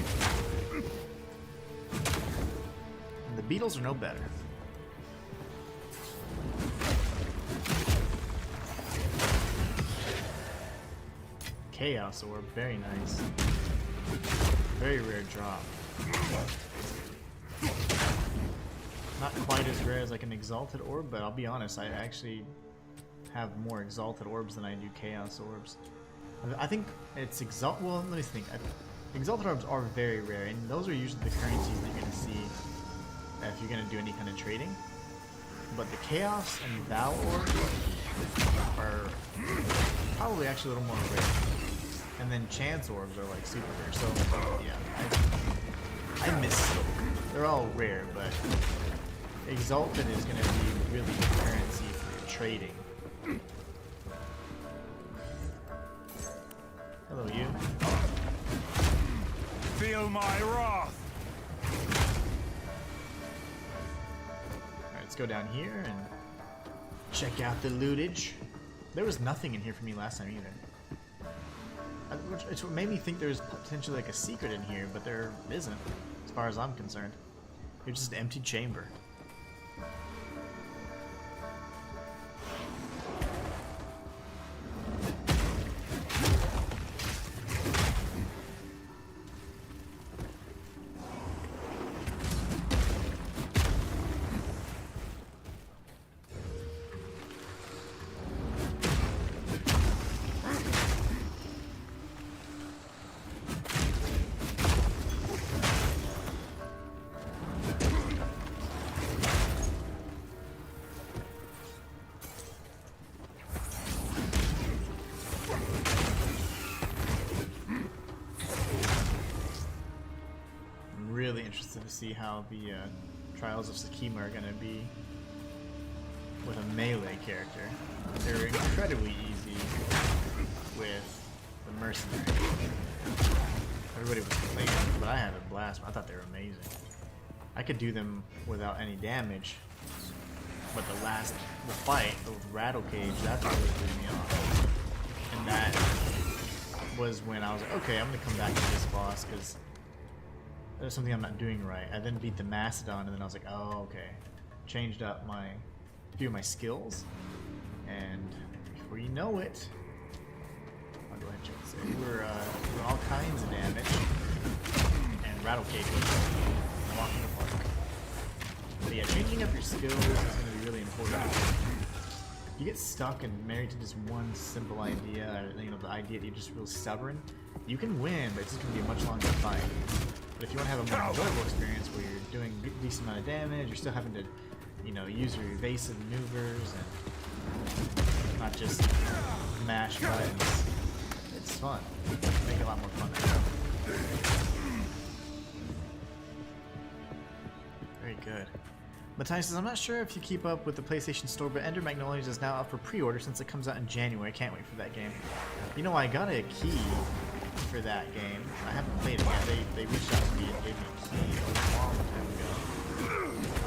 And the beetles are no better. Chaos orb, very nice. Very rare drop. Not quite as rare as like an exalted orb, but I'll be honest, I actually have more exalted orbs than I do chaos orbs. I think it's well, let me think. Exalted orbs are very rare, and those are usually the currencies that you're going to see if you're going to do any kind of trading. But the chaos and Val orbs are probably actually a little more rare. And then chance orbs are like super rare, so yeah, I misspoke. They're all rare, but Exalted is going to be really good currency for your trading. Hello, you. Feel my wrath! Alright, let's go down here and check out the lootage. There was nothing in here for me last time either. It's what made me think there's potentially like a secret in here, but there isn't, as far as I'm concerned. It's just an empty chamber. Really interested to see how the Trials of Sakima are going to be with a melee character. They're incredibly easy with the mercenary. Everybody was complaining, but I had a blast. I thought they were amazing. I could do them without any damage, but the fight with Rattle Cage, that's what really threw me off. And that was when I was like, okay, I'm going to come back to this boss because there's something I'm not doing right. I then beat the Mastodon, and then I was like, oh, okay. Changed up a few of my skills, And before you know it, I'll go ahead and check this out. We're all kinds of damage. And rattle cages. Walk in the park. But yeah, changing up your skills is going to be really important. If you get stuck and married to just one simple idea, or the idea that you're just real stubborn, you can win, but it's just going to be a much longer fight. But if you want to have a more enjoyable experience where you're doing a decent amount of damage, you're still having to, use your evasive maneuvers and not just mash buttons, it's fun. Make it a lot more fun. Very good. Matthias says, I'm not sure if you keep up with the PlayStation Store, but Ender Magnolias is now up for pre-order since it comes out in January. I can't wait for that game. I got a key for that game. I haven't played it yet. They reached out to me and gave me a key a long time ago.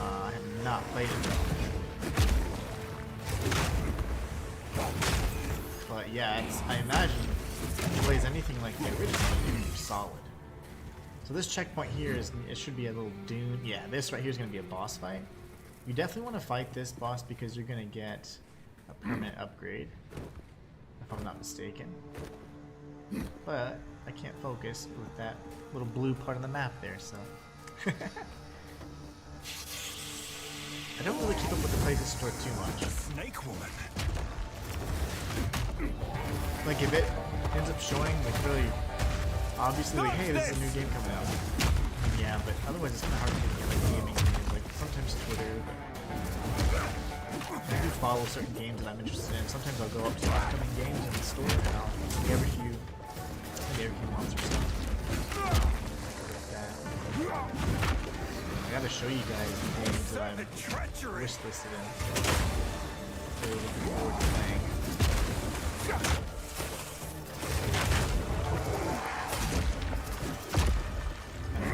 I have not played it though. But yeah, I imagine if it plays anything like the original, it's be solid. So this checkpoint here it should be a little dune. Yeah, this right here is going to be a boss fight. You definitely want to fight this boss because you're going to get a permanent upgrade, if I'm not mistaken. But I can't focus with that little blue part of the map there, so. I don't really keep up with the PlayStation Store too much. Snake woman. Like if it ends up showing like really obviously like, hey, this is a new game coming out. Yeah, but otherwise it's kind of hard to get like gaming news, like sometimes Twitter. But I do follow certain games that I'm interested in. Sometimes I'll go up to upcoming games in the store and I'll maybe every few months or so. Like that. I gotta show you guys the games that I'm wish listed in. Really looking forward to playing.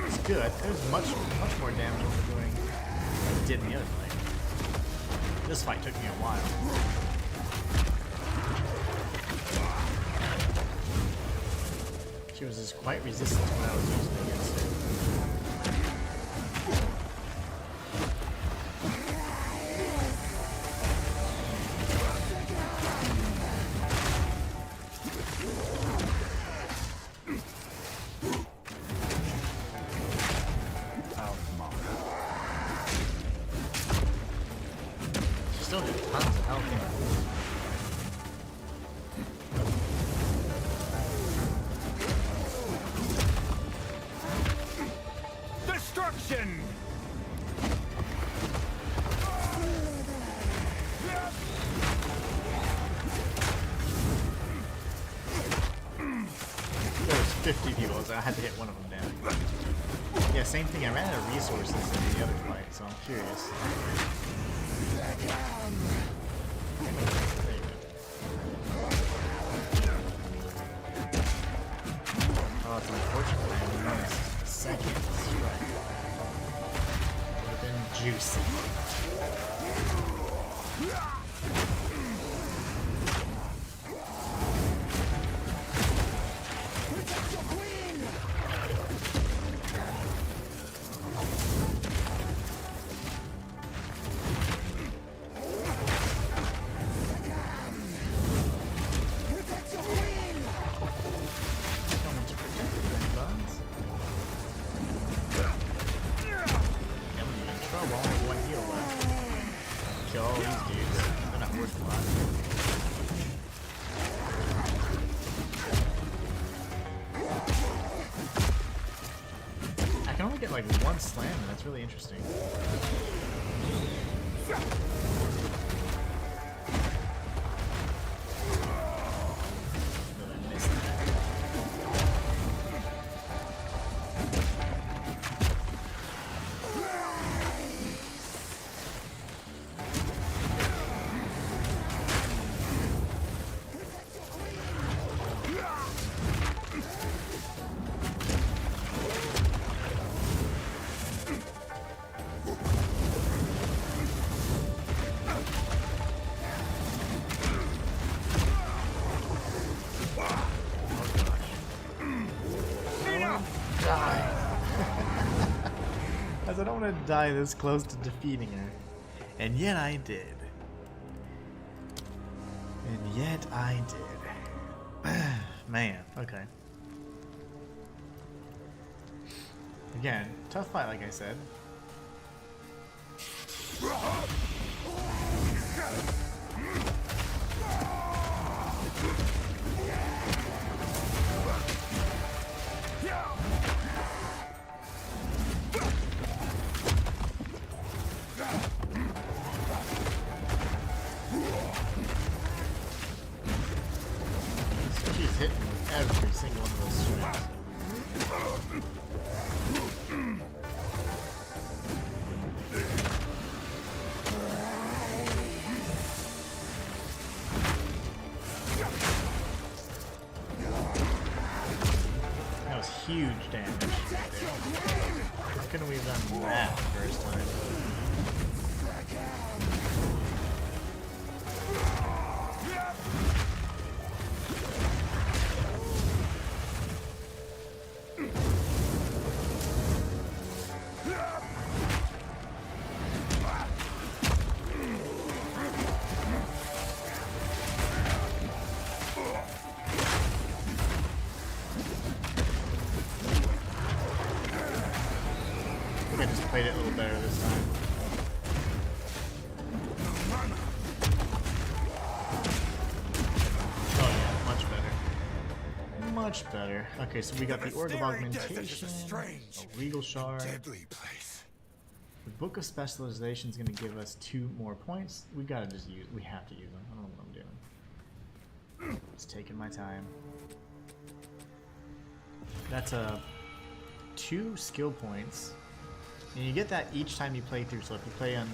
It's good. There's much more damage than we're doing than it did in the other fight. This fight took me a while. She was just quite resistant to what I was using against her. She still did tons of health here. Destruction! There was 50 people, so I had to hit one of them down. Yeah, same thing. I ran out of resources in the other fight, so I'm curious. There you go. Oh, it's unfortunate I only missed a second strike. Would have been juicy. Like one slam, and that's really interesting. I don't want to die this close to defeating her, and yet I did. Yet I did. Man, okay. Again, tough fight, like I said. She's hitting with every single one of those swings. That was huge damage right there. How couldn't we have done that the first time? I just played it a little better this time. Oh yeah, much better. Much better. Okay, so we got the Org of Augmentation, a Regal Shard. Deadly place. The Book of Specialization is going to give us 2 more points. We gotta just use. We have to use them. I don't know what I'm doing. Just taking my time. That's 2 skill points. And you get that each time you play through. So if you play on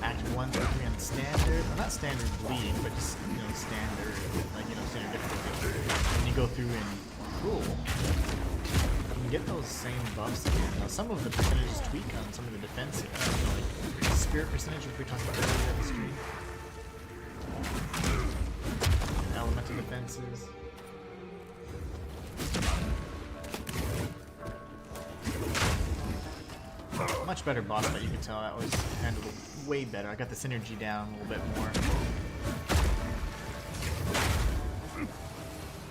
Act 1 through 3 on standard, well, not standard bleed, but just, you know, standard, like, you know, standard difficulty. And you go through in cruel, you can get those same buffs again. Now, some of the percentages tweak on some of the defense, you know, like spirit percentage, which we talked about earlier in the stream. And elemental defenses. Much better boss fight, you can tell that was handled way better. I got the synergy down a little bit more.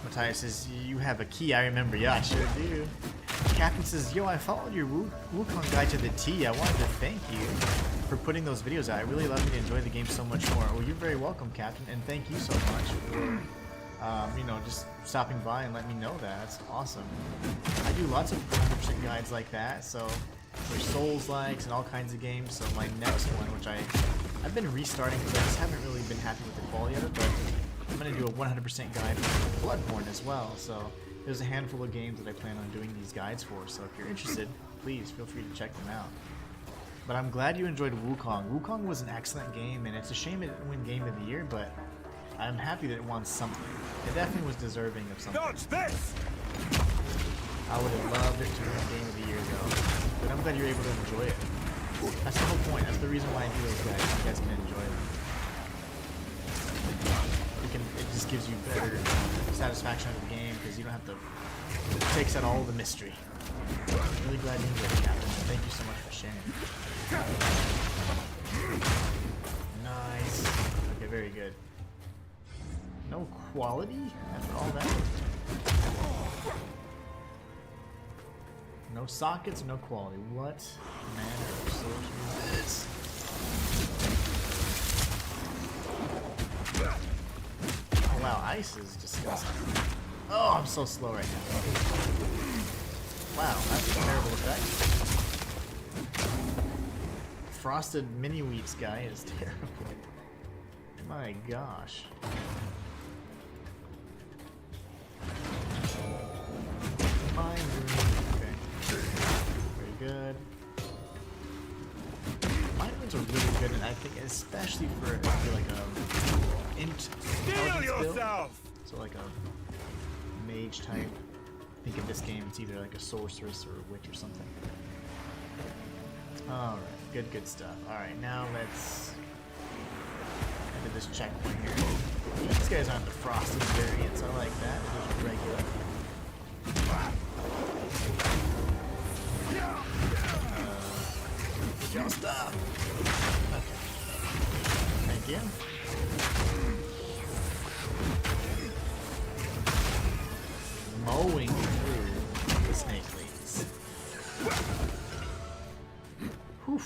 Matthias says, you have a key, I remember. Yeah, I sure do. Captain says, yo, I followed your Wukong guide to the T. I wanted to thank you for putting those videos out. I really love me to enjoy the game so much more. Well, you're very welcome, Captain, and thank you so much for, you know, just stopping by and letting me know that. That's awesome. I do lots of 100% guides like that, so for Souls likes and all kinds of games. So my next one, which I've been restarting because I just haven't really been happy with the quality of it, but I'm going to do a 100% guide for Bloodborne as well. So there's a handful of games that I plan on doing these guides for. So if you're interested, please feel free to check them out. But I'm glad you enjoyed Wukong. Wukong was an excellent game, and it's a shame it didn't win Game of the Year, but I'm happy that it won something. It definitely was deserving of something. Dodge this! I would have loved it to win Game of the Year though. But I'm glad you're able to enjoy it. That's the whole point. That's the reason why I do those guys. You guys can enjoy them. It just gives you better satisfaction of the game because you don't have to. It takes out all the mystery. I'm really glad you enjoyed it, Captain. Thank you so much for sharing. Nice. Okay, very good. No quality after all that. No sockets, no quality. What manner of sorcery is this? Oh wow, ice is disgusting. Oh, I'm so slow right now. Wow, that's a terrible effect. Frosted mini wheats guy is terrible. My gosh. Mind room. Very good. Mind rooms are really good, and I think especially for like a intelligence build, so like a mage type. I think in this game it's either like a sorceress or a witch or something. All right, good stuff. All right, now let's head to this checkpoint here. These guys aren't the frosted variants. I like that. They're just regular. Y'all stop. Okay. Thank you. mowing through the snake ladies. Whew.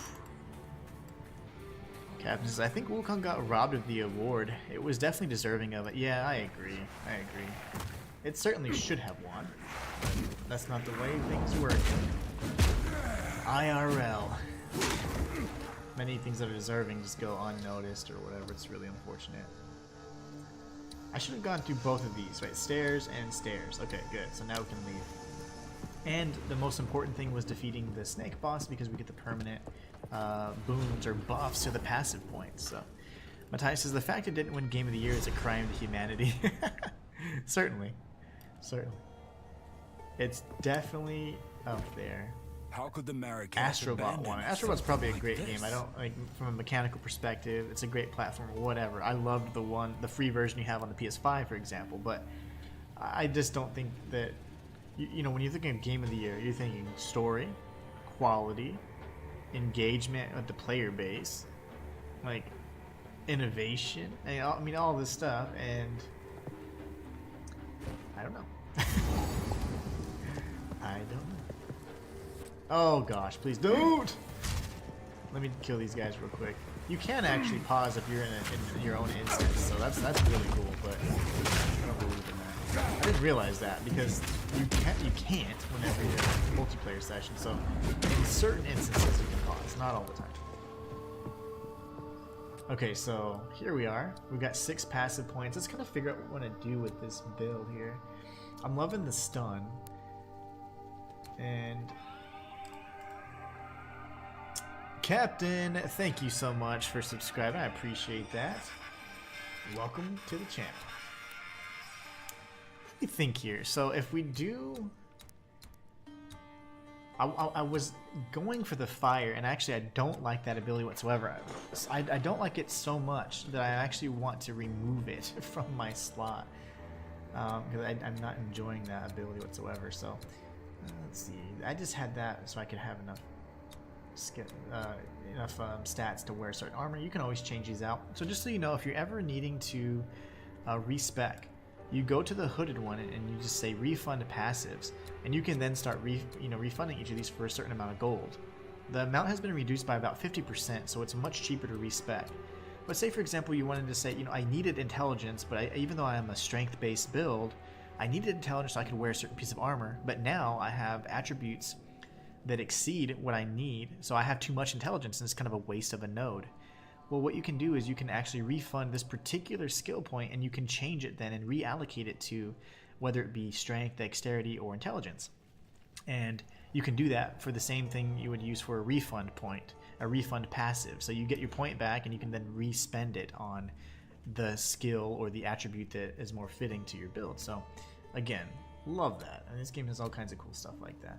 Captain says, I think Wukong got robbed of the award. It was definitely deserving of it. Yeah, I agree. I agree. It certainly should have won. That's not the way things work. IRL. Many things that are deserving just go unnoticed or whatever. It's really unfortunate. I should have gone through both of these, right? Stairs and stairs. Okay, good. So now we can leave. And the most important thing was defeating the snake boss because we get the permanent boons or buffs to the passive points. So Matthias says, the fact it didn't win Game of the Year is a crime to humanity. Certainly. Certainly. It's definitely up there. How could the Marrakesh Astrobot won. Astrobot's probably a great game. I don't like from a mechanical perspective. It's a great platform or whatever. I loved the free version you have on the PS5, for example. But I just don't think that you know when you're thinking of Game of the Year, you're thinking story, quality, engagement with the player base, like innovation. I mean all this stuff, and I don't know. I don't know. Oh gosh, please don't! Let me kill these guys real quick. You can actually pause if you're in your own instance, so that's really cool, but I don't believe in that. I didn't realize that because you can't whenever you're in a multiplayer session, so in certain instances you can pause, not all the time. Okay, so here we are. We've got 6 passive points. Let's kind of figure out what we want to do with this build here. I'm loving the stun. And Captain, thank you so much for subscribing. I appreciate that. Welcome to the channel. Let me think here. So if we do... I was going for the fire, and actually I don't like that ability whatsoever. I don't like it so much that I actually want to remove it from my slot. Because I'm not enjoying that ability whatsoever. So let's see. I just had that so I could have enough stats to wear certain armor. You can always change these out. So just so you know, if you're ever needing to respec, you go to the hooded one and you just say refund passives, and you can then start refunding each of these for a certain amount of gold. The amount has been reduced by about 50%, so it's much cheaper to respec. But say for example you wanted to say, I needed intelligence, but even though I am a strength-based build, I needed intelligence so I could wear a certain piece of armor, but now I have attributes that exceed what I need, so I have too much intelligence and it's kind of a waste of a node. Well, what you can do is you can actually refund this particular skill point, and you can change it then and reallocate it to whether it be strength, dexterity, or intelligence. And you can do that for the same thing you would use for a refund point, a refund passive. So you get your point back and you can then re-spend it on the skill or the attribute that is more fitting to your build. So again, love that. And this game has all kinds of cool stuff like that.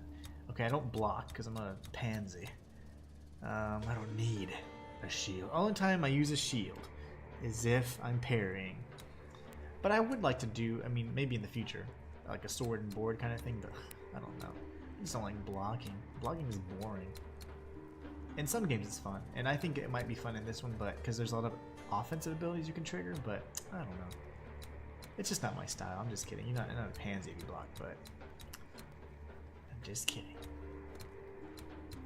Okay, I don't block because I'm a pansy. I don't need a shield. Only time I use a shield is if I'm parrying. But I would like to do, maybe in the future, like a sword and board kind of thing, but I don't know. I just don't like blocking. Blocking is boring. In some games it's fun, and I think it might be fun in this one, but because there's a lot of offensive abilities you can trigger, but I don't know. It's just not my style. I'm just kidding. You're not a pansy if you block, but I'm just kidding.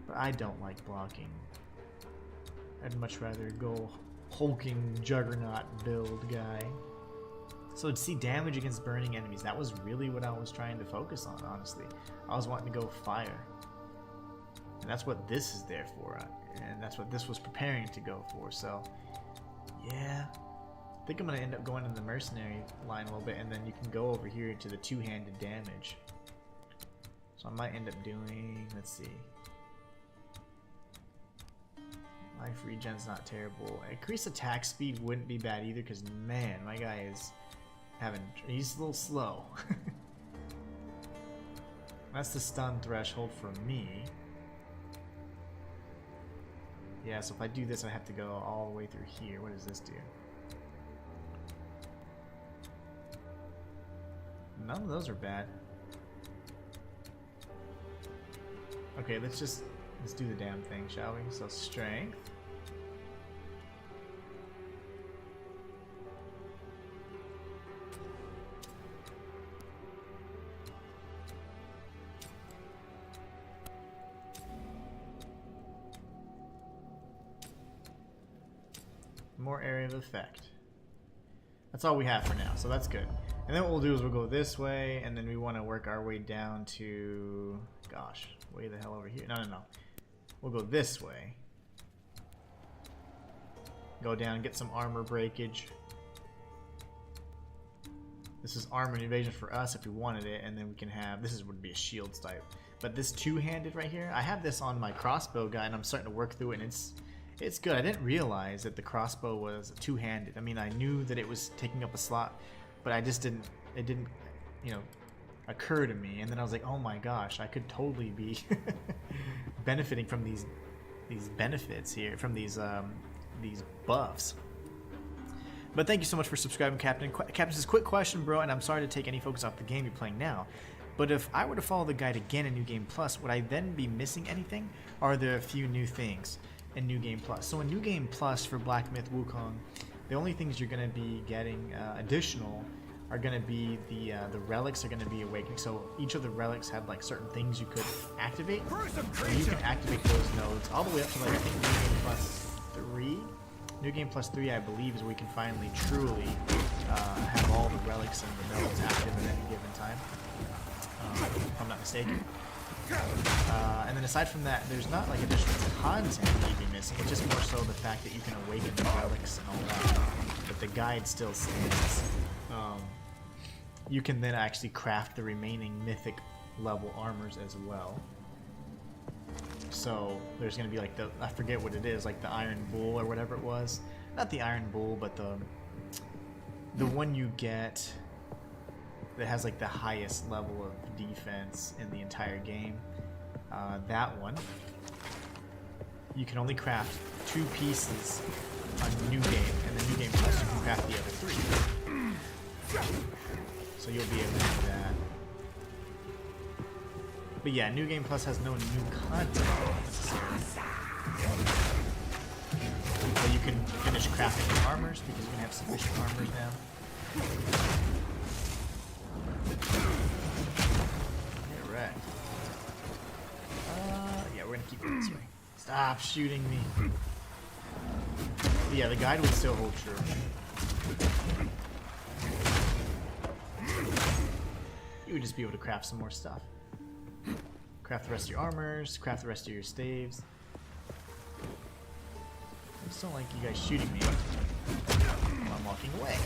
But I don't like blocking. I'd much rather go hulking juggernaut build guy. So to see damage against burning enemies, that was really what I was trying to focus on, honestly. I was wanting to go fire. And that's what this is there for, and that's what this was preparing to go for, so yeah. I think I'm going to end up going in the mercenary line a little bit, and then you can go over here to the two-handed damage. So I might end up doing, let's see. Life regen's not terrible. Increased attack speed wouldn't be bad either, because man, my guy is he's a little slow. That's the stun threshold for me. Yeah, so if I do this, I have to go all the way through here. What does this do? None of those are bad. Okay, let's do the damn thing, shall we? So strength. more area of effect. That's all we have for now, so that's good. And then what we'll do is we'll go this way, and then we want to work our way down to... Gosh, way the hell over here. No, no, no. We'll go this way. Go down, get some armor breakage. This is armor evasion for us if we wanted it, and then we can have... This would be a shield type. But this two-handed right here, I have this on my crossbow guy, and I'm starting to work through it, and it's good. I didn't realize that the crossbow was two-handed. I mean, I knew that it was taking up a slot, but I just didn't... It didn't, you know, occur to me. And then I was like, oh my gosh, I could totally be benefiting from these benefits here, from these buffs. But thank you so much for subscribing, Captain. Captain says, quick question, bro, and I'm sorry to take any focus off the game you're playing now, but if I were to follow the guide again in New Game Plus, would I then be missing anything? Or are there a few new things in New Game Plus? So in New Game Plus for Black Myth Wukong, the only things you're going to be getting additional are going to be the relics are going to be awakening. So each of the relics have like certain things you could activate. And you can activate those nodes all the way up to like I think New Game Plus 3. New Game Plus 3, I believe, is where we can finally truly have all the relics and the nodes active at any given time, if I'm not mistaken. And then aside from that, there's not like additional content that you'd be missing. It's just more so the fact that you can awaken the relics and all that. But the guide still stands. You can then actually craft the remaining mythic level armors as well. So there's going to be like the, I forget what it is, like the Iron Bull or whatever it was. Not the Iron Bull, but the one you get that has like the highest level of defense in the entire game. That one. You can only craft 2 pieces on New Game, and then New Game Plus you can craft the other 3. So you'll be able to do that. But yeah, New Game Plus has no new content necessarily. So you can finish crafting your armors because you can have sufficient armors now. Alright. Yeah, we're gonna keep going this way. Stop shooting me. But yeah, the guide would still hold true. You would just be able to craft some more stuff. Craft the rest of your armors, craft the rest of your staves. I just don't like you guys shooting me while I'm walking away.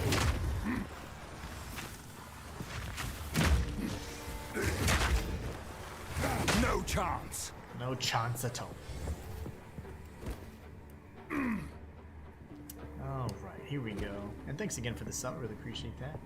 No chance. No chance at all. Alright, here we go. And thanks again for the sub, really appreciate that.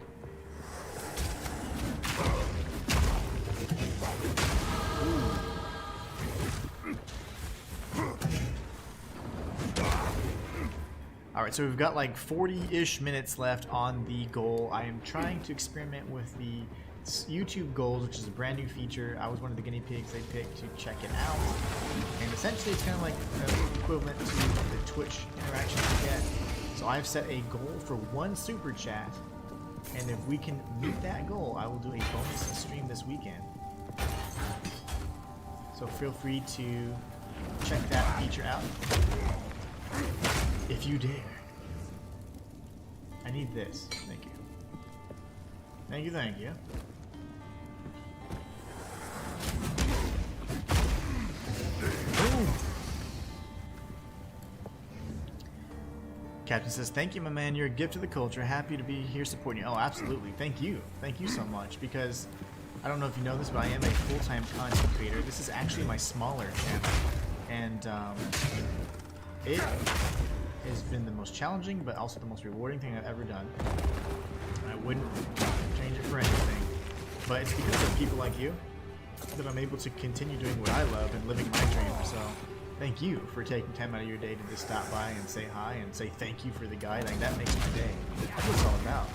Alright, so we've got like 40-ish minutes left on the goal. I am trying to experiment with the YouTube goals, which is a brand new feature. I was one of the guinea pigs they picked to check it out. And essentially it's kind of like equivalent to the Twitch interaction you get. So I've set a goal for 1 super chat. And if we can meet that goal, I will do a bonus stream this weekend. So feel free to check that feature out. If you dare. I need this. Thank you. Thank you, thank you. Ooh. Captain says, thank you, my man. You're a gift to the culture. Happy to be here supporting you. Oh, absolutely. Thank you. Thank you so much. Because I don't know if you know this, but I am a full-time content creator. This is actually my smaller channel. And it has been the most challenging, but also the most rewarding thing I've ever done. I wouldn't change it for anything. But it's because of people like you that I'm able to continue doing what I love and living my dream. So thank you for taking time out of your day to just stop by and say hi and say thank you for the guide. Like, that makes my day. That's what it's all about.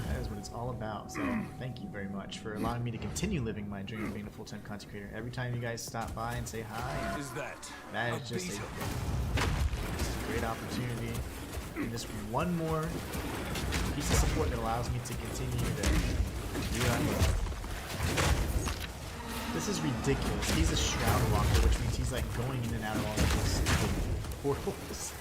That is what it's all about. So thank you very much for allowing me to continue living my dream of being a full-time content creator. Every time you guys stop by and say hi, that is just a great opportunity. And just one more piece of support that allows me to continue to do what I love. This is ridiculous. He's a shroud walker, which means he's like going in and out of all of these portals.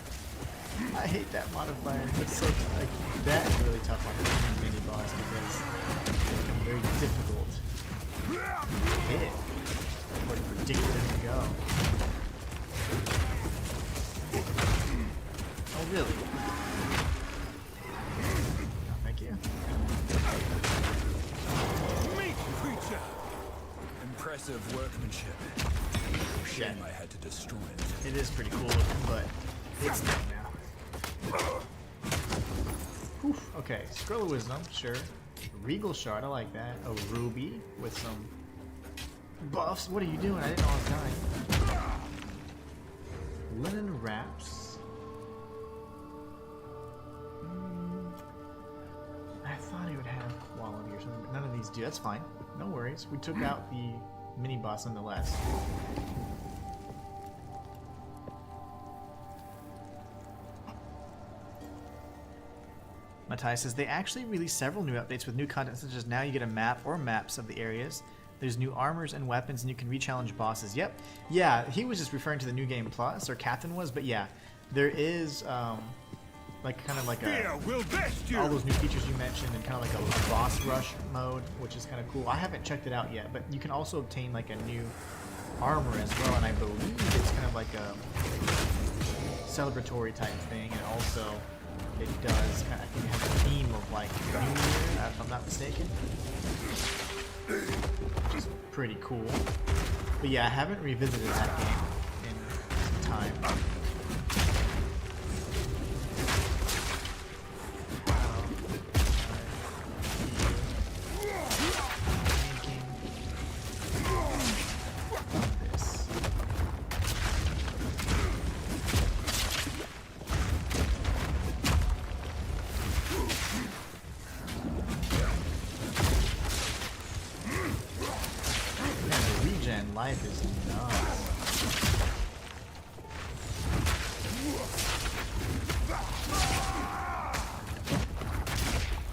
I hate that modifier. It's so like that is really tough on the mini boss because it's very difficult to hit or to predict where to go. Oh really? No, thank you. Meat creature! Impressive workmanship. Shame I had to destroy it. It is pretty cool looking, but it's dead now. Whew, okay, Scroll of Wisdom, sure. Regal Shard, I like that. A ruby with some buffs. What are you doing? I didn't know I was dying. Linen wraps. I thought he would have quality or something, but none of these do. That's fine. No worries. We took out the mini boss nonetheless. Matthias says they actually released several new updates with new content, such as now you get a map or maps of the areas. There's new armors and weapons, and you can re-challenge bosses. Yep. Yeah, he was just referring to the New Game Plus, or Captain was, but yeah, there is like kind of like all those new features you mentioned, and kind of like a boss rush mode, which is kind of cool. I haven't checked it out yet, but you can also obtain like a new armor as well, and I believe it's kind of like a celebratory type thing, and also it does kind of, I think it has a theme of like New Year, if I'm not mistaken, which is pretty cool. But yeah, I haven't revisited that game in some time. Life is nuts.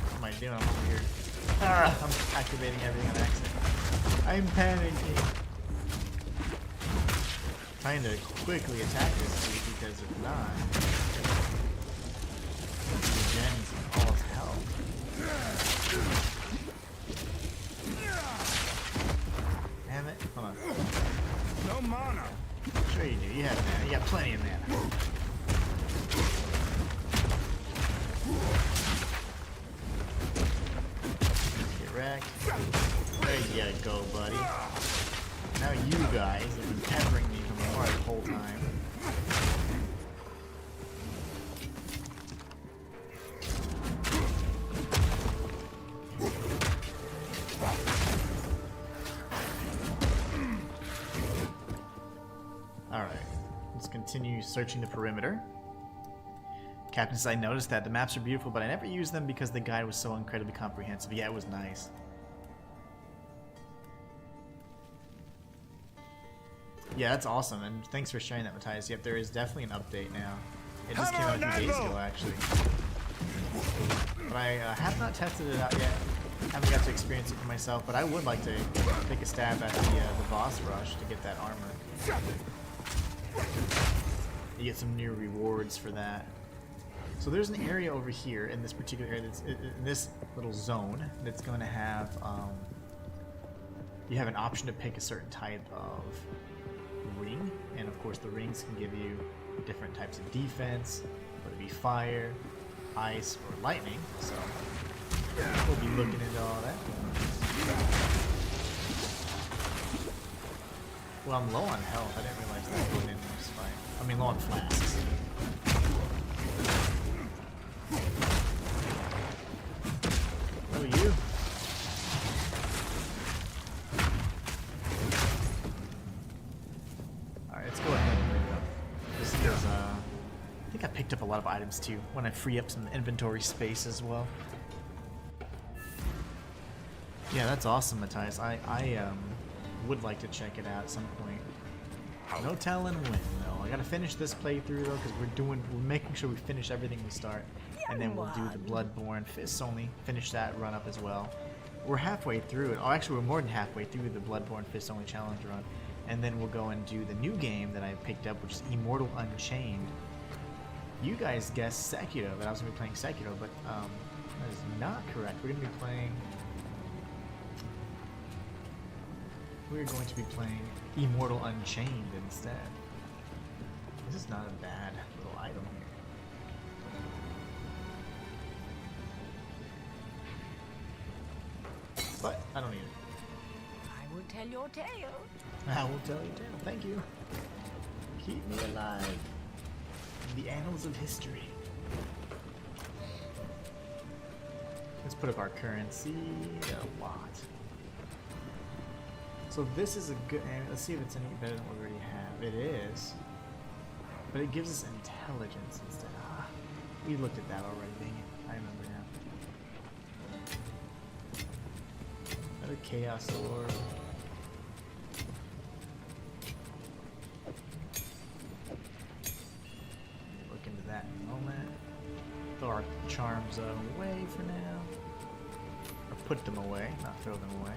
What am I doing? I'm over here. I'm activating everything on accident. I'm panicking. Trying to quickly attack this dude because if not, the gens all his health. Damn it. Hold on. No mana. Sure you do. You have mana. You got plenty of mana. Get wrecked. There you go, buddy. Now you guys have been peppering me from afar the whole time. Continue searching the perimeter. Captain says, I noticed that the maps are beautiful, but I never used them because the guide was so incredibly comprehensive. Yeah, it was nice. Yeah, that's awesome, and thanks for sharing that, Matthias. Yep, there is definitely an update now. It just came out a few days ago, actually. But I have not tested it out yet. Haven't got to experience it for myself, but I would like to take a stab at the boss rush to get that armor. You get some new rewards for that. So there's an area over here in this particular area, that's in this little zone, that's going to have, you have an option to pick a certain type of ring, and of course the rings can give you different types of defense, whether it be fire, ice, or lightning, so we'll be looking into all that. Well, I'm low on health. I didn't realize that going in this fight. I mean, low on flasks. Oh, you? Alright, let's go ahead and pick it up. This is, I think I picked up a lot of items too, when I free up some inventory space as well. Yeah, that's awesome, Matthias. I would like to check it out at some point. No telling when though. I gotta finish this playthrough though, because we're making sure we finish everything we start, and then we'll do the Bloodborne Fists Only, finish that run up as well. We're halfway through it. Oh, actually, we're more than halfway through the Bloodborne Fists Only challenge run, and then we'll go and do the new game that I picked up, which is Immortal Unchained. You guys guessed Sekiro, that I was going to be playing Sekiro, but that is not correct. We're going to be playing... We're going to be playing Immortal Unchained instead. This is not a bad little item here. But I don't need it. I will tell your tale. I will tell you tale. Thank you. Keep me alive. In the annals of history. Let's put up our currency a lot. So this is a good. Let's see if it's any better than what we already have. It is, but it gives us intelligence instead. Ah, we looked at that already. Dang it! I remember now. Another chaos orb. Look into that in a moment. Throw our charms away for now, or put them away, not throw them away.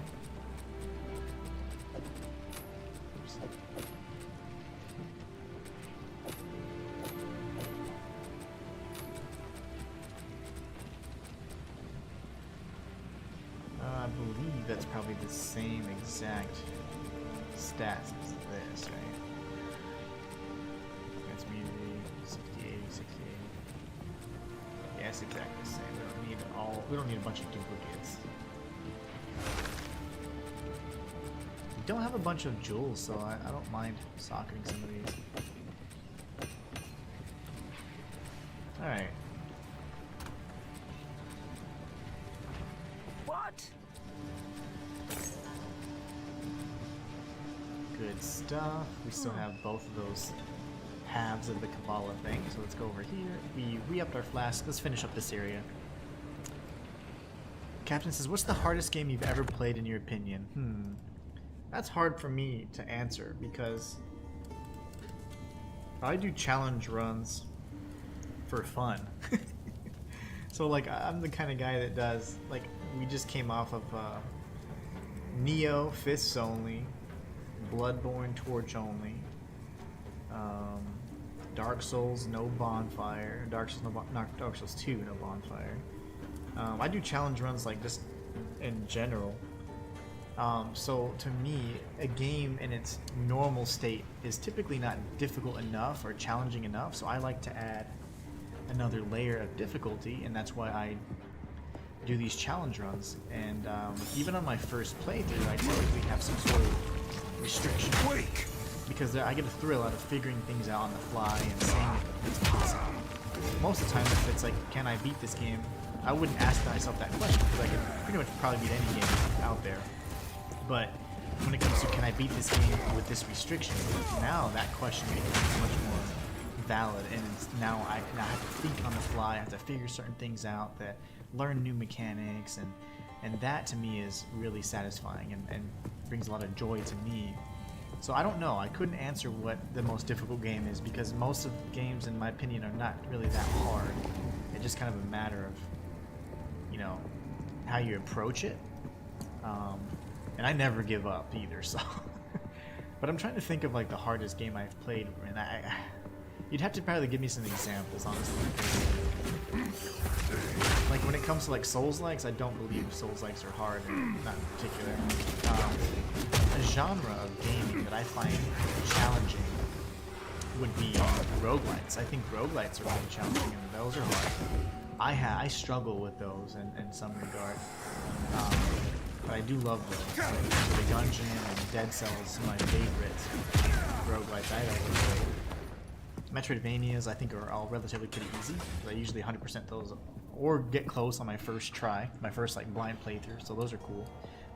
I believe that's probably the same exact stats as this, right? That's me 60, 80, 60, 80. Yeah, it's exactly the same. We don't need a bunch of duplicates. We don't have a bunch of jewels, so I don't mind socketing some of these. Alright. What? Good stuff. We still have both of those halves of the Kabbalah thing, so let's go over here. We re-upped our flask. Let's finish up this area. Captain says, what's the hardest game you've ever played in your opinion? That's hard for me to answer because I do challenge runs for fun. So like I'm the kind of guy that does, like, we just came off of Neo, Fists Only, Bloodborne, Torch Only, Dark Souls, no bonfire, Dark Souls 2, no bonfire. I do challenge runs like just in general. So to me, a game in its normal state is typically not difficult enough or challenging enough, so I like to add another layer of difficulty, and that's why I do these challenge runs. And even on my first playthrough, I typically have some sort of restriction. Because I get a thrill out of figuring things out on the fly and seeing if it's possible. Most of the time, if it's like, can I beat this game? I wouldn't ask myself that question because I could pretty much probably beat any game out there. But when it comes to can I beat this game with this restriction, now that question becomes much more valid, and now I have to think on the fly, I have to figure certain things out, that learn new mechanics, and that to me is really satisfying and brings a lot of joy to me. So I don't know, I couldn't answer what the most difficult game is because most of the games in my opinion are not really that hard. It's just kind of a matter of, you know, how you approach it. And I never give up either, so but I'm trying to think of like the hardest game I've played, and you'd have to probably give me some examples, honestly. Like when it comes to like Souls-likes, I don't believe Souls-likes are hard, not in particular. A genre of gaming that I find challenging would be roguelites. I think roguelites are really challenging, and those are hard. I struggle with those in some regard. But I do love those. Like, the Gungeon and Dead Cells are my favorite roguelites I've ever played. Metroidvanias I think are all relatively pretty easy. I usually 100% those or get close on my first try, my first like blind playthrough, so those are cool.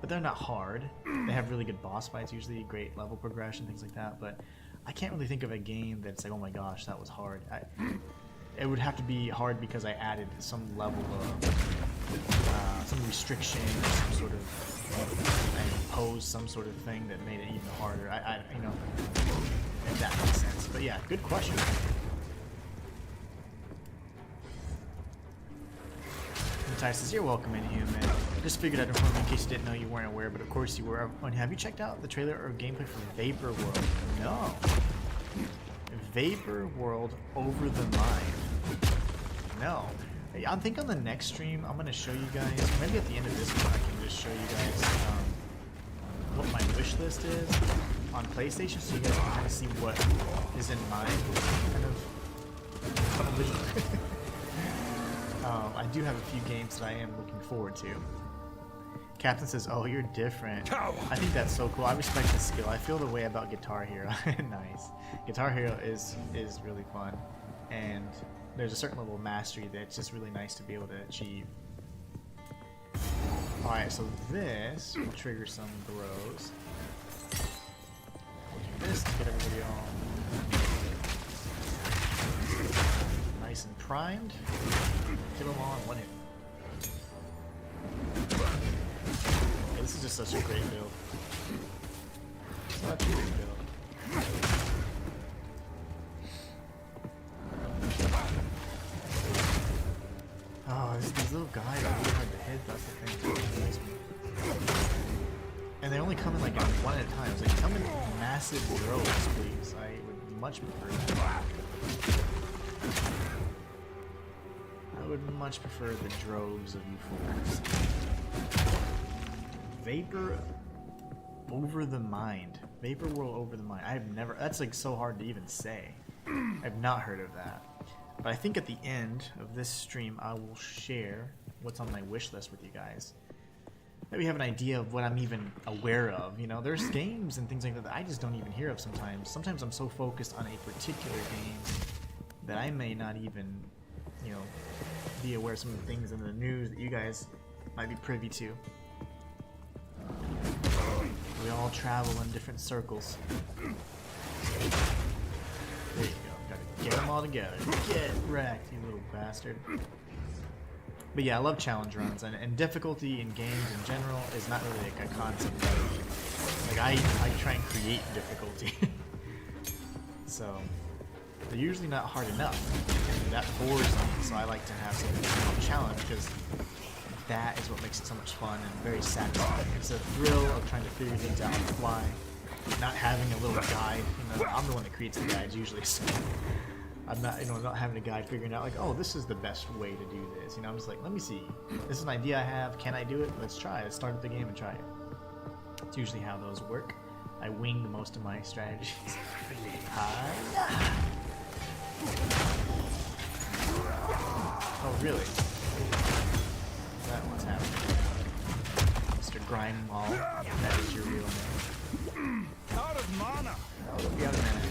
But they're not hard. They have really good boss fights, usually great level progression, things like that. But I can't really think of a game that's like, oh my gosh, that was hard. It would have to be hard because I added some level of some restriction, or some sort of I imposed some sort of thing that made it even harder. I you know, if that makes sense. But yeah, good question. Ty says, you're welcome, Inhuman. Just figured I'd inform you in case you didn't know you weren't aware, but of course you were. Have you checked out the trailer or gameplay for Vapor World? No. Vapor World Over the Mind. No. I think on the next stream, I'm going to show you guys, maybe at the end of this one, I can just show you guys what my wish list is on PlayStation, so you guys can kind of see what is in my kind of I do have a few games that I am looking forward to. Captain says, "Oh, you're different." I think that's so cool. I respect the skill. I feel the way about Guitar Hero. Nice. Guitar Hero is really fun, and there's a certain level of mastery that's just really nice to be able to achieve. All right, so this will trigger some grows. We'll do this to get everybody all nice and primed. Kill them all in one hit. Yeah, this is just such a great build. Such a great build. Oh, these little guys are really hard to hit, that's the thing. And they only come in like one at a time. It's like, come in massive droves, please. I would much prefer that. I would much prefer the droves of you fools. Vapor over the mind. Vapor world over the mind. I've never, that's like so hard to even say. I've not heard of that. But I think at the end of this stream, I will share what's on my wish list with you guys. Maybe have an idea of what I'm even aware of. You know, there's games and things like that I just don't even hear of sometimes. Sometimes I'm so focused on a particular game that I may not even, you know, be aware of some of the things in the news that you guys might be privy to. We all travel in different circles. There you go. Gotta get them all together. Get wrecked, you little bastard. But yeah, I love challenge runs, and difficulty in games in general is not really like a concept. Like I try and create difficulty. So they're usually not hard enough. And that bores me, so I like to have something called challenge, because that is what makes it so much fun and very satisfying. It's a thrill of trying to figure things out on the fly, not having a little guide. You know, I'm the one that creates the guides usually, so I'm not, you know, not having a guide figuring out like, oh, this is the best way to do this. You know, I'm just like, let me see. This is an idea I have. Can I do it? Let's try it. Let's start the game and try it. It's usually how those work. I wing most of my strategies. Oh, really? Is that what's happening? Mr. Grindwall, that is your real name. Out of mana. Oh, look, the other man.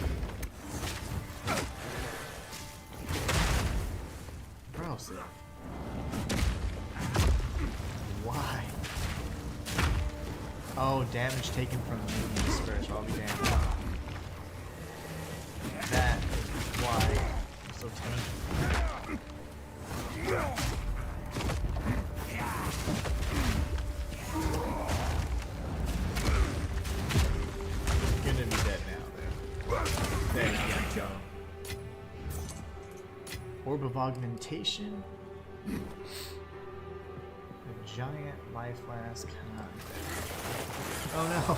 Gross. Why? Oh, damage taken from the minions first. I'll be damned. That is why I'm so tainted. You're gonna be dead now, there. There you go. Orb of Augmentation. A giant life flask. Oh no.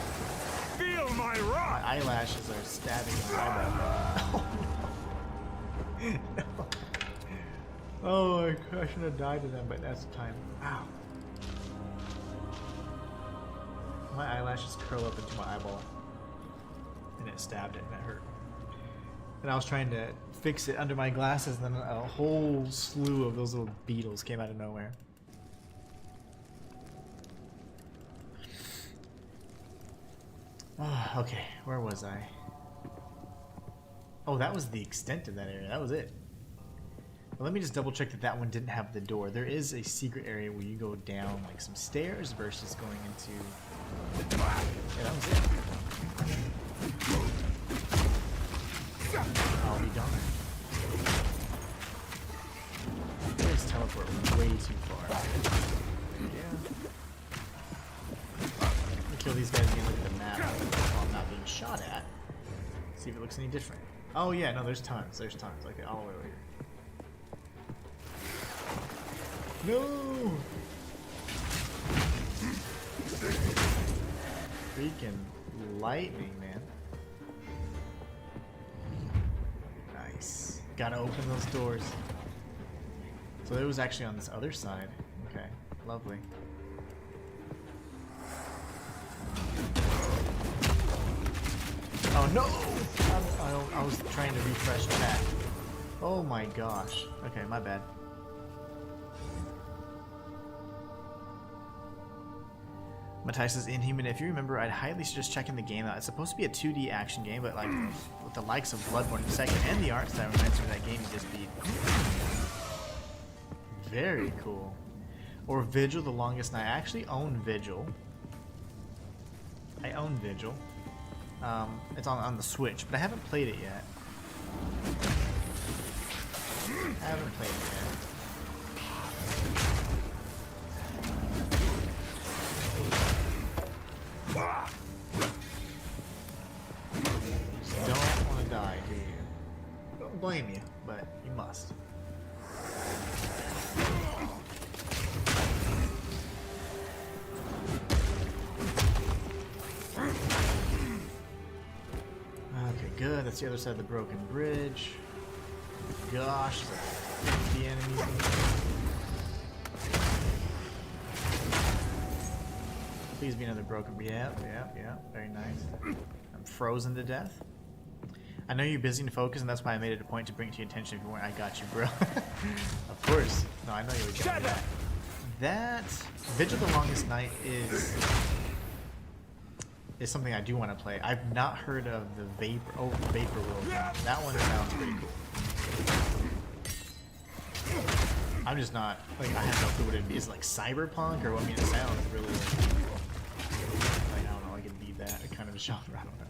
Feel my wrath. My eyelashes are stabbing my eyebrow. No. Oh, I shouldn't have died to them, but that's the time. Ow. My eyelashes curl up into my eyeball. And it stabbed it and it hurt. And I was trying to fix it under my glasses, and then a whole slew of those little beetles came out of nowhere. Oh, okay, where was I? Oh, that was the extent of that area. That was it. Well, let me just double check that that one didn't have the door. There is a secret area where you go down like some stairs versus going into... Yeah, that was it. I'll be darned. Let's teleport way too far. Yeah. Let me kill these guys again. Look at the map while I'm not being shot at. See if it looks any different. Oh yeah, no, there's tons. There's tons. Okay, all the way over here. No! Freaking lightning, man. Nice. Gotta open those doors. So it was actually on this other side. Okay, lovely. Oh no! I was trying to refresh chat. Oh my gosh. Okay, my bad. Matthias says, Inhuman, if you remember, I'd highly suggest checking the game out. It's supposed to be a 2D action game, but like with the likes of Bloodborne 2nd and the art style reminds me of that game you just beat. Very cool. Or Vigil, The Longest Night. I actually own Vigil. I own Vigil. It's on the Switch, but I haven't played it yet. I haven't played it yet. Just don't want to die, do you? Don't blame you, but you must. Okay, good. That's the other side of the broken bridge. Gosh, there's like 50 enemies. Please be another broken. Yeah. Very nice. I'm frozen to death. I know you're busy and focused, and that's why I made it a point to bring it to your attention if you weren't. I got you, bro. Of course. No, I know you would get that. That Vigil: The Longest Night is something I do want to play. I've not heard of the Vapor World. That one sounds pretty cool. I'm just not like I have no clue what it'd be. Is it like cyberpunk or what? I mean, it sounds really like I don't know. I could be that kind of a genre. I don't know.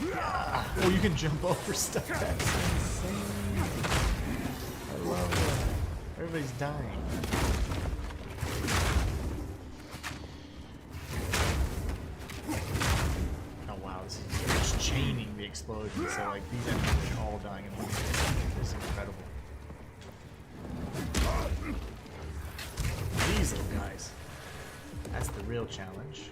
Yeah. Oh, you can jump over stuff. That's insane. I love that. Everybody's dying. Oh wow, this is just chaining the explosion. So like these enemies are all dying at once. This is incredible. These little guys. That's the real challenge.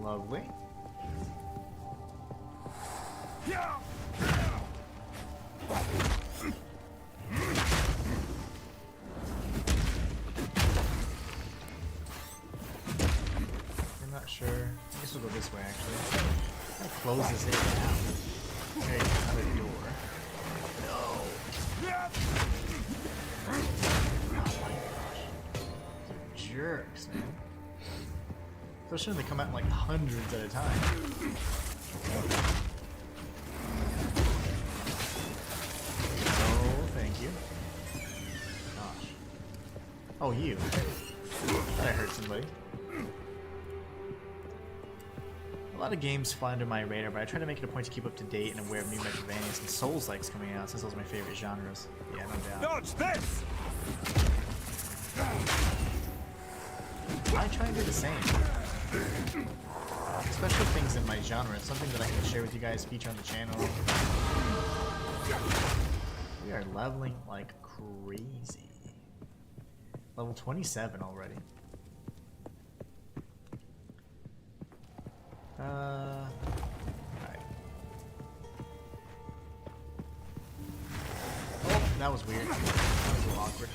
Lovely. I'm not sure. I guess we'll go this way actually. I'll close this area out. Okay, another door. No. Oh my gosh. These are jerks, man. Especially when they come out in like hundreds at a time. Oh, thank you. Gosh. Oh, you. That hurt somebody. A lot of games fly under my radar, but I try to make it a point to keep up to date and aware of new Metroidvanias and Souls-likes coming out, since those are my favorite genres. Yeah, no doubt. Dodge this! I try and do the same. Special things in my genre. It's something that I can share with you guys, feature on the channel. We are leveling like crazy. Level 27 already. Alright. Oh, that was weird. That was a little awkward.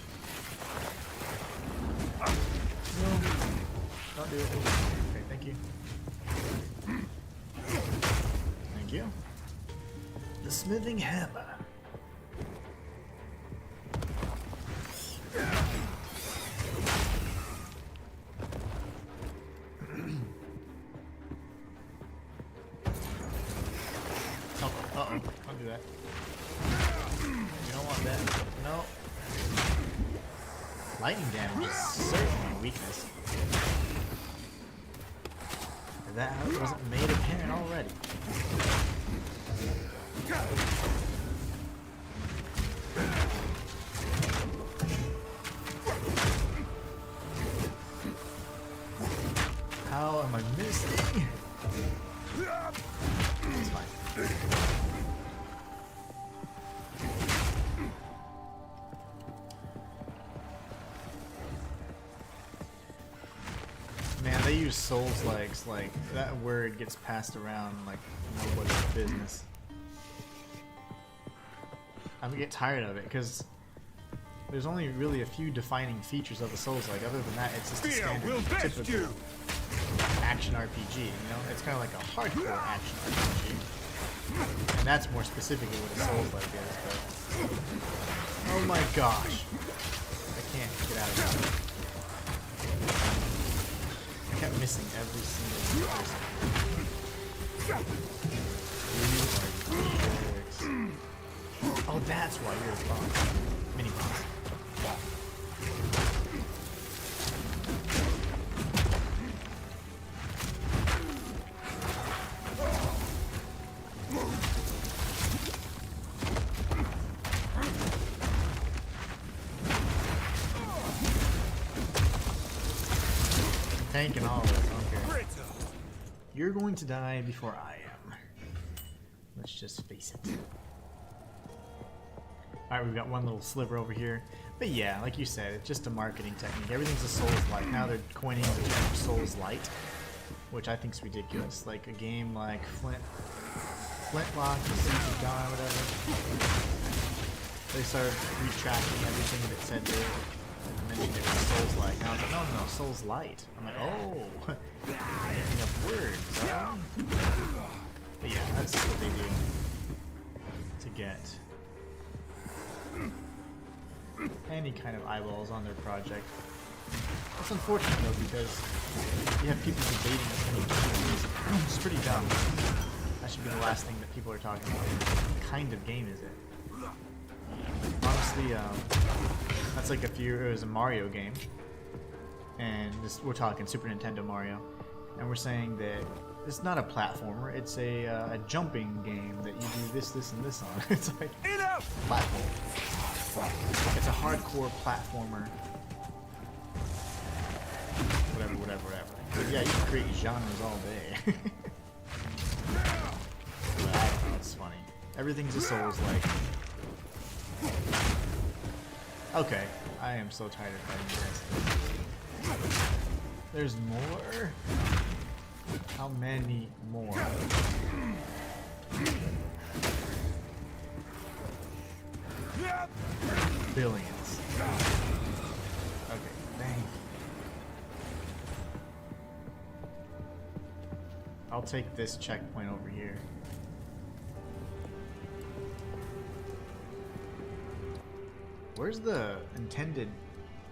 No. Don't do it. Okay, thank you. Thank you. The smithing hammer. Uh-oh. Don't do that. You don't want that. No. Lightning damage is certainly a weakness. If that wasn't made apparent already. How am I missing? It's fine. use souls likes, like that word gets passed around like nobody's business. I'm gonna get tired of it because there's only really a few defining features of a souls like. Other than that, it's just a standard typical action RPG. You know, it's kind of like a hardcore action RPG, and that's more specifically what a souls like is. But oh my gosh, I can't get out of that. I kept missing every single person. Oh, that's why you're a boss. Mini boss. Tanking all of it. Okay. You're going to die before I am. Let's just face it. Alright, we've got one little sliver over here. But yeah, like you said, it's just a marketing technique. Everything's a Souls-like. Now they're coining the term Souls-light, which I think is ridiculous. Like a game like Flintlock, Siege of Dawn, whatever. They started retracting everything that said they mentioned it was Souls-like. Now it's like, no, Souls-light. I'm like, oh, making up words, huh? But yeah, that's what they do to get any kind of eyeballs on their project. It's unfortunate though, because you have people debating opinions. It's pretty dumb. That should be the last thing that people are talking about. What kind of game is it? Honestly, that's like it was a Mario game, and we're talking Super Nintendo Mario, and we're saying that it's not a platformer, it's a jumping game that you do this, and this on. It's like platform. It's a hardcore platformer. Whatever. But yeah, you can create genres all day. But I don't know, it's funny. Everything's a Souls-like. Okay, I am so tired of fighting this. There's more? How many more? Billions. Okay, dang. I'll take this checkpoint over here. Where's the intended...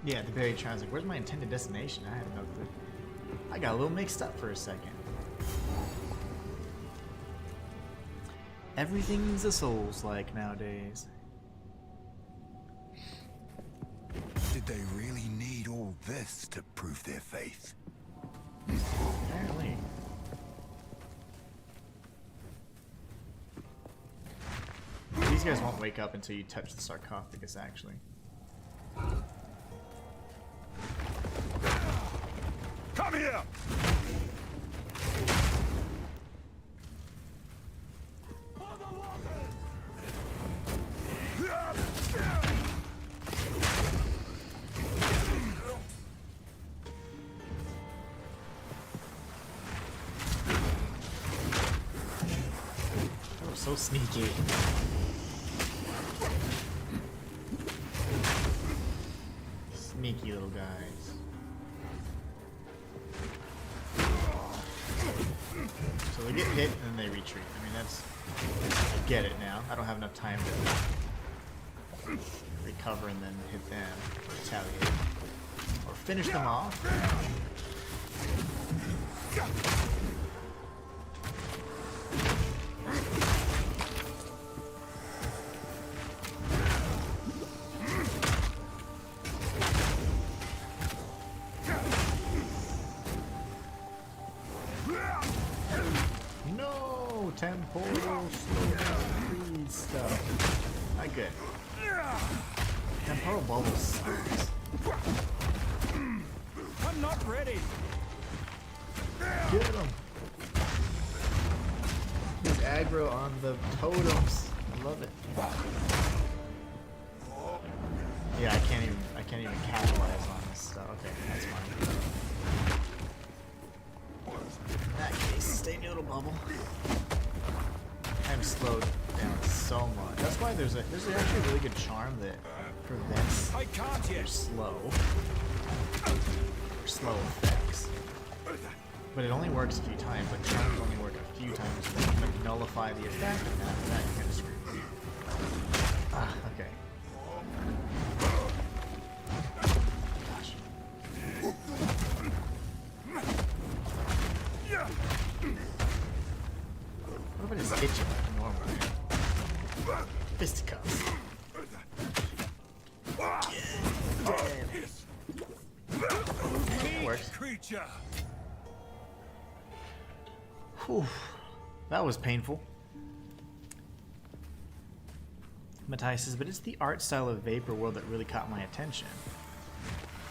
Yeah, the buried shrine. Like, where's my intended destination? I have no clue. I got a little mixed up for a second. Everything's a Souls-like nowadays. Did they really need all this to prove their faith? Apparently. These guys won't wake up until you touch the sarcophagus, actually. Come here! Oh, so sneaky. Sneaky little guys. So they get hit and then they retreat. I mean, that's... I get it now. I don't have enough time to recover and then hit them, or retaliate, or finish them off. Temporal slowdown freeze stuff. Not good. Temporal bubbles sucks. I'm not ready. Get him. He's aggro on the totems. I love it. Yeah, I can't even capitalize on this stuff. Okay, that's fine. In that case, stay in your little bubble. I'm slowed down so much. That's why there's actually a really good charm that prevents I can't your yet. slow effects. But it only works a few times. Like charms only work a few times to nullify the effect, and after that you're kind of screwed. Ah, okay. Gosh. What if I just hit you like normal? Fisticuffs. Works. Creature. Whew. That was painful. Matthias says, but it's the art style of Vapor World that really caught my attention.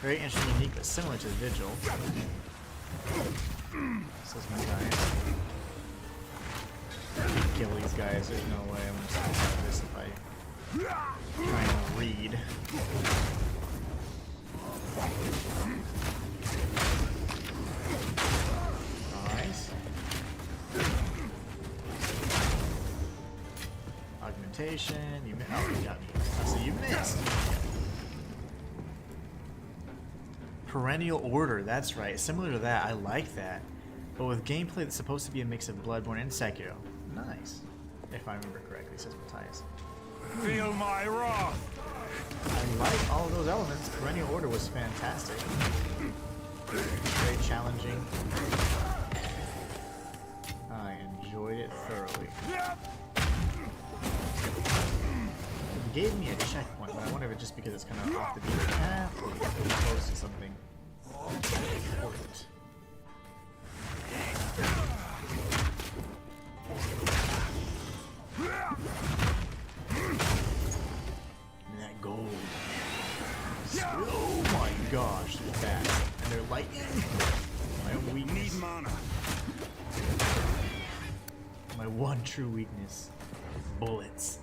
Very interesting, unique, but similar to Vigil. Says Matthias. Kill these guys, there's no way I'm just gonna have this if I try and read. Nice. Augmentation, you missed. Oh, you got me. So you missed. Perennial Order, that's right. Similar to that, I like that. But with gameplay that's supposed to be a mix of Bloodborne and Sekiro. Nice. If I remember correctly, says Matthias. Feel my wrath. I like all of those elements. Perennial Order was fantastic. Very challenging. I enjoyed it thoroughly. It gave me a checkpoint, but I wonder if it's just because it's kind of off the beaten path or because it's close to something important. And that gold. Oh my gosh, they're fast. And they're lightning. My weakness. Need mana. My one true weakness. Bullets.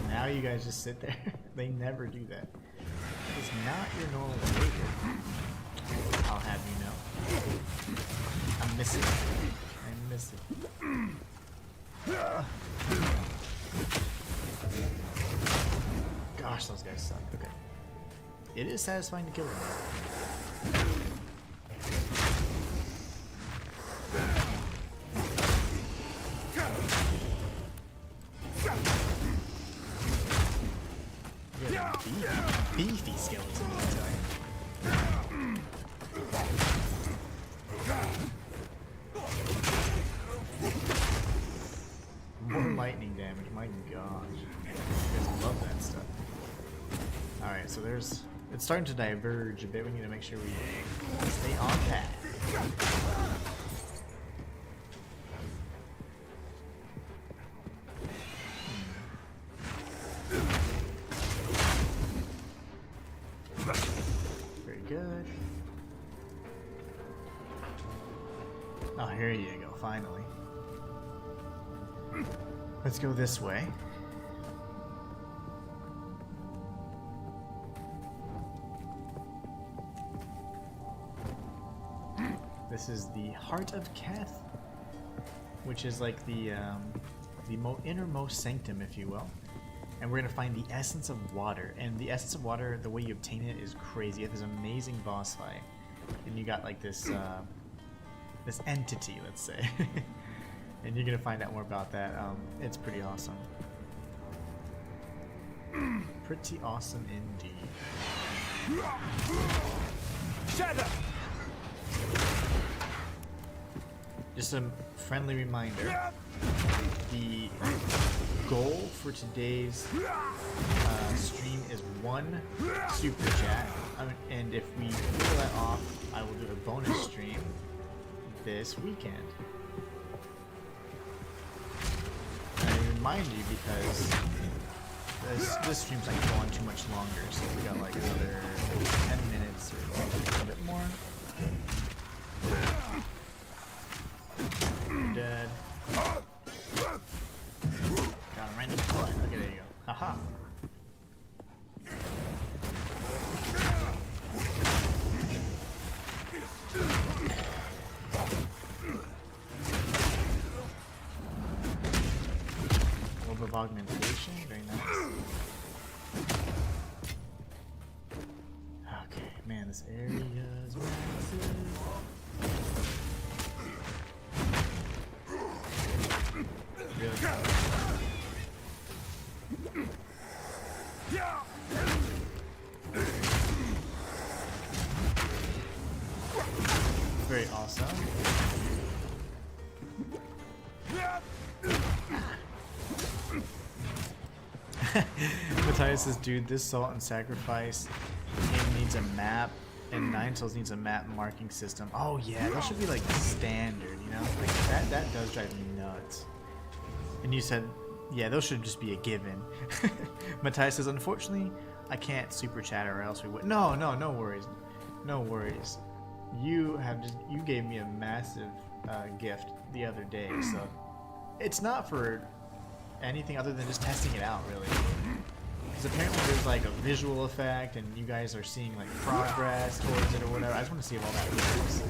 Now you guys just sit there. They never do that. That is not your normal behavior. I'll have you know. I'm missing. I'm missing. Gosh, those guys suck. Okay. It is satisfying to kill them. Yeah, beefy skeleton this time. More lightning damage, my gosh. I just love that stuff. Alright, so there's... It's starting to diverge a bit. We need to make sure we stay on path. Very good. Oh, here you go, finally. Let's go this way. This is the Heart of Keth, which is like the innermost sanctum, if you will. And we're gonna find the essence of water. And the essence of water, the way you obtain it is crazy. It is an amazing boss fight, and you got like this this entity, let's say. And you're gonna find out more about that. It's pretty awesome. Pretty awesome indeed. Shadow. Just a friendly reminder, the goal for today's stream is 1 super chat, and if we pull that off, I will do a bonus stream this weekend. remind you because this stream's like going too much longer, so we got like another 10 minutes or a little bit more. You're dead. Got him right in the butt. Okay, there you go. Haha. Of augmentation, very nice. Okay, man, this area is massive. Really? Very awesome. Matthias says, dude, this Salt and Sacrifice game needs a map, and Nine Tails needs a map marking system. Oh yeah, that should be like standard, you know? Like that does drive me nuts. And you said, yeah, those should just be a given. Matthias says, unfortunately, I can't super chat or else we would. No worries. No worries. You gave me a massive gift the other day, so it's not for anything other than just testing it out, really. Because apparently there's like a visual effect and you guys are seeing like progress towards it or whatever. I just want to see if all that works.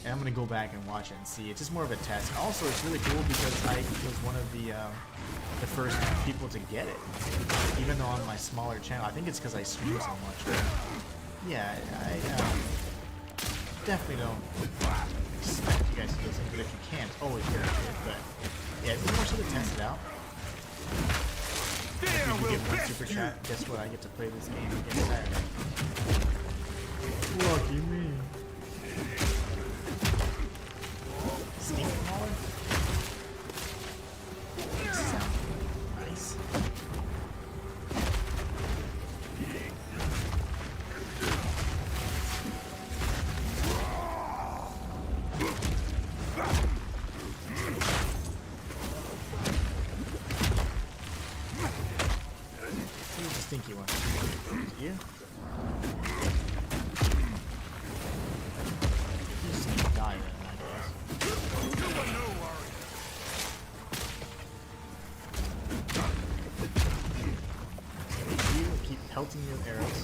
And I'm going to go back and watch it and see. It's just more of a test. And also, it's really cool because I was one of the first people to get it. Even though on my smaller channel, I think it's because I stream so much. But yeah, I definitely don't expect you guys to do something, but if you can't, always get it. But yeah, it's more so to test it out. If you get one super chat, guess what? I get to play this game again Saturday. Lucky me. Stink Mauler? Sound nice. Who's the stinky one? Is it you? You just need to die then, I guess. You keep pelting me with arrows.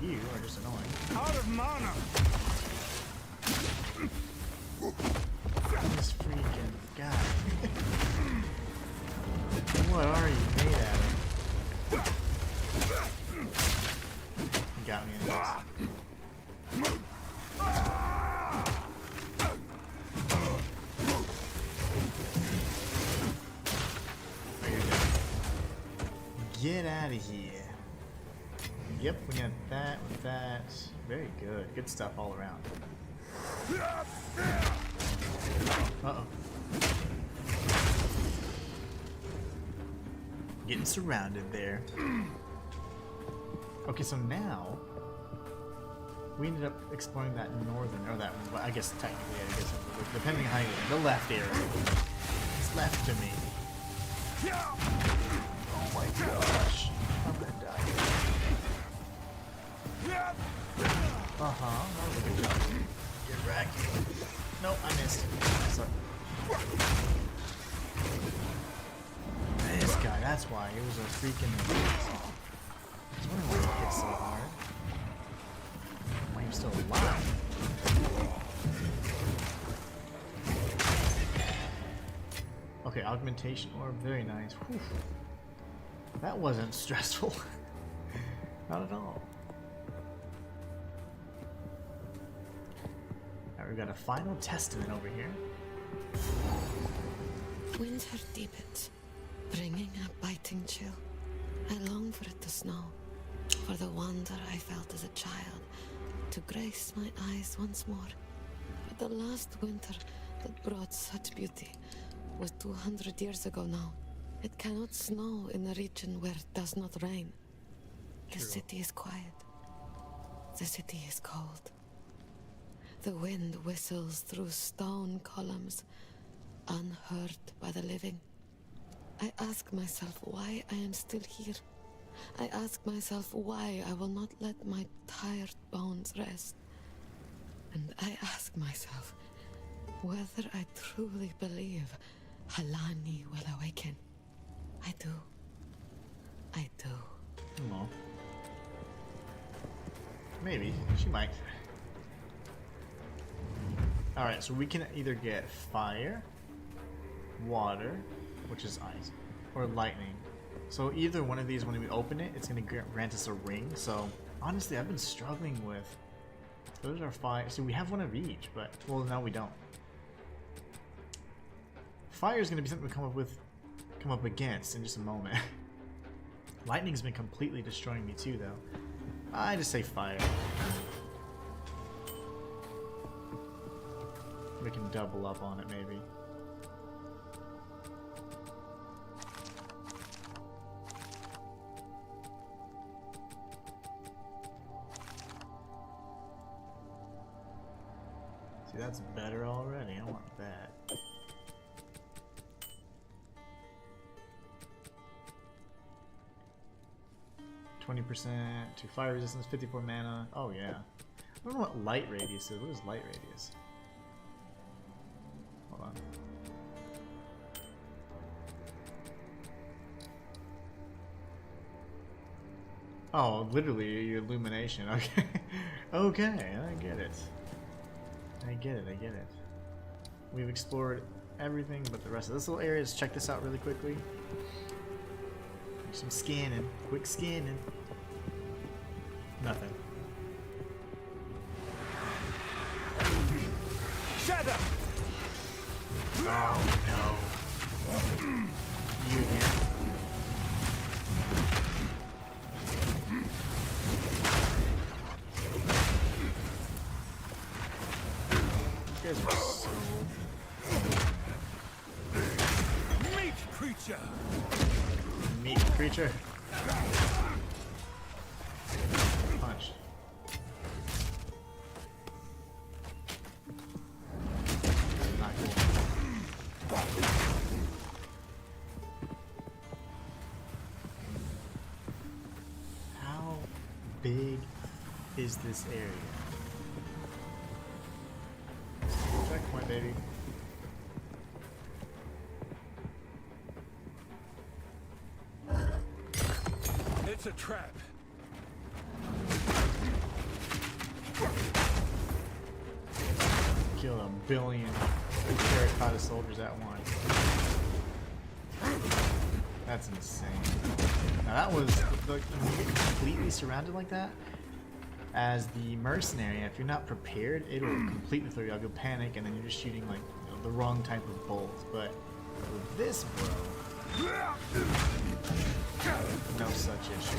You are just annoying. Out of mana. This freaking guy. What are you made out of? You got me in this. Oh, you're dead. Get out of here. Yep, we got that with that. Very good. Good stuff all around. Uh-oh. Getting surrounded there. Okay, so now we ended up exploring that northern, or that, well, I guess technically, depending on how you, the left area. It's left to me. Oh my gosh, I'm gonna die. That was a good job. Get back. Nope, I missed. Sorry. This guy, that's why. It was a freaking... I was wondering why he hit so hard. Why you're still alive. Okay, augmentation orb, very nice. Whew. That wasn't stressful. Not at all. Alright, we got a final testament over here. Winter deepens, bringing a biting chill. I long for it to snow, for the wonder I felt as a child to grace my eyes once more. But the last winter that brought such beauty was 200 years ago now. It cannot snow in a region where it does not rain. The city is quiet. The city is cold. The wind whistles through stone columns, unheard by the living. I ask myself why I am still here. I ask myself why I will not let my tired bones rest. And I ask myself whether I truly believe Halani will awaken. I do. I do. Aw. Maybe. She might. Alright, so we can either get fire, water, which is ice, or lightning. So either one of these, when we open it, it's going to grant us a ring. So honestly, I've been struggling with... Those are 5. So we have one of each, but... Well, now we don't. Fire is going to be something we come up against in just a moment. Lightning's been completely destroying me too, though. I just say fire. We can double up on it, maybe. See, that's better already. I want that. %, to fire resistance, 54 mana. Oh yeah. I don't know what light radius is. What is light radius? Hold on. Oh, literally your illumination. Okay. Okay, I get it. I get it, I get it. We've explored everything but the rest of this little area. Let's check this out really quickly. Do some scanning. Quick scanning. Nothing. Shadow! Oh no. You again. You guys are so... Meat creature! Meat creature. Punch. Not cool. How big is this area? Checkpoint, baby. It's a trap. Kill a billion terracotta soldiers at once. That's insane. Now that was, look, when you get completely surrounded like that, as the mercenary, if you're not prepared, it'll completely throw you off. You'll panic, and then you're just shooting like the wrong type of bolt. But with this, bro, no such issue.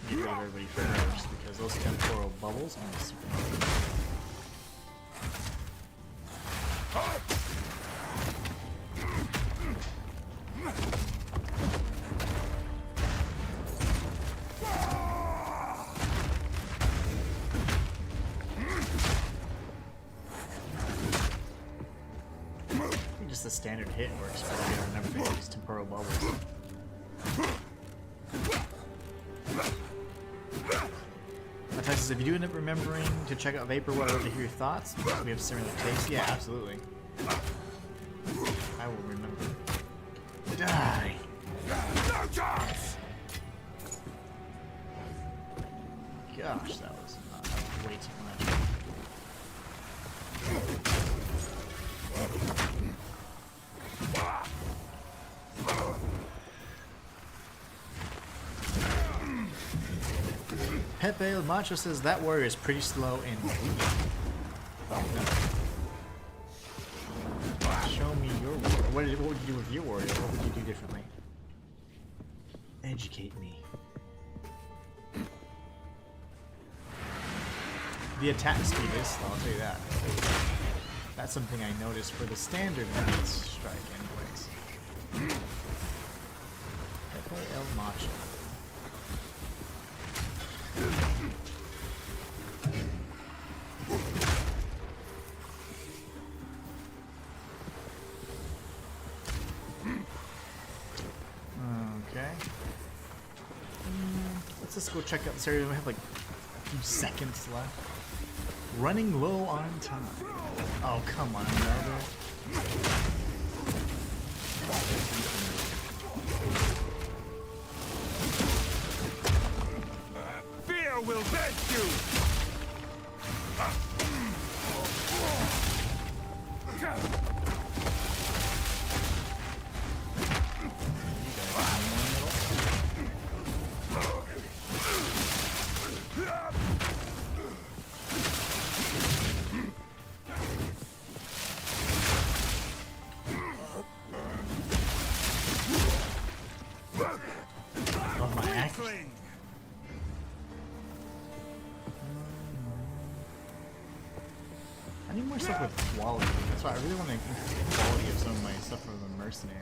Get rid of everybody first, because those temporal bubbles are super hard. Just the standard hit works, but I gotta remember these temporal bubbles. Texas, if you do end up remembering to check out Vapor, what I'd love to hear your thoughts. We have similar tastes. Yeah, absolutely. I will remember. Die! No chance! Gosh, that was way too much. Pepe El Macho says that warrior is pretty slow and weak. Oh, no. Show me your warrior. What would you do with your warrior? What would you do differently? Educate me. The attack speed is slow, I'll tell you that. That's something I noticed for the standard strike anyways. Pepe El Macho. Okay. Let's just go check out this area. We have like a few seconds left. Running low on time. Oh, come on, another. Fear will bend you! I need more stuff with quality. That's why I really want to increase the quality of some of my stuff for the mercenary.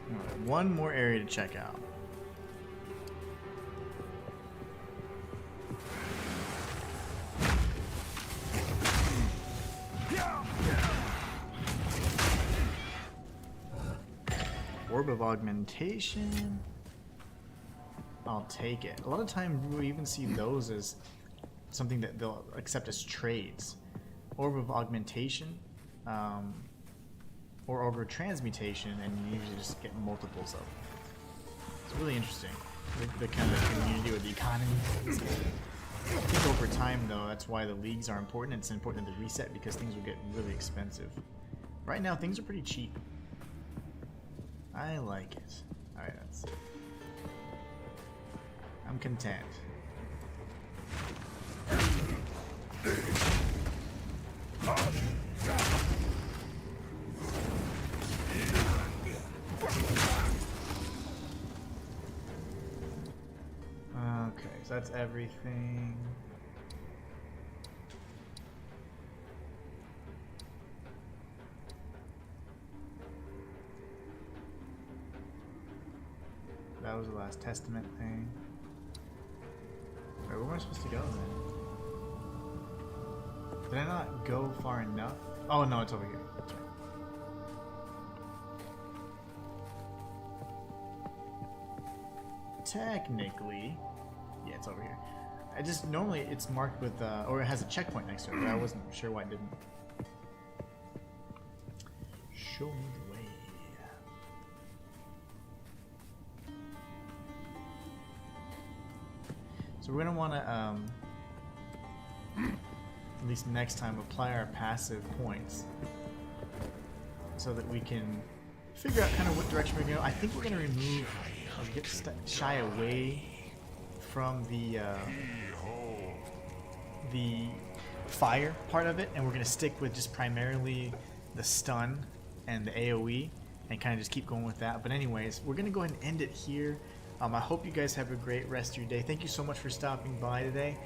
Alright, one more area to check out. Orb of Augmentation. I'll take it. A lot of times we even see those as something that they'll accept as trades. Orb of Augmentation, or Orb of Transmutation, and you usually just get multiples of them. It's really interesting. The kind of community with the economy. I think over time, though, that's why the leagues are important. It's important to reset because things will get really expensive. Right now, things are pretty cheap. I like it. Alright, that's... I'm content. Okay, so that's everything. That was the last testament thing. Wait, where am I supposed to go then? Did I not go far enough? Oh no, it's over here. That's right. Technically, yeah, it's over here. I just normally it's marked with or it has a checkpoint next to it, but I wasn't sure why it didn't. Show me the way. So we're gonna want to, at least next time, apply our passive points so that we can figure out kind of what direction we're going to go. I think we're gonna remove, shy away from the fire part of it, and we're gonna stick with just primarily the stun and the AOE, and kind of just keep going with that. But anyways, we're gonna go ahead and end it here. I hope you guys have a great rest of your day. Thank you so much for stopping by today.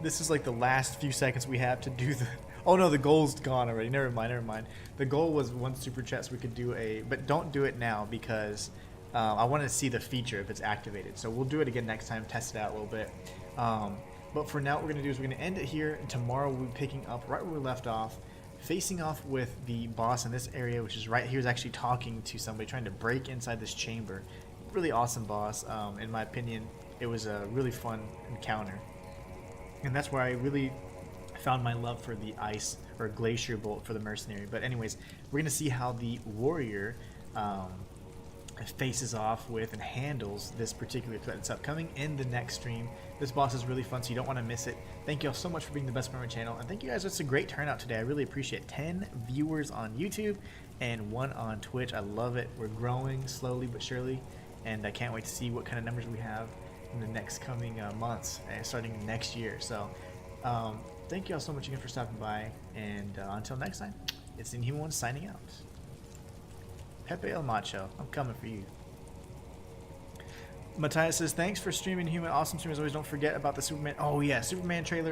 This is like the last few seconds we have to do the... Oh no, the goal's gone already. Never mind, never mind. The goal was one super chat so we could do a... But don't do it now because I want to see the feature if it's activated. So we'll do it again next time, test it out a little bit. But for now, what we're going to do is we're going to end it here. And tomorrow we'll be picking up right where we left off. Facing off with the boss in this area, which is right here, is actually talking to somebody, trying to break inside this chamber. Really awesome boss. In my opinion, it was a really fun encounter, and that's where I really found my love for the ice or glacier bolt for the mercenary. But anyways, we're gonna see how the warrior faces off with and handles this particular threat that's upcoming in the next stream. This boss is really fun, so you don't want to miss it. Thank you all so much for being the best member of my channel, and thank you guys. It's a great turnout today. I really appreciate it. 10 viewers on YouTube and 1 on Twitch. I love it. We're growing slowly but surely, and I can't wait to see what kind of numbers we have in the next coming months, starting next year. So thank you all so much again for stopping by, and until next time, it's Inhuman signing out. Pepe El Macho, I'm coming for you. Matthias says, thanks for streaming, Human. Awesome stream as always. Don't forget about the Superman. Oh, yeah. Superman trailer